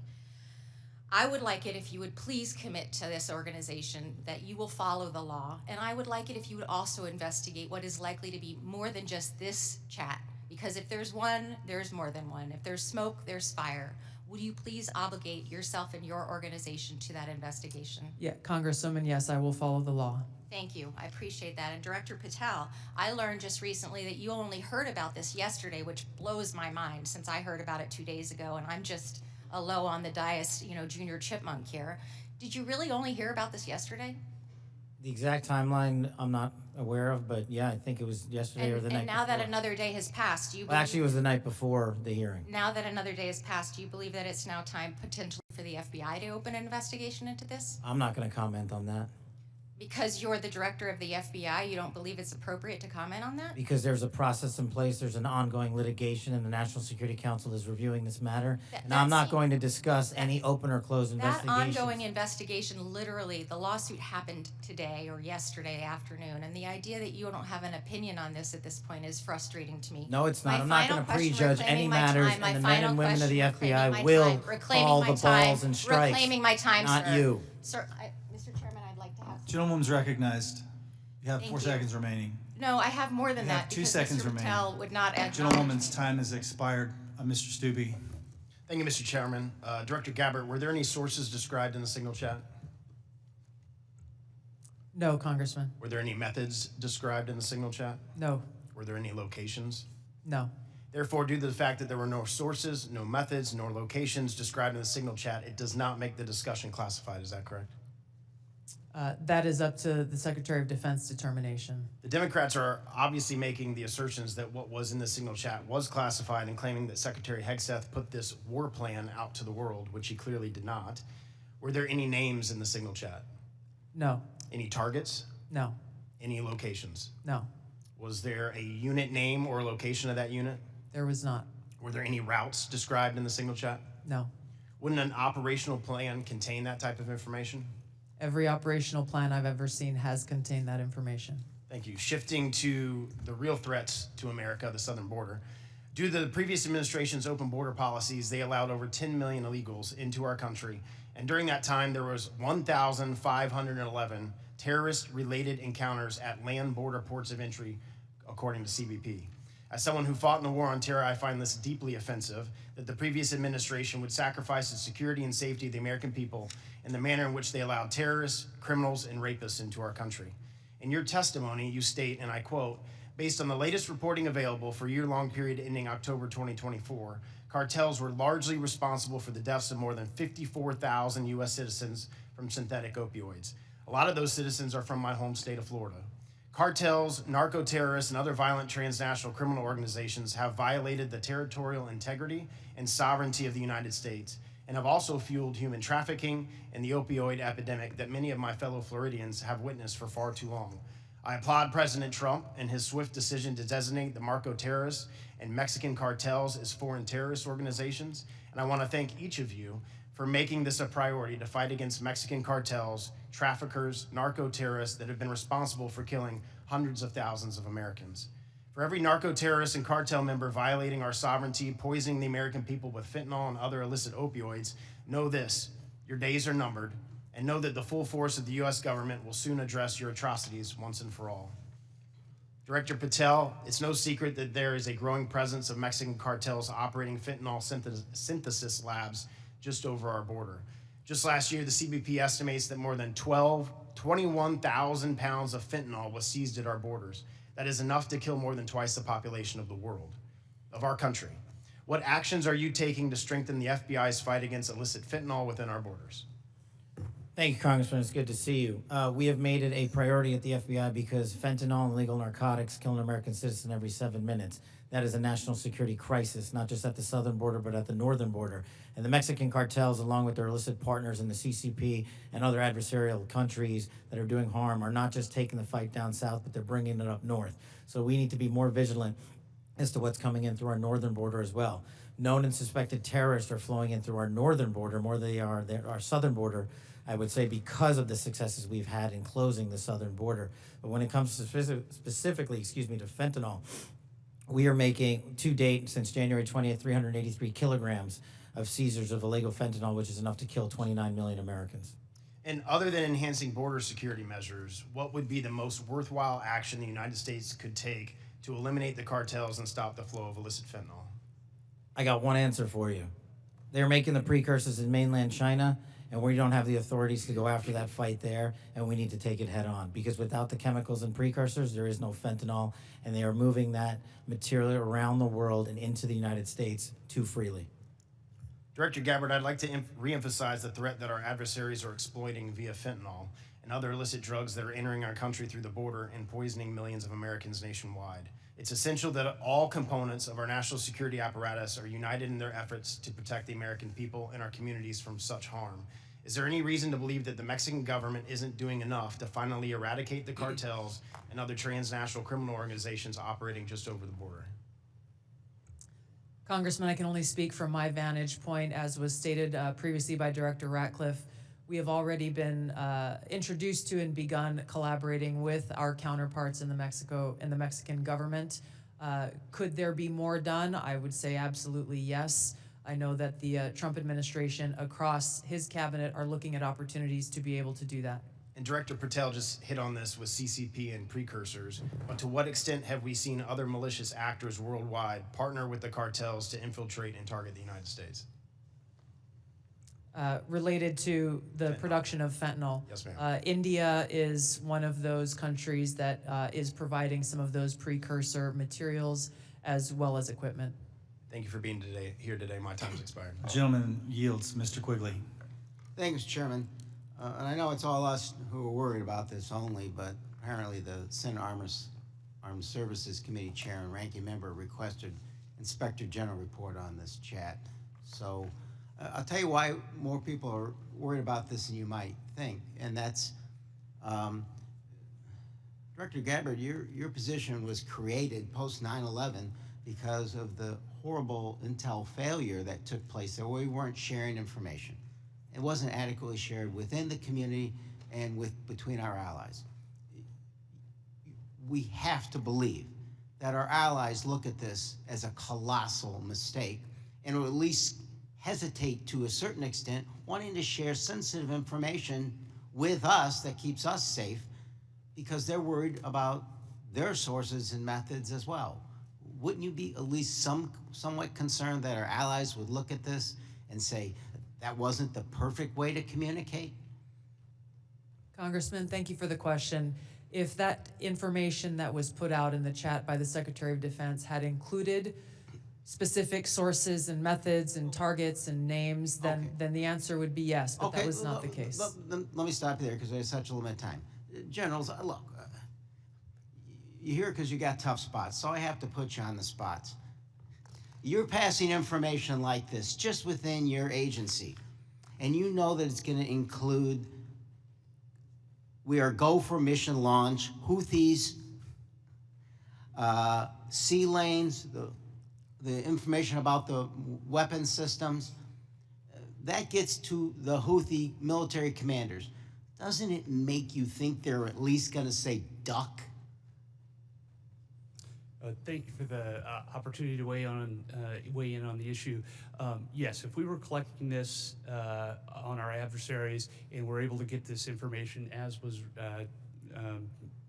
I would like it if you would please commit to this organization that you will follow the law, and I would like it if you would also investigate what is likely to be more than just this chat. Because if there's one, there's more than one. If there's smoke, there's fire. Would you please obligate yourself and your organization to that investigation? Yeah, Congresswoman, yes, I will follow the law. Thank you. I appreciate that. And Director Patel, I learned just recently that you only heard about this yesterday, which blows my mind since I heard about it 2 days ago, and I'm just a low on the dais, junior chipmunk here. Did you really only hear about this yesterday? The exact timeline I'm not aware of, but yeah, I think it was yesterday or the night And now before. that another day has passed, do you Well, believe... actually, it was the night before the hearing. Now that another day has passed, do you believe that it's now time potentially for the FBI to open an investigation into this? I'm not going to comment on that. Because you're the director of the FBI, you don't believe it's appropriate to comment on that? Because there's a process in place, there's an ongoing litigation, and the National Security Council is reviewing this matter. And I'm not going to discuss any open or closed That investigations. ongoing investigation, literally, the lawsuit happened today or yesterday afternoon, and the idea that you don't have an opinion on this at this point is frustrating to me. No, it's not. My I'm not final going to question, prejudge any reclaiming my matters, time, my and the final men and women of the question, FBI reclaiming my will time, reclaiming call my the time, balls and strikes. reclaiming my time, not sir. you. Sir, Mr. Chairman, I'd like to have... Gentlewoman's recognized. You have Thank 4 you. seconds remaining. No, I have more than You that have 2 because seconds Mr. remaining. Patel would not add. Gentlewoman's time has expired. Mr. Stubbe. Thank you, Mr. Chairman. Director Gabbard, were there any sources described in the signal chat? No, Congressman. Were there any methods described in the signal chat? No. Were there any locations? No. Therefore, due to the fact that there were no sources, no methods, nor locations described in the signal chat, it does not make the discussion classified. Is that correct? That is up to the Secretary of Defense determination. The Democrats are obviously making the assertions that what was in the signal chat was classified and claiming that Secretary Hegseth put this war plan out to the world, which he clearly did not. Were there any names in the signal chat? No. Any targets? No. Any locations? No. Was there a unit name or location of that unit? There was not. Were there any routes described in the signal chat? No. Wouldn't an operational plan contain that type of information? Every operational plan I've ever seen has contained that information. Thank you. Shifting to the real threats to America, the southern border. Due to the previous administration's open border policies, they allowed over 10 million illegals into our country. And during that time, there was 1,511 terrorist-related encounters at land border ports of entry, according to CBP. As someone who fought in the war on terror, I find this deeply offensive that the previous administration would sacrifice the security and safety of the American people in the manner in which they allowed terrorists, criminals, and rapists into our country. In your testimony, you state, and I quote, based on the latest reporting available for a year-long period ending October 2024, cartels were largely responsible for the deaths of more than 54,000 U.S. citizens from synthetic opioids. A lot of those citizens are from my home state of Florida. Cartels, narco-terrorists, and other violent transnational criminal organizations have violated the territorial integrity and sovereignty of the United States and have also fueled human trafficking and the opioid epidemic that many of my fellow Floridians have witnessed for far too long. I applaud President Trump and his swift decision to designate the narco-terrorists and Mexican cartels as foreign terrorist organizations, and I want to thank each of you for making this a priority to fight against Mexican cartels, traffickers, narco-terrorists that have been responsible for killing hundreds of thousands of Americans. For every narco-terrorist and cartel member violating our sovereignty, poisoning the American people with fentanyl and other illicit opioids, know this, your days are numbered, and know that the full force of the U.S. government will soon address your atrocities once and for all. Director Patel, it's no secret that there is a growing presence of Mexican cartels operating fentanyl synthesis labs just over our border. Just last year, the CBP estimates that more than 21,000 pounds of fentanyl was seized at our borders. That is enough to kill more than twice the population of the world, of our country. What actions are you taking to strengthen the FBI's fight against illicit fentanyl within our borders? Thank you, Congressman. It's good to see you. We have made it a priority at the FBI because fentanyl and illegal narcotics kill an American citizen every 7 minutes. That is a national security crisis, not just at the southern border, but at the northern border. And the Mexican cartels, along with their illicit partners in the CCP and other adversarial countries that are doing harm, are not just taking the fight down south, but they're bringing it up north. So we need to be more vigilant as to what's coming in through our northern border as well. Known and suspected terrorists are flowing in through our northern border more than they are our southern border, I would say, because of the successes we've had in closing the southern border. But when it comes to specifically, to fentanyl, we are making, to date, since January 20th, 383 kilograms of seizures of illegal fentanyl, which is enough to kill 29 million Americans. And other than enhancing border security measures, what would be the most worthwhile action the United States could take to eliminate the cartels and stop the flow of illicit fentanyl? I got one answer for you. They're making the precursors in mainland China, and we don't have the authorities to go after that fight there, and we need to take it head on, because without the chemicals and precursors, there is no fentanyl, and they are moving that material around the world and into the United States too freely. Director Gabbard, I'd like to reemphasize the threat that our adversaries are exploiting via fentanyl and other illicit drugs that are entering our country through the border and poisoning millions of Americans nationwide. It's essential that all components of our national security apparatus are united in their efforts to protect the American people and our communities from such harm. Is there any reason to believe that the Mexican government isn't doing enough to finally eradicate the cartels and other transnational criminal organizations operating just over the border? Congressman, I can only speak from my vantage point, as was stated previously by Director Ratcliffe. We have already been introduced to and begun collaborating with our counterparts in the Mexican government. Could there be more done? I would say absolutely yes. I know that the Trump administration across his cabinet are looking at opportunities to be able to do that. And Director Patel just hit on this with CCP and precursors, but to what extent have we seen other malicious actors worldwide partner with the cartels to infiltrate and target the United States? Related to the production of fentanyl. Yes, ma'am. India is one of those countries that is providing some of those precursor materials as well as equipment. Thank you for being here today. My time's expired. Gentleman yields. Mr. Quigley. Thank you, Mr. Chairman. And I know it's all us who are worried about this only, but apparently the Senate Armed Services Committee Chair and Ranking Member requested Inspector General report on this chat. So I'll tell you why more people are worried about this than you might think, and that's Director Gabbard, your position was created post 9/11 because of the horrible intel failure that took place there, where we weren't sharing information. It wasn't adequately shared within the community and between our allies. We have to believe that our allies look at this as a colossal mistake and will at least hesitate to a certain extent, wanting to share sensitive information with us that keeps us safe, because they're worried about their sources and methods as well. Wouldn't you be at least somewhat concerned that our allies would look at this and say, that wasn't the perfect way to communicate? Congressman, thank you for the question. If that information that was put out in the chat by the Secretary of Defense had included specific sources and methods and targets and names, then the answer would be yes, but that was not the case. Let me stop you there because there's such a limited time. Generals, look, you're here because you got tough spots, so I have to put you on the spots. You're passing information like this just within your agency, and you know that it's going to include, we are go for mission launch, Houthis, sea lanes, the information about the weapon systems. That gets to the Houthi military commanders. Doesn't it make you think they're at least going to say duck? Thank you for the opportunity to weigh in on the issue. Yes, if we were collecting this on our adversaries and we're able to get this information as was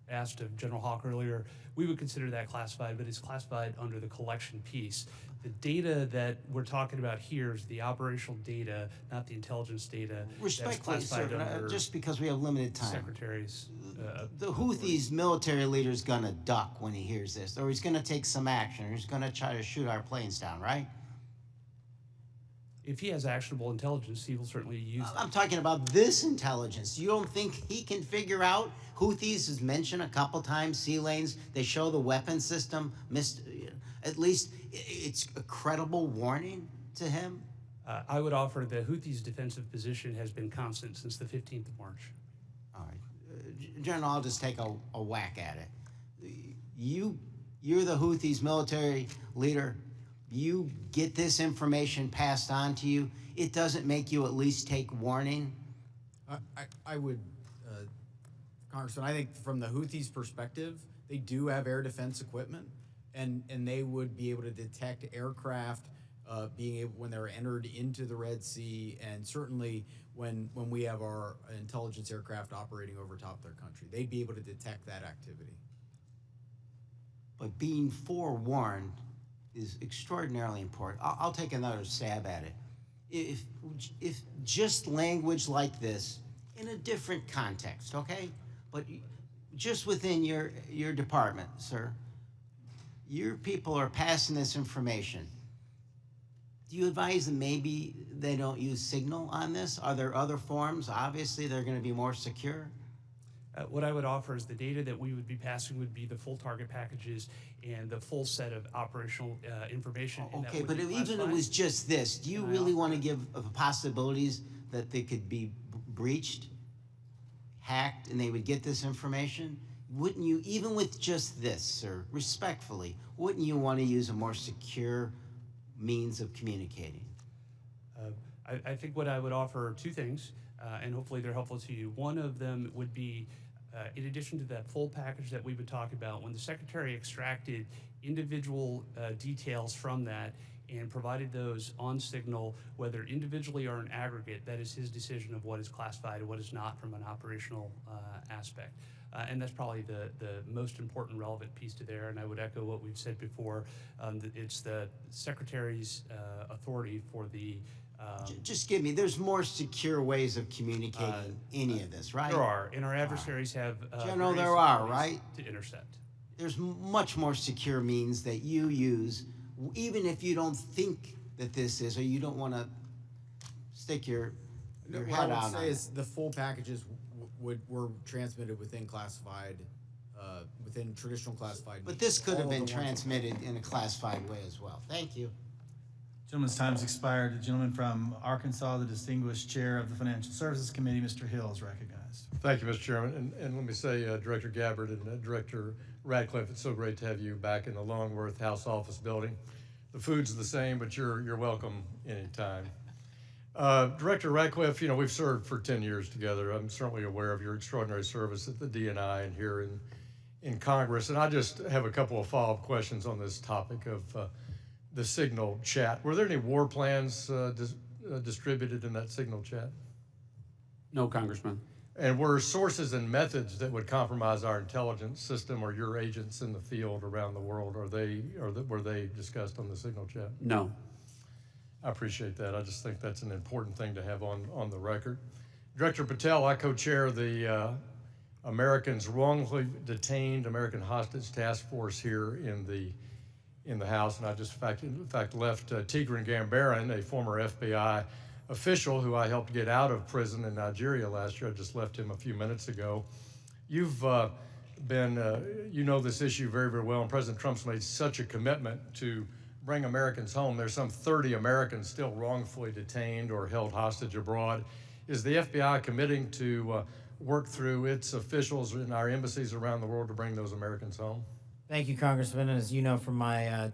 asked of General Haugh earlier, we would consider that classified, but it's classified under the collection piece. The data that we're talking about here is the operational data, not the intelligence data. Respectfully, sir, just because we have limited time. Secretaries. The Houthis military leader's gonna duck when he hears this, or he's gonna take some action, or he's gonna try to shoot our planes down, right? If he has actionable intelligence, he will certainly use that. I'm talking about this intelligence. You don't think he can figure out? Houthis is mentioned a couple times, sea lanes. They show the weapon system. At least it's a credible warning to him. I would offer the Houthis' defensive position has been constant since the 15th of March. All right. General, I'll just take a whack at it. You're the Houthis' military leader. You get this information passed on to you. It doesn't make you at least take warning? I would, Congressman, I think from the Houthis' perspective, they do have air defense equipment, and they would be able to detect aircraft being able when they're entered into the Red Sea, and certainly when we have our intelligence aircraft operating over top of their country, they'd be able to detect that activity. But being forewarned is extraordinarily important. I'll take another stab at it. If just language like this in a different context, okay? But just within your department, sir, your people are passing this information. Do you advise that maybe they don't use Signal on this? Are there other forms? Obviously, they're going to be more secure. What I would offer is the data that we would be passing would be the full target packages and the full set of operational information. Okay, but even if it was just this, do you really want to give possibilities that they could be breached, hacked, and they would get this information? Wouldn't you, even with just this, sir, respectfully, wouldn't you want to use a more secure means of communicating? I think what I would offer are two things, and hopefully they're helpful to you. One of them would be, in addition to that full package that we would talk about, when the Secretary extracted individual details from that and provided those on Signal, whether individually or in aggregate, that is his decision of what is classified and what is not from an operational aspect. And that's probably the most important relevant piece to there. And I would echo what we've said before. It's the Secretary's authority for the just give me, there's more secure ways of communicating any of this, right? There are, and our adversaries have General, there are, right? To intercept. There's much more secure means that you use, even if you don't think that this is, or you don't want to stick your head out on it. What I would say is the full packages were transmitted within classified, within traditional classified. But this could have been transmitted in a classified way as well. Thank you. Gentleman's time's expired. The gentleman from Arkansas, the distinguished chair of the Financial Services Committee, Mr. Hill, is recognized. Thank you, Mr. Chairman. And let me say, Director Gabbard and Director Ratcliffe, it's so great to have you back in the Longworth House Office building. The food's the same, but you're welcome anytime. Director Ratcliffe, you know, we've served for 10 years together. I'm certainly aware of your extraordinary service at the DNI and here in Congress. And I just have a couple of follow-up questions on this topic of the Signal chat. Were there any war plans distributed in that Signal chat? No, Congressman. And were sources and methods that would compromise our intelligence system or your agents in the field around the world, were they discussed on the Signal chat? No. I appreciate that. I just think that's an important thing to have on the record. Director Patel, I co-chair the Americans Wrongfully Detained American Hostage Task Force here in the House, and I just in fact left Tigran Gambaryan, a former FBI official who I helped get out of prison in Nigeria last year. I just left him a few minutes ago. You've you know this issue very, very well, and President Trump's made such a commitment to bring Americans home. There's some 30 Americans still wrongfully detained or held hostage abroad. Is the FBI committing to work through its officials in our embassies around the world to bring those Americans home? Thank you, Congressman. As you know from my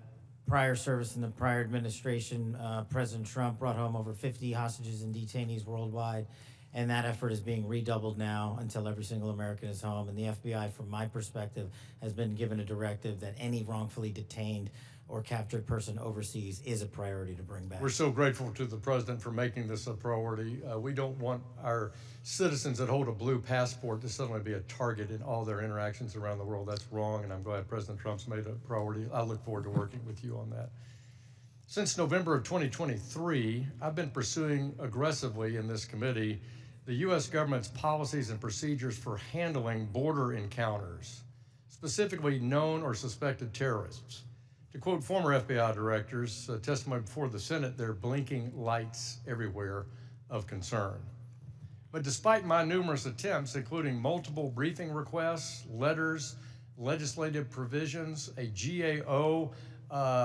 prior service in the prior administration, President Trump brought home over 50 hostages and detainees worldwide, and that effort is being redoubled now until every single American is home. And the FBI, from my perspective, has been given a directive that any wrongfully detained or captured person overseas is a priority to bring back. We're so grateful to the President for making this a priority. We don't want our citizens that hold a blue passport to suddenly be a target in all their interactions around the world. That's wrong, and I'm glad President Trump's made a priority. I look forward to working with you on that. Since November of 2023, I've been pursuing aggressively in this committee the U.S. government's policies and procedures for handling border encounters, specifically known or suspected terrorists. To quote former FBI directors, testimony before the Senate, there are blinking lights everywhere of concern. But despite my numerous attempts, including multiple briefing requests, letters, legislative provisions, a GAO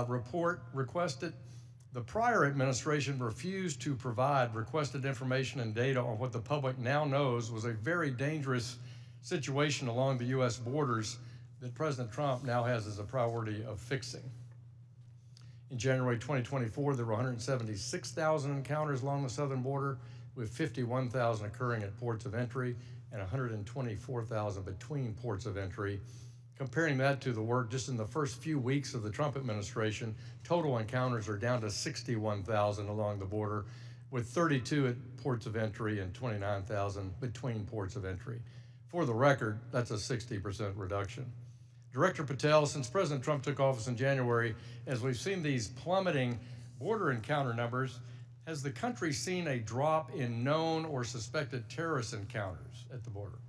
report requested, the prior administration refused to provide requested information and data on what the public now knows was a very dangerous situation along the U.S. borders that President Trump now has as a priority of fixing. In January 2024, there were 176,000 encounters along the southern border, with 51,000 occurring at ports of entry and 124,000 between ports of entry. Comparing that to the work just in the first few weeks of the Trump administration, total encounters are down to 61,000 along the border, with 32 at ports of entry and 29,000 between ports of entry. For the record, that's a 60% reduction. Director Patel, since President Trump took office in January, as we've seen these plummeting border encounter numbers, has the country seen a drop in known or suspected terrorist encounters at the border?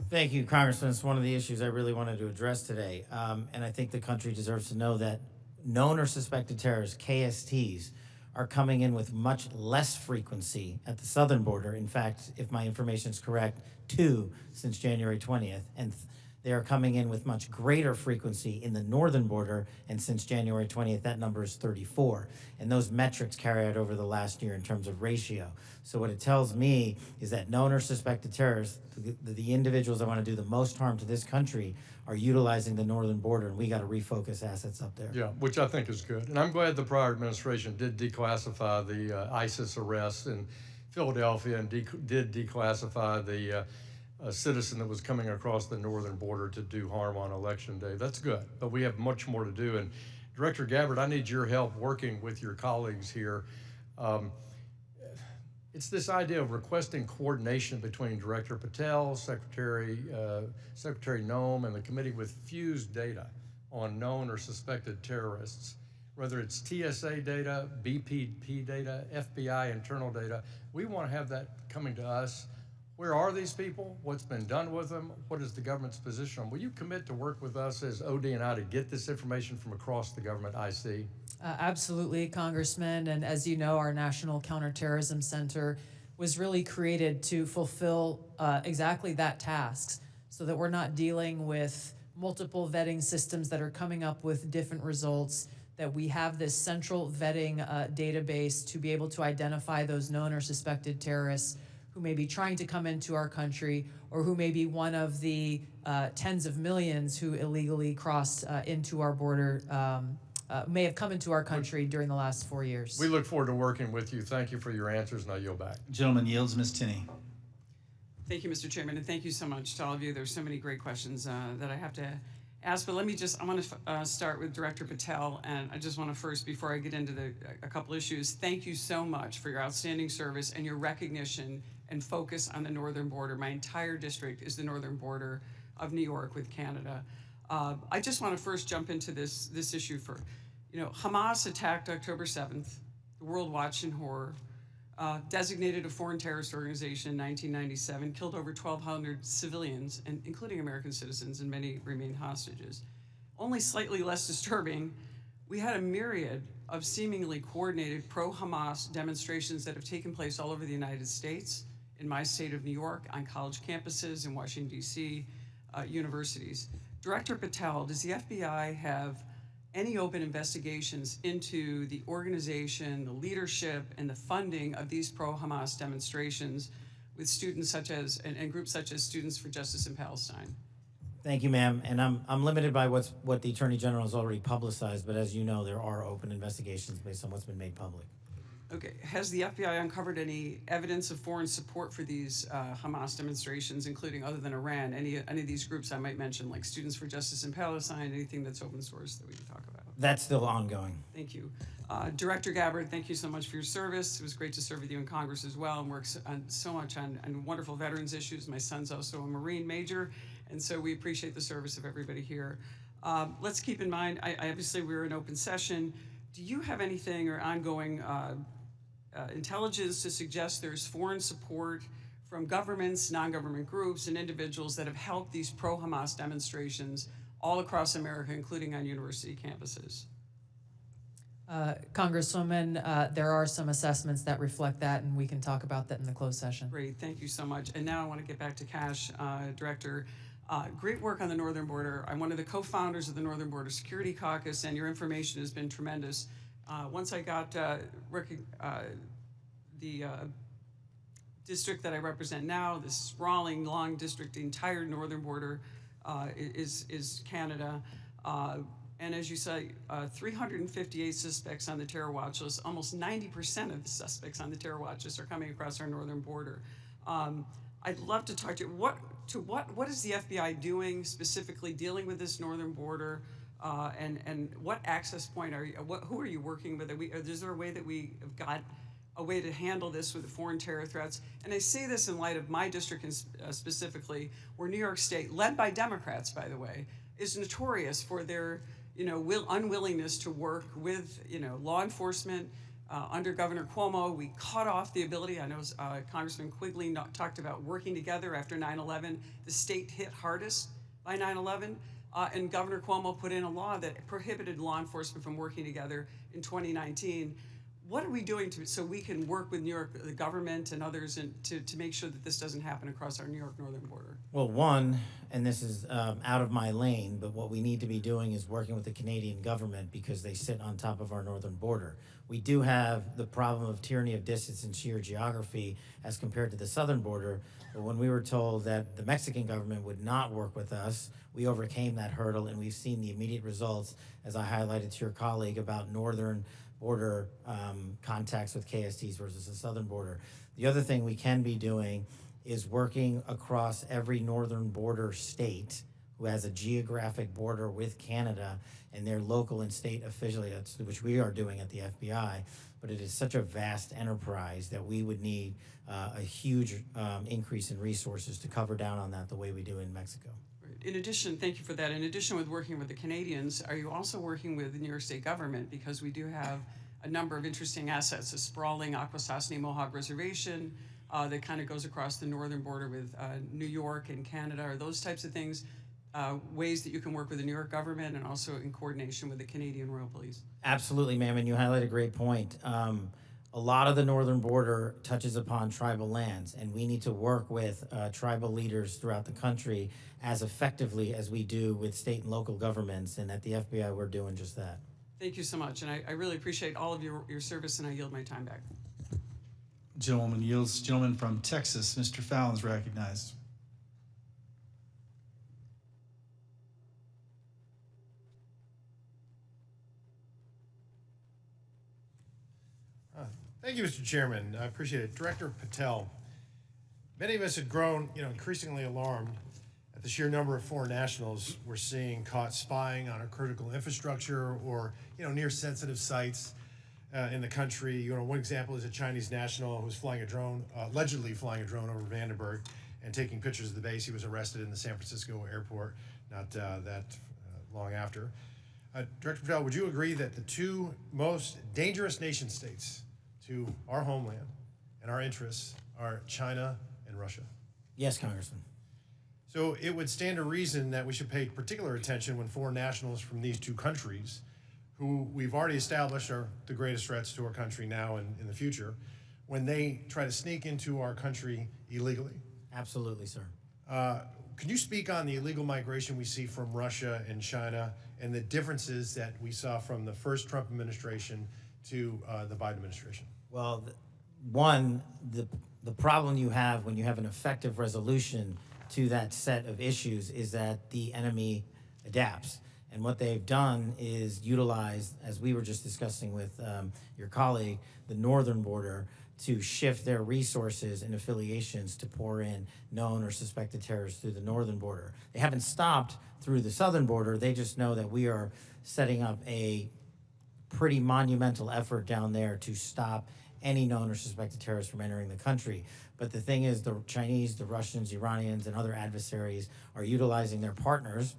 Thank you, Congressman. It's one of the issues I really wanted to address today. And I think the country deserves to know that known or suspected terrorists, KSTs, are coming in with much less frequency at the southern border. In fact, if my information is correct, 2 since January 20th. And they are coming in with much greater frequency in the northern border, and since January 20th, that number is 34. And those metrics carry out over the last year in terms of ratio. So what it tells me is that known or suspected terrorists, the individuals that want to do the most harm to this country, are utilizing the northern border, and we got to refocus assets up there. Yeah, which I think is good. And I'm glad the prior administration did declassify the ISIS arrests in Philadelphia and did declassify the a citizen that was coming across the northern border to do harm on Election Day. That's good, but we have much more to do. And Director Gabbard, I need your help working with your colleagues here. It's this idea of requesting coordination between Director Patel, Secretary Noem, and the committee with fused data on known or suspected terrorists, whether it's TSA data, BPP data, FBI internal data. We want to have that coming to us. Where are these people? What's been done with them? What is the government's position on? Will you commit to work with us as ODNI to get this information from across the government IC? Absolutely, Congressman. And as you know, our National Counterterrorism Center was really created to fulfill exactly that task, so that we're not dealing with multiple vetting systems that are coming up with different results, that we have this central vetting database to be able to identify those known or suspected terrorists who may be trying to come into our country, or who may be one of the tens of millions who illegally crossed into our border, may have come into our country during the last 4 years. We look forward to working with you. Thank you for your answers, and I yield back. Gentleman yields. Ms. Tinney. Thank you, Mr. Chairman, and thank you so much to all of you. There's so many great questions that I have to ask, but I want to start with Director Patel, and I just want to first, before I get into a couple issues, thank you so much for your outstanding service and your recognition and focus on the northern border. My entire district is the northern border of New York with Canada. I just want to first jump into this issue for, Hamas attacked October 7th. The world watched in horror. Designated a foreign terrorist organization in 1997, killed over 1,200 civilians, and including American citizens, and many remain hostages. Only slightly less disturbing, we had a myriad of seemingly coordinated pro-Hamas demonstrations that have taken place all over the United States, in my state of New York, on college campuses, in Washington, D.C., universities. Director Patel, does the FBI have any open investigations into the organization, the leadership, and the funding of these pro-Hamas demonstrations with students such as, and groups such as Students for Justice in Palestine? Thank you, ma'am. And I'm limited by what the Attorney General has already publicized, but as you know, there are open investigations based on what's been made public. Okay, has the FBI uncovered any evidence of foreign support for these Hamas demonstrations, including, other than Iran, any of these groups I might mention, like Students for Justice in Palestine, anything that's open source that we can talk about? That's still ongoing. Thank you. Director Gabbard, thank you so much for your service. It was great to serve with you in Congress as well, and work so much on wonderful veterans issues. My son's also a Marine major, and so we appreciate the service of everybody here. Let's keep in mind, obviously we're in open session. Do you have anything or ongoing intelligence to suggest there's foreign support from governments, non-government groups, and individuals that have helped these pro-Hamas demonstrations all across America, including on university campuses. Congresswoman, there are some assessments that reflect that, and we can talk about that in the closed session. Great, thank you so much. And now I want to get back to Kash, Director. Great work on the northern border. I'm one of the co-founders of the Northern Border Security Caucus, and your information has been tremendous. Once I got the district that I represent now, this sprawling, long district, the entire northern border is Canada. And as you say, 358 suspects on the terror watch list. Almost 90% of the suspects on the terror watch list are coming across our northern border. I'd love to talk to you. What is the FBI doing specifically dealing with this northern border? And what access point are you? Who are you working with? Is there a way that we have got a way to handle this with the foreign terror threats? And I say this in light of my district specifically, where New York State, led by Democrats, by the way, is notorious for their unwillingness to work with law enforcement. Under Governor Cuomo, we cut off the ability. I know Congressman Quigley talked about working together after 9/11. The state hit hardest by 9/11, and Governor Cuomo put in a law that prohibited law enforcement from working together in 2019. What are we doing so we can work with New York, the government and others, to make sure that this doesn't happen across our New York northern border? Well, one, and this is out of my lane, but what we need to be doing is working with the Canadian government because they sit on top of our northern border. We do have the problem of tyranny of distance and sheer geography as compared to the southern border, but when we were told that the Mexican government would not work with us, we overcame that hurdle, and we've seen the immediate results, as I highlighted to your colleague, about northern border contacts with KSTs versus the southern border. The other thing we can be doing is working across every northern border state who has a geographic border with Canada and their local and state affiliates, which we are doing at the FBI. But it is such a vast enterprise that we would need a huge increase in resources to cover down on that the way we do in Mexico. In addition, thank you for that. In addition with working with the Canadians, are you also working with the New York State government? Because we do have a number of interesting assets, a sprawling Akwesasne Mohawk Reservation that kind of goes across the northern border with New York and Canada. Are those types of things ways that you can work with the New York government and also in coordination with the Canadian Royal Police? Absolutely, ma'am, and you highlight a great point. A lot of the northern border touches upon tribal lands, and we need to work with tribal leaders throughout the country as effectively as we do with state and local governments, and at the FBI, we're doing just that. Thank you so much, and I really appreciate all of your service, and I yield my time back. Gentlewoman yields. Gentleman from Texas, Mr. Fallon's recognized. Thank you, Mr. Chairman. I appreciate it. Director Patel, many of us had grown, increasingly alarmed at the sheer number of foreign nationals we're seeing caught spying on our critical infrastructure or, near sensitive sites in the country. One example is a Chinese national who was flying a drone, allegedly flying a drone over Vandenberg and taking pictures of the base. He was arrested in the San Francisco airport not that long after. Director Patel, would you agree that the two most dangerous nation states to our homeland and our interests are China and Russia? Yes, Congressman. So it would stand to reason that we should pay particular attention when foreign nationals from these two countries, who we've already established are the greatest threats to our country now and in the future, when they try to sneak into our country illegally. Absolutely, sir. Can you speak on the illegal migration we see from Russia and China and the differences that we saw from the first Trump administration to the Biden administration? Well, the problem you have when you have an effective resolution to that set of issues is that the enemy adapts. And what they've done is utilize, as we were just discussing with your colleague, the northern border to shift their resources and affiliations to pour in known or suspected terrorists through the northern border. They haven't stopped through the southern border. They just know that we are setting up a pretty monumental effort down there to stop any known or suspected terrorists from entering the country. But the thing is, the Chinese, the Russians, Iranians, and other adversaries are utilizing their partners,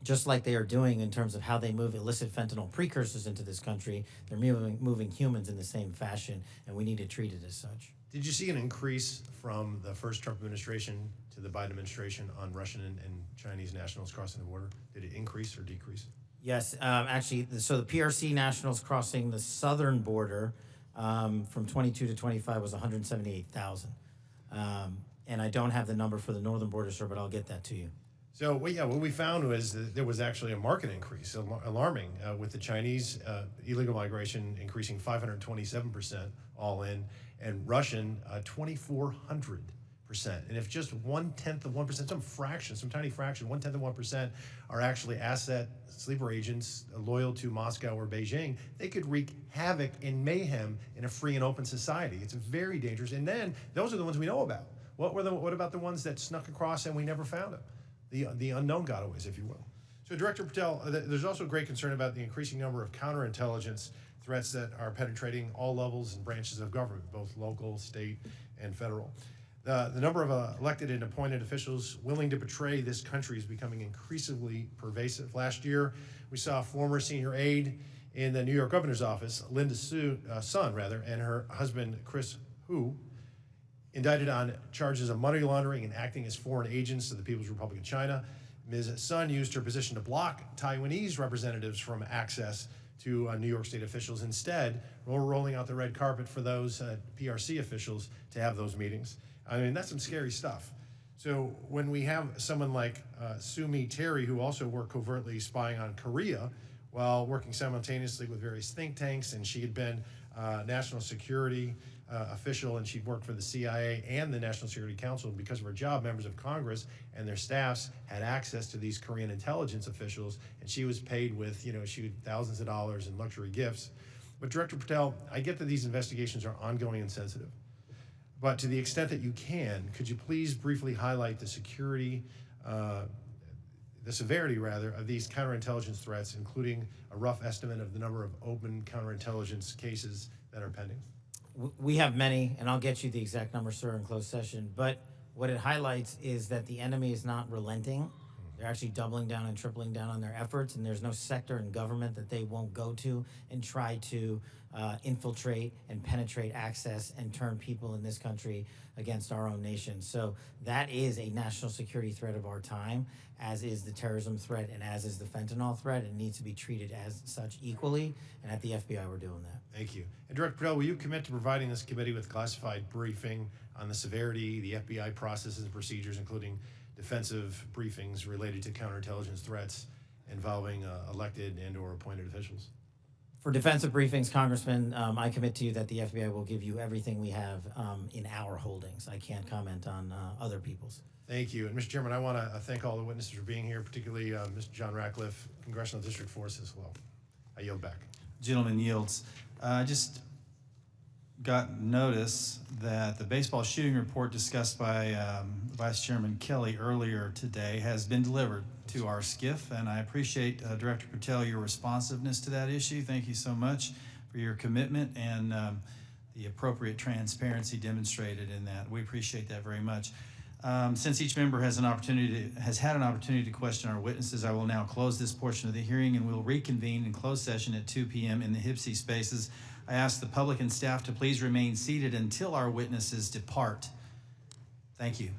just like they are doing in terms of how they move illicit fentanyl precursors into this country. They're moving humans in the same fashion, and we need to treat it as such. Did you see an increase from the first Trump administration to the Biden administration on Russian and Chinese nationals crossing the border? Did it increase or decrease? Yes, actually, so the PRC nationals crossing the southern border from 22 to 25 was 178,000. And I don't have the number for the northern border, sir, but I'll get that to you. So, what we found was that there was actually a market increase, alarming, with the Chinese illegal migration increasing 527% all in, and Russian 2,400%. And if just 1/10 of 1%, some fraction, some tiny fraction, 1/10 of 1% are actually asset sleeper agents loyal to Moscow or Beijing, they could wreak havoc and mayhem in a free and open society. It's very dangerous. And then those are the ones we know about. What about the ones that snuck across and we never found them? The unknown gotaways, if you will. So, Director Patel, there's also great concern about the increasing number of counterintelligence threats that are penetrating all levels and branches of government, both local, state, and federal. The number of elected and appointed officials willing to betray this country is becoming increasingly pervasive. Last year, we saw a former senior aide in the New York governor's office, Linda Sun, and her husband, Kruse, indicted on charges of money laundering and acting as foreign agents to the People's Republic of China. Ms. Sun used her position to block Taiwanese representatives from access to New York State officials. Instead, we're rolling out the red carpet for those PRC officials to have those meetings. I mean, that's some scary stuff. So when we have someone like Sumi Terry, who also worked covertly spying on Korea while working simultaneously with various think tanks, and she had been national security official, and she'd worked for the CIA and the National Security Council. Because of her job, members of Congress and their staffs had access to these Korean intelligence officials, and she was paid with, thousands of dollars in luxury gifts. But Director Patel, I get that these investigations are ongoing and sensitive. But to the extent that you can, could you please briefly highlight the severity of these counterintelligence threats, including a rough estimate of the number of open counterintelligence cases that are pending? We have many, and I'll get you the exact number, sir, in closed session. But what it highlights is that the enemy is not relenting. They're actually doubling down and tripling down on their efforts, and there's no sector in government that they won't go to and try to infiltrate and penetrate access and turn people in this country against our own nation. So that is a national security threat of our time, as is the terrorism threat and as is the fentanyl threat. It needs to be treated as such equally, and at the FBI we're doing that. Thank you. And Director Patel, will you commit to providing this committee with classified briefing on the severity, the FBI processes and procedures, including defensive briefings related to counterintelligence threats involving elected and or appointed officials? For defensive briefings, Congressman, I commit to you that the FBI will give you everything we have in our holdings. I can't comment on other people's. Thank you. And Mr. Chairman, I want to thank all the witnesses for being here, particularly Mr. John Ratcliffe, Congressional District 4 as well. I yield back. Gentleman yields. I just got notice that the baseball shooting report discussed by Vice Chairman Kelly earlier today has been delivered to our SCIF, and I appreciate, Director Patel, your responsiveness to that issue. Thank you so much for your commitment and the appropriate transparency demonstrated in that. We appreciate that very much. Since each member has had an opportunity to question our witnesses, I will now close this portion of the hearing, and we'll reconvene in closed session at 2 p.m. in the HIPSI spaces. I ask the public and staff to please remain seated until our witnesses depart. Thank you.